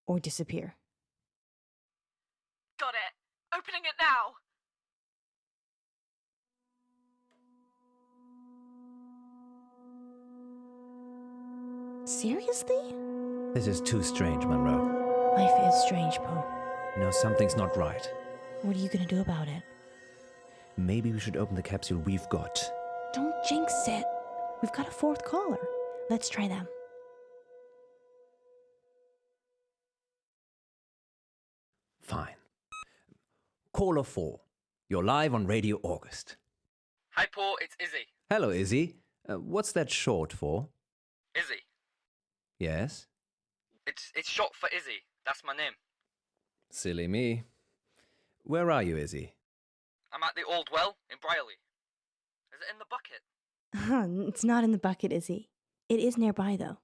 or disappear. Got it. Opening it now. Seriously? This is too strange, Munro. Life is strange, Poe. No, something's not right. What are you gonna do about it? Maybe we should open the capsule we've got. Don't jinx it. We've got a 4th caller. Let's try them. Fine. Caller 4. You're live on Radio August. Hi, Paul. It's Izzy. Hello, Izzy. What's that short for? Izzy. Yes? It's short for Izzy. That's my name. Silly me. Where are you, Izzy? I'm at the Old Well in Brierley. Is it in the bucket? It's not in the bucket, Izzy. It is nearby, though.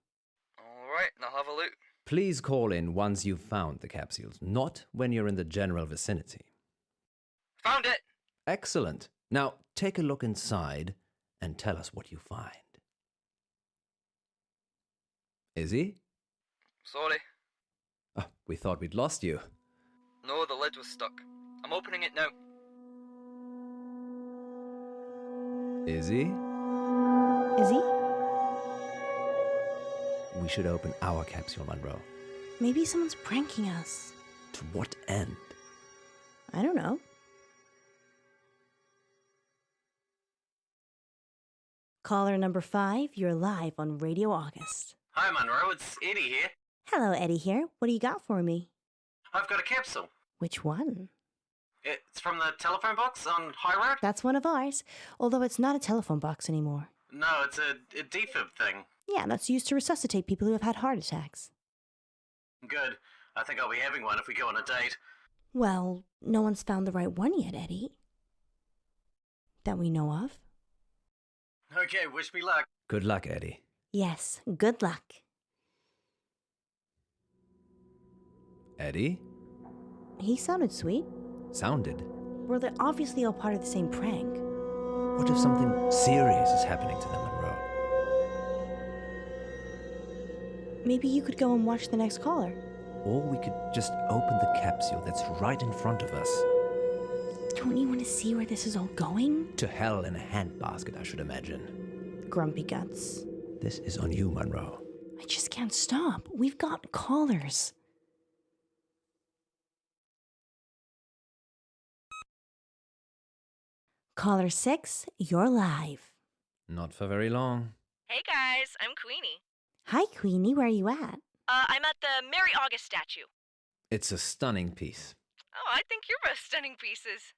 All right, I'll have a look. Please call in once you've found the capsules, not when you're in the general vicinity. Found it! Excellent. Now, take a look inside and tell us what you find. Izzy? Sorry. Oh, we thought we'd lost you. No, the lid was stuck. I'm opening it now. Izzy? Izzy? We should open our capsule, Munro. Maybe someone's pranking us. To what end? I don't know. Caller number 5, you're live on Radio August. Hi, Munro. It's Eddie here. Hello, Eddie here. What do you got for me? I've got a capsule. Which one? It's from the telephone box on High Road. That's one of ours, although it's not a telephone box anymore. No, it's a defib thing. Yeah, that's used to resuscitate people who have had heart attacks. Good. I think I'll be having one if we go on a date. Well, no one's found the right one yet, Eddie. That we know of. Okay, wish me luck. Good luck, Eddie. Yes, good luck. Eddie? He sounded sweet. Sounded? Well, they're obviously all part of the same prank. What if something serious is happening to them, Munro? Maybe you could go and watch the next caller. Or we could just open the capsule that's right in front of us. Don't you want to see where this is all going? To hell in a handbasket, I should imagine. Grumpy guts. This is on you, Munro. I just can't stop. We've got callers. Caller 6, you're live. Not for very long. Hey guys, I'm Queenie. Hi, Queenie. Where are you at? I'm at the Mary August statue. It's a stunning piece. Oh, I think you're both stunning pieces.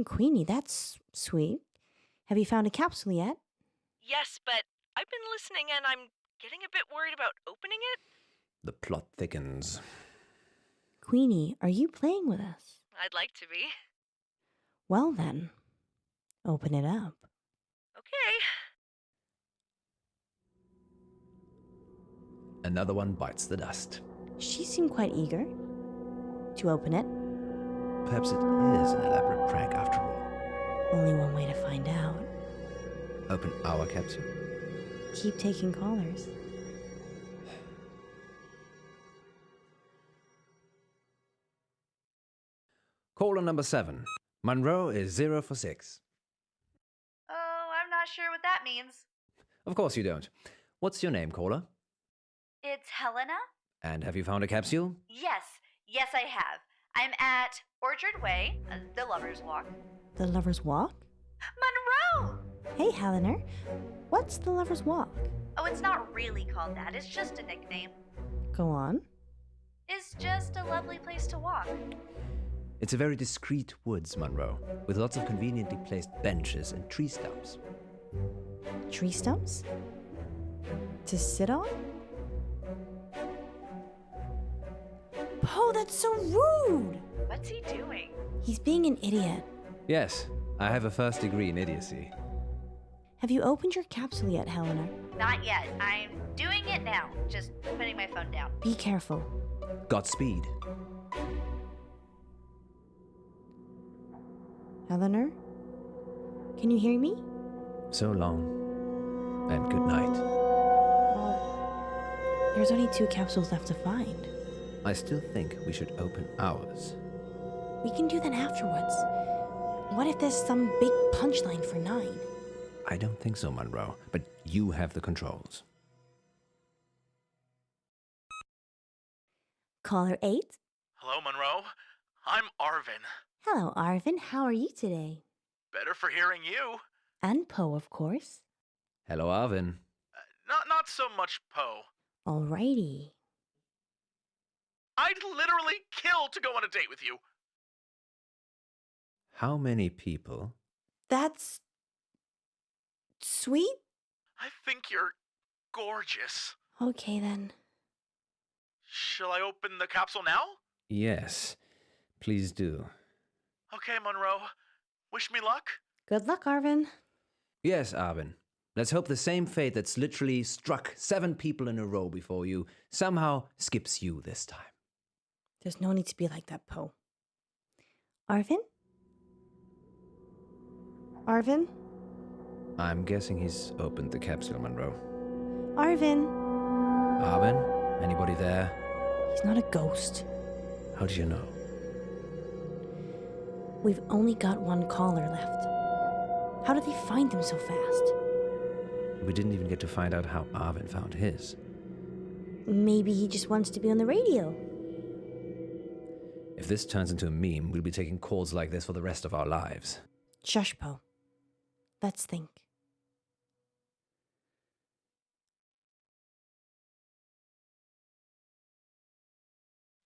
Queenie, that's sweet. Have you found a capsule yet? Yes, but I've been listening and I'm getting a bit worried about opening it. The plot thickens. Queenie, are you playing with us? I'd like to be. Well then, open it up. Okay. Another one bites the dust. She seemed quite eager to open it. Perhaps it is an elaborate prank after all. Only one way to find out. Open our capsule. Keep taking callers. Caller number 7. Munro is 0 for 6. Oh, I'm not sure what that means. Of course you don't. What's your name, caller? It's Helena? And have you found a capsule? Yes, I have. I'm at Orchard Way, the Lover's Walk. The Lover's Walk? Monroe! Hey, Helena. What's the Lover's Walk? Oh, it's not really called that. It's just a nickname. Go on. It's just a lovely place to walk. It's a very discreet woods, Munro, with lots of conveniently placed benches and tree stumps. Tree stumps? To sit on? Poe, that's so rude! What's he doing? He's being an idiot. Yes, I have a first degree in idiocy. Have you opened your capsule yet, Helena? Not yet. I'm doing it now. Just putting my phone down. Be careful. Godspeed. Helena? Can you hear me? So long. And good night. Well, there's only 2 capsules left to find. I still think we should open ours. We can do that afterwards. What if there's some big punchline for 9? I don't think so, Munro, but you have the controls. Caller 8? Hello, Monroe. I'm Arvin. Hello, Arvin. How are you today? Better for hearing you. And Poe, of course. Hello, Arvin. Not so much Poe. Alrighty. I'd literally kill to go on a date with you. How many people? That's sweet? I think you're gorgeous. Okay, then. Shall I open the capsule now? Yes, please do. Okay, Monroe. Wish me luck. Good luck, Arvin. Yes, Arvin. Let's hope the same fate that's literally struck 7 people in a row before you somehow skips you this time. There's no need to be like that, Poe. Arvin? Arvin? I'm guessing he's opened the capsule, Munro. Arvin? Arvin? Anybody there? He's not a ghost. How do you know? We've only got 1 caller left. How did they find them so fast? We didn't even get to find out how Arvin found his. Maybe he just wants to be on the radio. If this turns into a meme, we'll be taking calls like this for the rest of our lives. Shush, Poe. Let's think.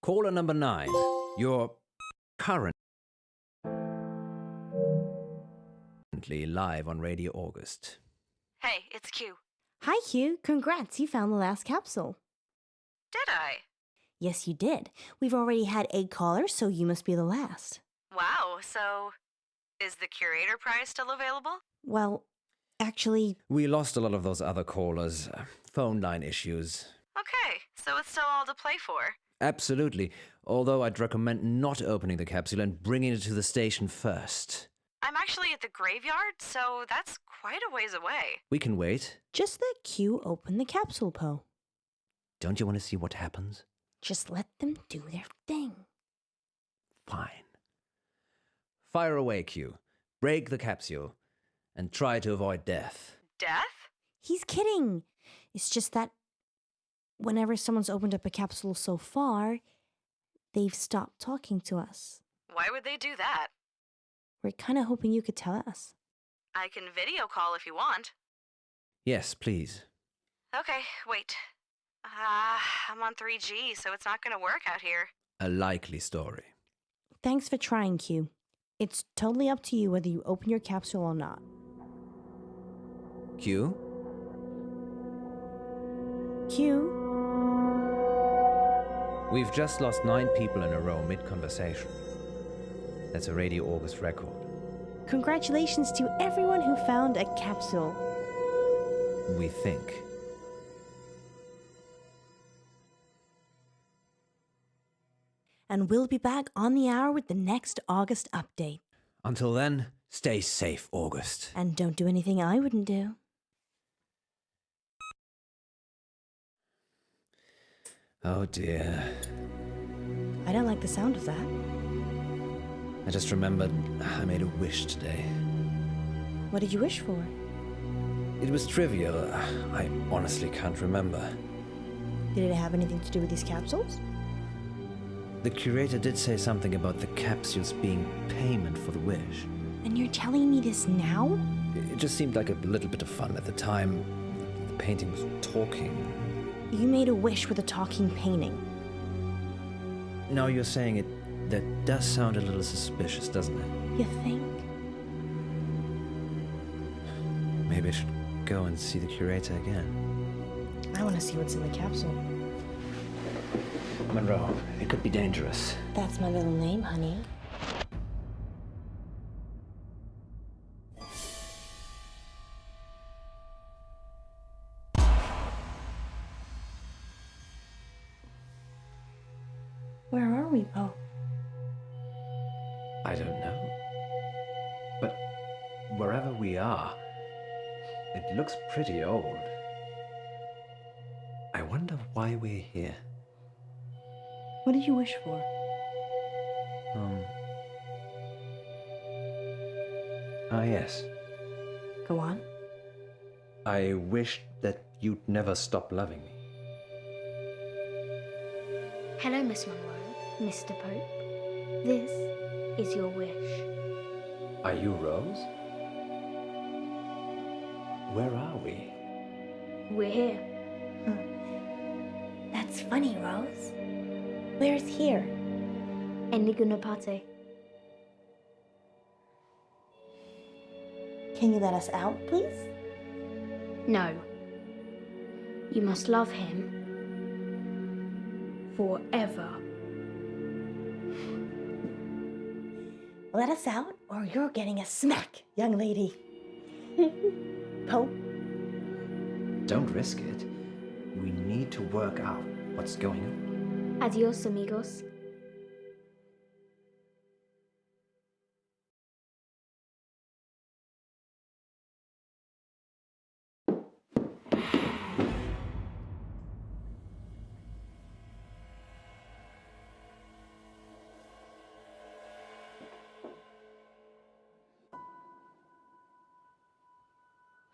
Caller number 9. You're currently live on Radio August. Hey, it's Q. Hi, Q. Congrats, you found the last capsule. Did I? Yes, you did. We've already had 8 callers, so you must be the last. Wow, so is the curator prize still available? Well, actually... We lost a lot of those other callers. Phone line issues. Okay, so it's still all to play for. Absolutely. Although I'd recommend not opening the capsule and bringing it to the station first. I'm I'm actually at the graveyard, so that's quite a ways away. We can wait. Just let Q open the capsule, Poe. Don't you want to see what happens? Just let them do their thing. Fine. Fire away, Q. Break the capsule. And try to avoid death. Death? He's kidding. It's just that whenever someone's opened up a capsule so far, they've stopped talking to us. Why would they do that? We're kind of hoping you could tell us. I can video call if you want. Yes, please. Okay, wait. I'm on 3G, so it's not going to work out here. A likely story. Thanks for trying, Q. It's totally up to you whether you open your capsule or not. Q? Q? We've just lost 9 people in a row mid-conversation. That's a Radio August record. Congratulations to everyone who found a capsule. We think. And we'll be back on the hour with the next August update. Until then, stay safe, August. And don't do anything I wouldn't do. Oh dear. I don't like the sound of that. I just remembered I made a wish today. What did you wish for? It was trivial. I honestly can't remember. Did it have anything to do with these capsules? The curator did say something about the capsules being payment for the wish. And you're telling me this now? It just seemed like a little bit of fun at the time. The painting was talking. You made a wish with a talking painting. Now you're saying it, that does sound a little suspicious, doesn't it? You think? Maybe I should go and see the curator again. I want to see what's in the capsule. Munro, it could be dangerous. That's my middle name, honey. Where are we, Poe? I don't know. But wherever we are, it looks pretty old. I wonder why we're here. What did you wish for? Yes. Go on. I wished that you'd never stop loving me. Hello, Miss Munro, Mr. Pope. This is your wish. Are you Rose? Where are we? We're here. That's funny, Rose. Where's here? Endangerment. Can you let us out, please? No. You must love him forever. Let us out, or you're getting a smack, young lady. Poe? Don't risk it. We need to work out what's going on. Adios, amigos.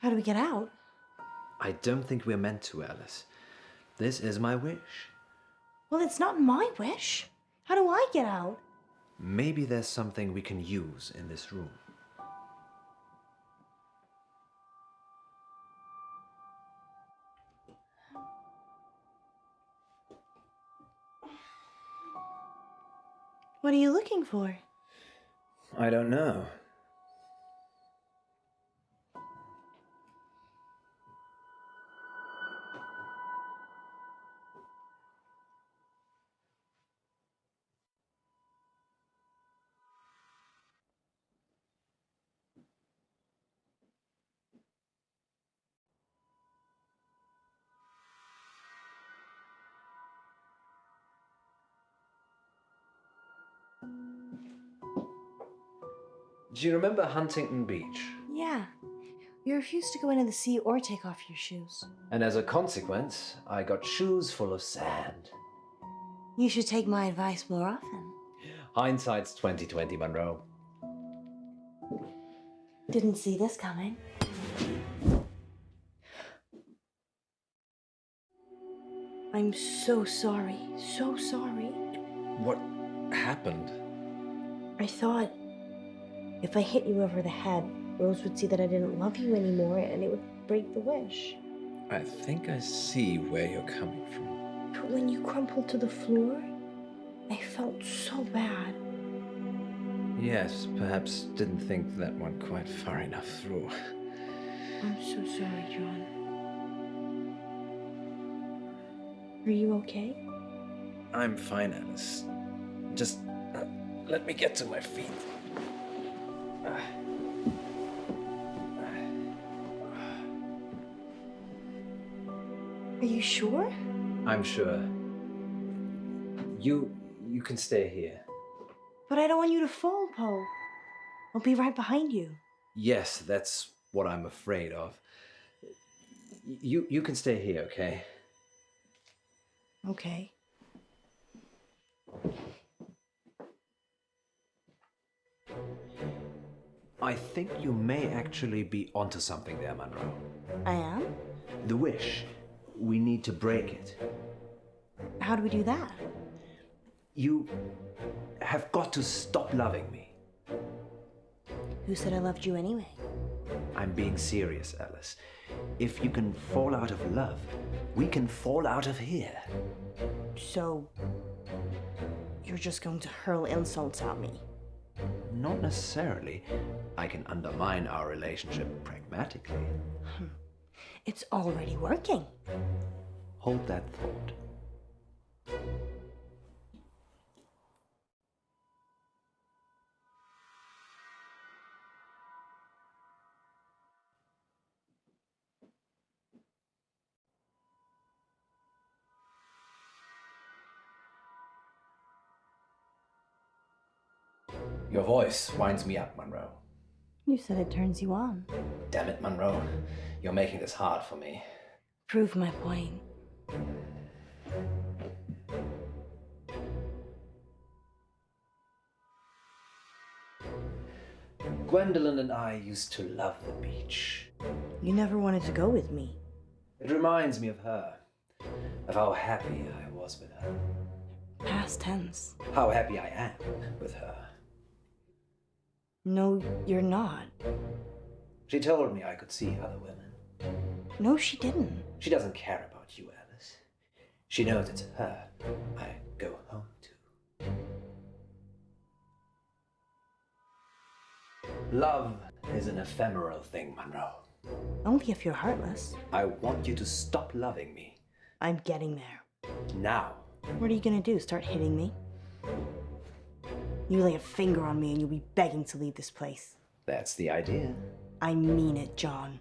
How do we get out? I don't think we're meant to, Alice. This is my wish. Well, it's not my wish. How do I get out? Maybe there's something we can use in this room. What are you looking for? I don't know. Do you remember Huntington Beach? Yeah. You refused to go into the sea or take off your shoes. And as a consequence, I got shoes full of sand. You should take my advice more often. Hindsight's 20/20, Munro. Didn't see this coming. I'm so sorry. So sorry. What happened? I thought if I hit you over the head, Rose would see that I didn't love you anymore and it would break the wish. I think I see where you're coming from. But when you crumpled to the floor, I felt so bad. Yes, perhaps didn't think that went quite far enough through. I'm so sorry, John. Are you okay? I'm fine, Alice. Just let me get to my feet. Are you sure? I'm sure. You can stay here. But I don't want you to fall, Poe. I'll be right behind you. Yes, that's what I'm afraid of. You can stay here, okay? Okay. I think you may actually be onto something there, Munro. I am? The wish. We need to break it. How do we do that? You have got to stop loving me. Who said I loved you anyway? I'm being serious, Alice. If you can fall out of love, we can fall out of here. So, you're just going to hurl insults at me? Not necessarily. I can undermine our relationship pragmatically. It's already working. Hold that thought. Your voice winds me up, Munro. You said it turns you on. Damn it, Munro. You're making this hard for me. Prove my point. Gwendolyn and I used to love the beach. You never wanted to go with me. It reminds me of her, of how happy I was with her. Past tense. How happy I am with her. No, you're not. She told me I could see other women. No, she didn't. She doesn't care about you, Alice. She knows it's her I go home to. Love is an ephemeral thing, Munro. Only if you're heartless. I want you to stop loving me. I'm getting there. Now. What are you gonna do? Start hitting me? You lay a finger on me and you'll be begging to leave this place. That's the idea. I mean it, John.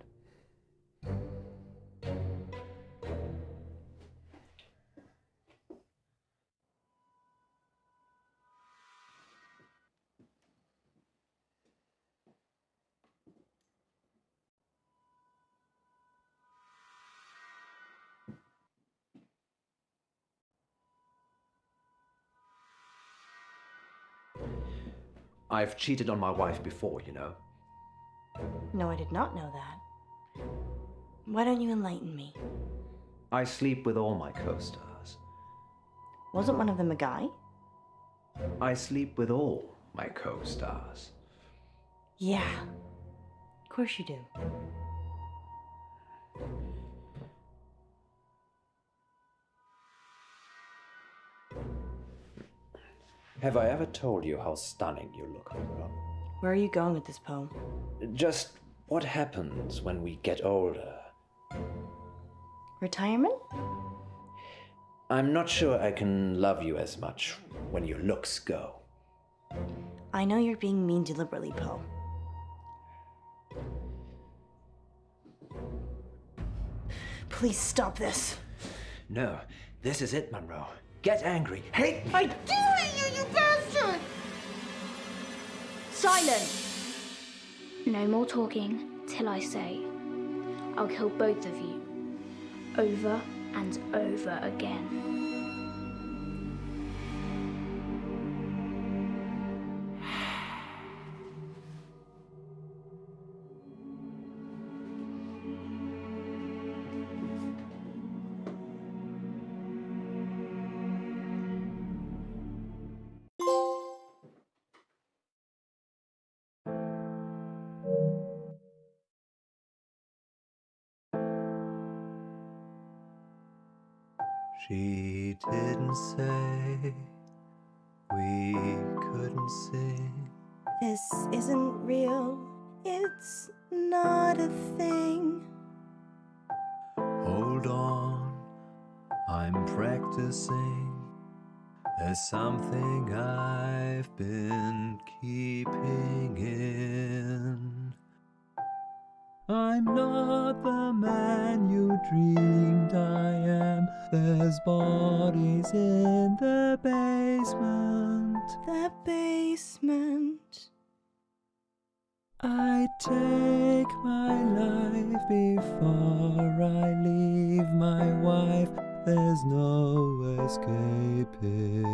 I've cheated on my wife before, you know. No, I did not know that. Why don't you enlighten me? I sleep with all my co-stars. Wasn't one of them a guy? I sleep with all my co-stars. Yeah. Of course you do. Have I ever told you how stunning you look, Munro? Where are you going with this poem? Just what happens when we get older. Retirement? I'm not sure I can love you as much when your looks go. I know you're being mean deliberately, Poe. Please stop this. No, this is it, Munro. Get angry. Hate me. I do hate you, you bastard! Silence! No more talking till I say, I'll kill both of you, over and over again. She didn't say we couldn't sing. This isn't real. It's not a thing. Hold on, I'm practicing. There's something I've been keeping in. I'm not the man you dreamed I am. There's bodies in the basement. The basement. I take my life before I leave my wife. There's no escaping.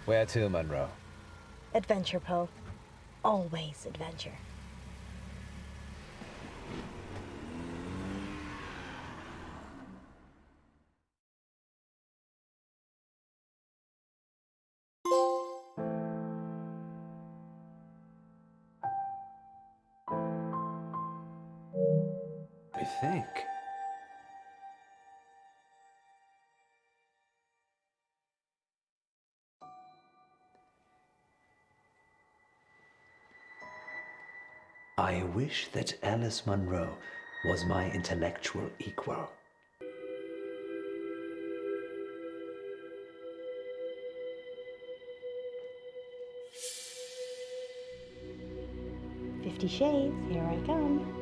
Where to, Munro? Adventure, Poe. Always adventure. I think. I wish that Alice Munro was my intellectual equal. "50 Shades, here I come."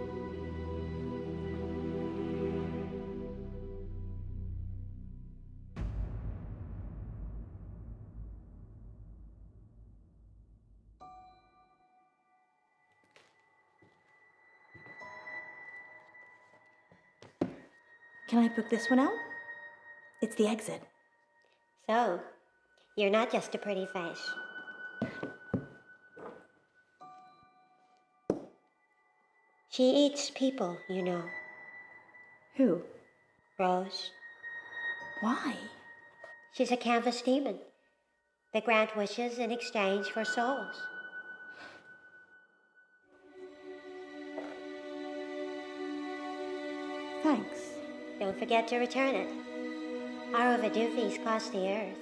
Can I book this one out? It's the exit. So, you're not just a pretty face. She eats people, you know. Who? Rose. Why? She's a canvas demon. They grant wishes in exchange for souls. Thanks. Don't forget to return it. Our overdue fees cost the earth.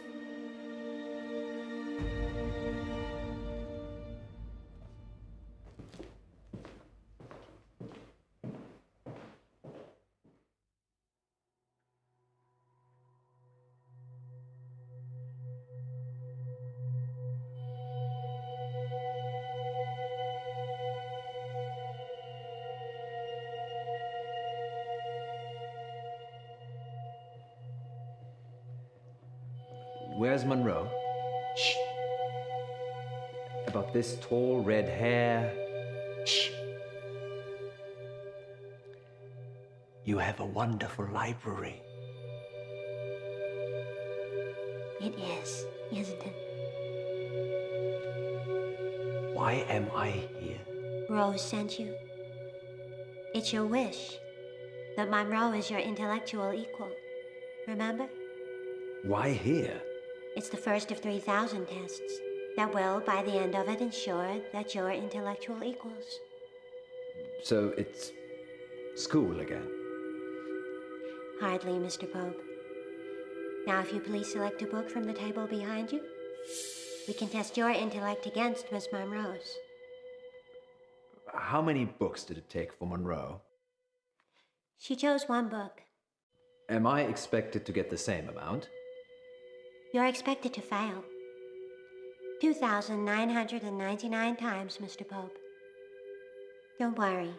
Where's Munro? Shh. About this tall red hair. Shh. You have a wonderful library. It is, isn't it? Why am I here? Rose sent you. It's your wish that Monroe is your intellectual equal. Remember? Why here? It's the first of 3,000 tests that will, by the end of it, ensure that you're intellectual equals. So it's school again? Hardly, Mr. Pope. Now, if you please select a book from the table behind you, we can test your intellect against Miss Monroe's. How many books did it take for Munro? She chose one book. Am I expected to get the same amount? You're expected to fail. 2,999 times, Mr. Pope. Don't worry.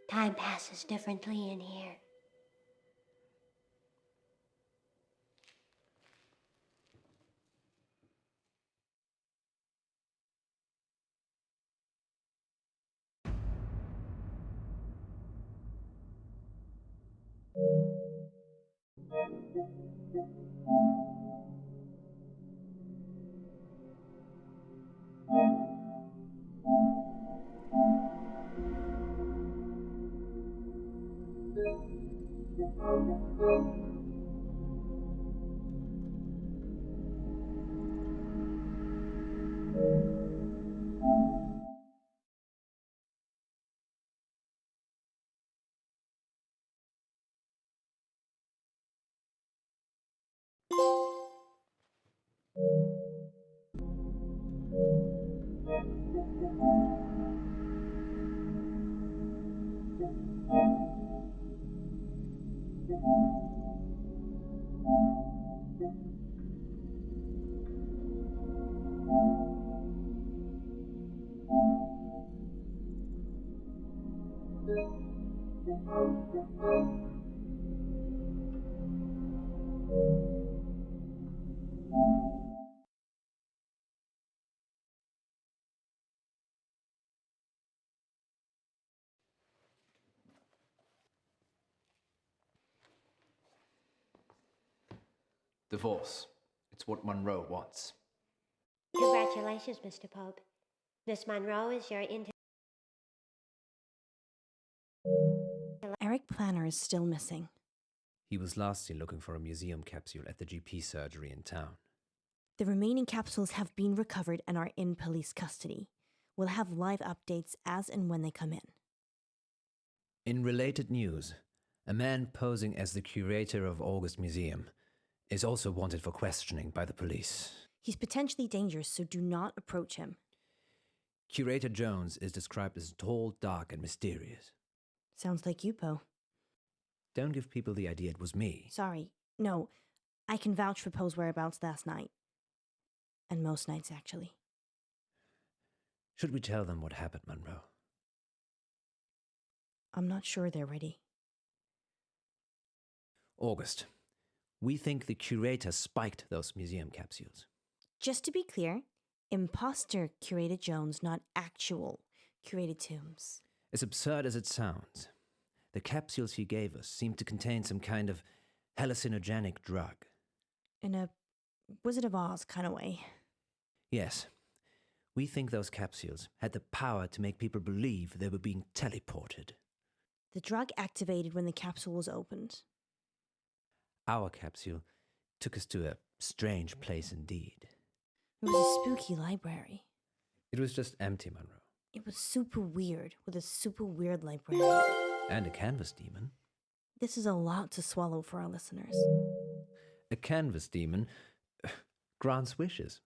Time passes differently in here. Divorce. It's what Munro wants. Congratulations, Mr. Pope. Miss Monroe is your Eric Planner is still missing. He was last seen looking for a museum capsule at the GP surgery in town. The remaining capsules have been recovered and are in police custody. We'll have live updates as and when they come in. In related news, a man posing as the curator of August Museum is also wanted for questioning by the police. He's potentially dangerous, so do not approach him. Curator Jones is described as tall, dark, and mysterious. Sounds like you, Poe. Don't give people the idea it was me. Sorry. No, I can vouch for Poe's whereabouts last night. And most nights, actually. Should we tell them what happened, Munro? I'm not sure they're ready. August, we think the curator spiked those museum capsules. Just to be clear, imposter curated Jones, not actual curated tombs. As absurd as it sounds, the capsules he gave us seemed to contain some kind of hallucinogenic drug. In a Wizard of Oz kind of way. Yes. We think those capsules had the power to make people believe they were being teleported. The drug activated when the capsule was opened. Our capsule took us to a strange place indeed. It was a spooky library. It was just empty, Munro. It was super weird, with a super weird librarian. And a canvas demon. This is a lot to swallow for our listeners. A canvas demon grants wishes.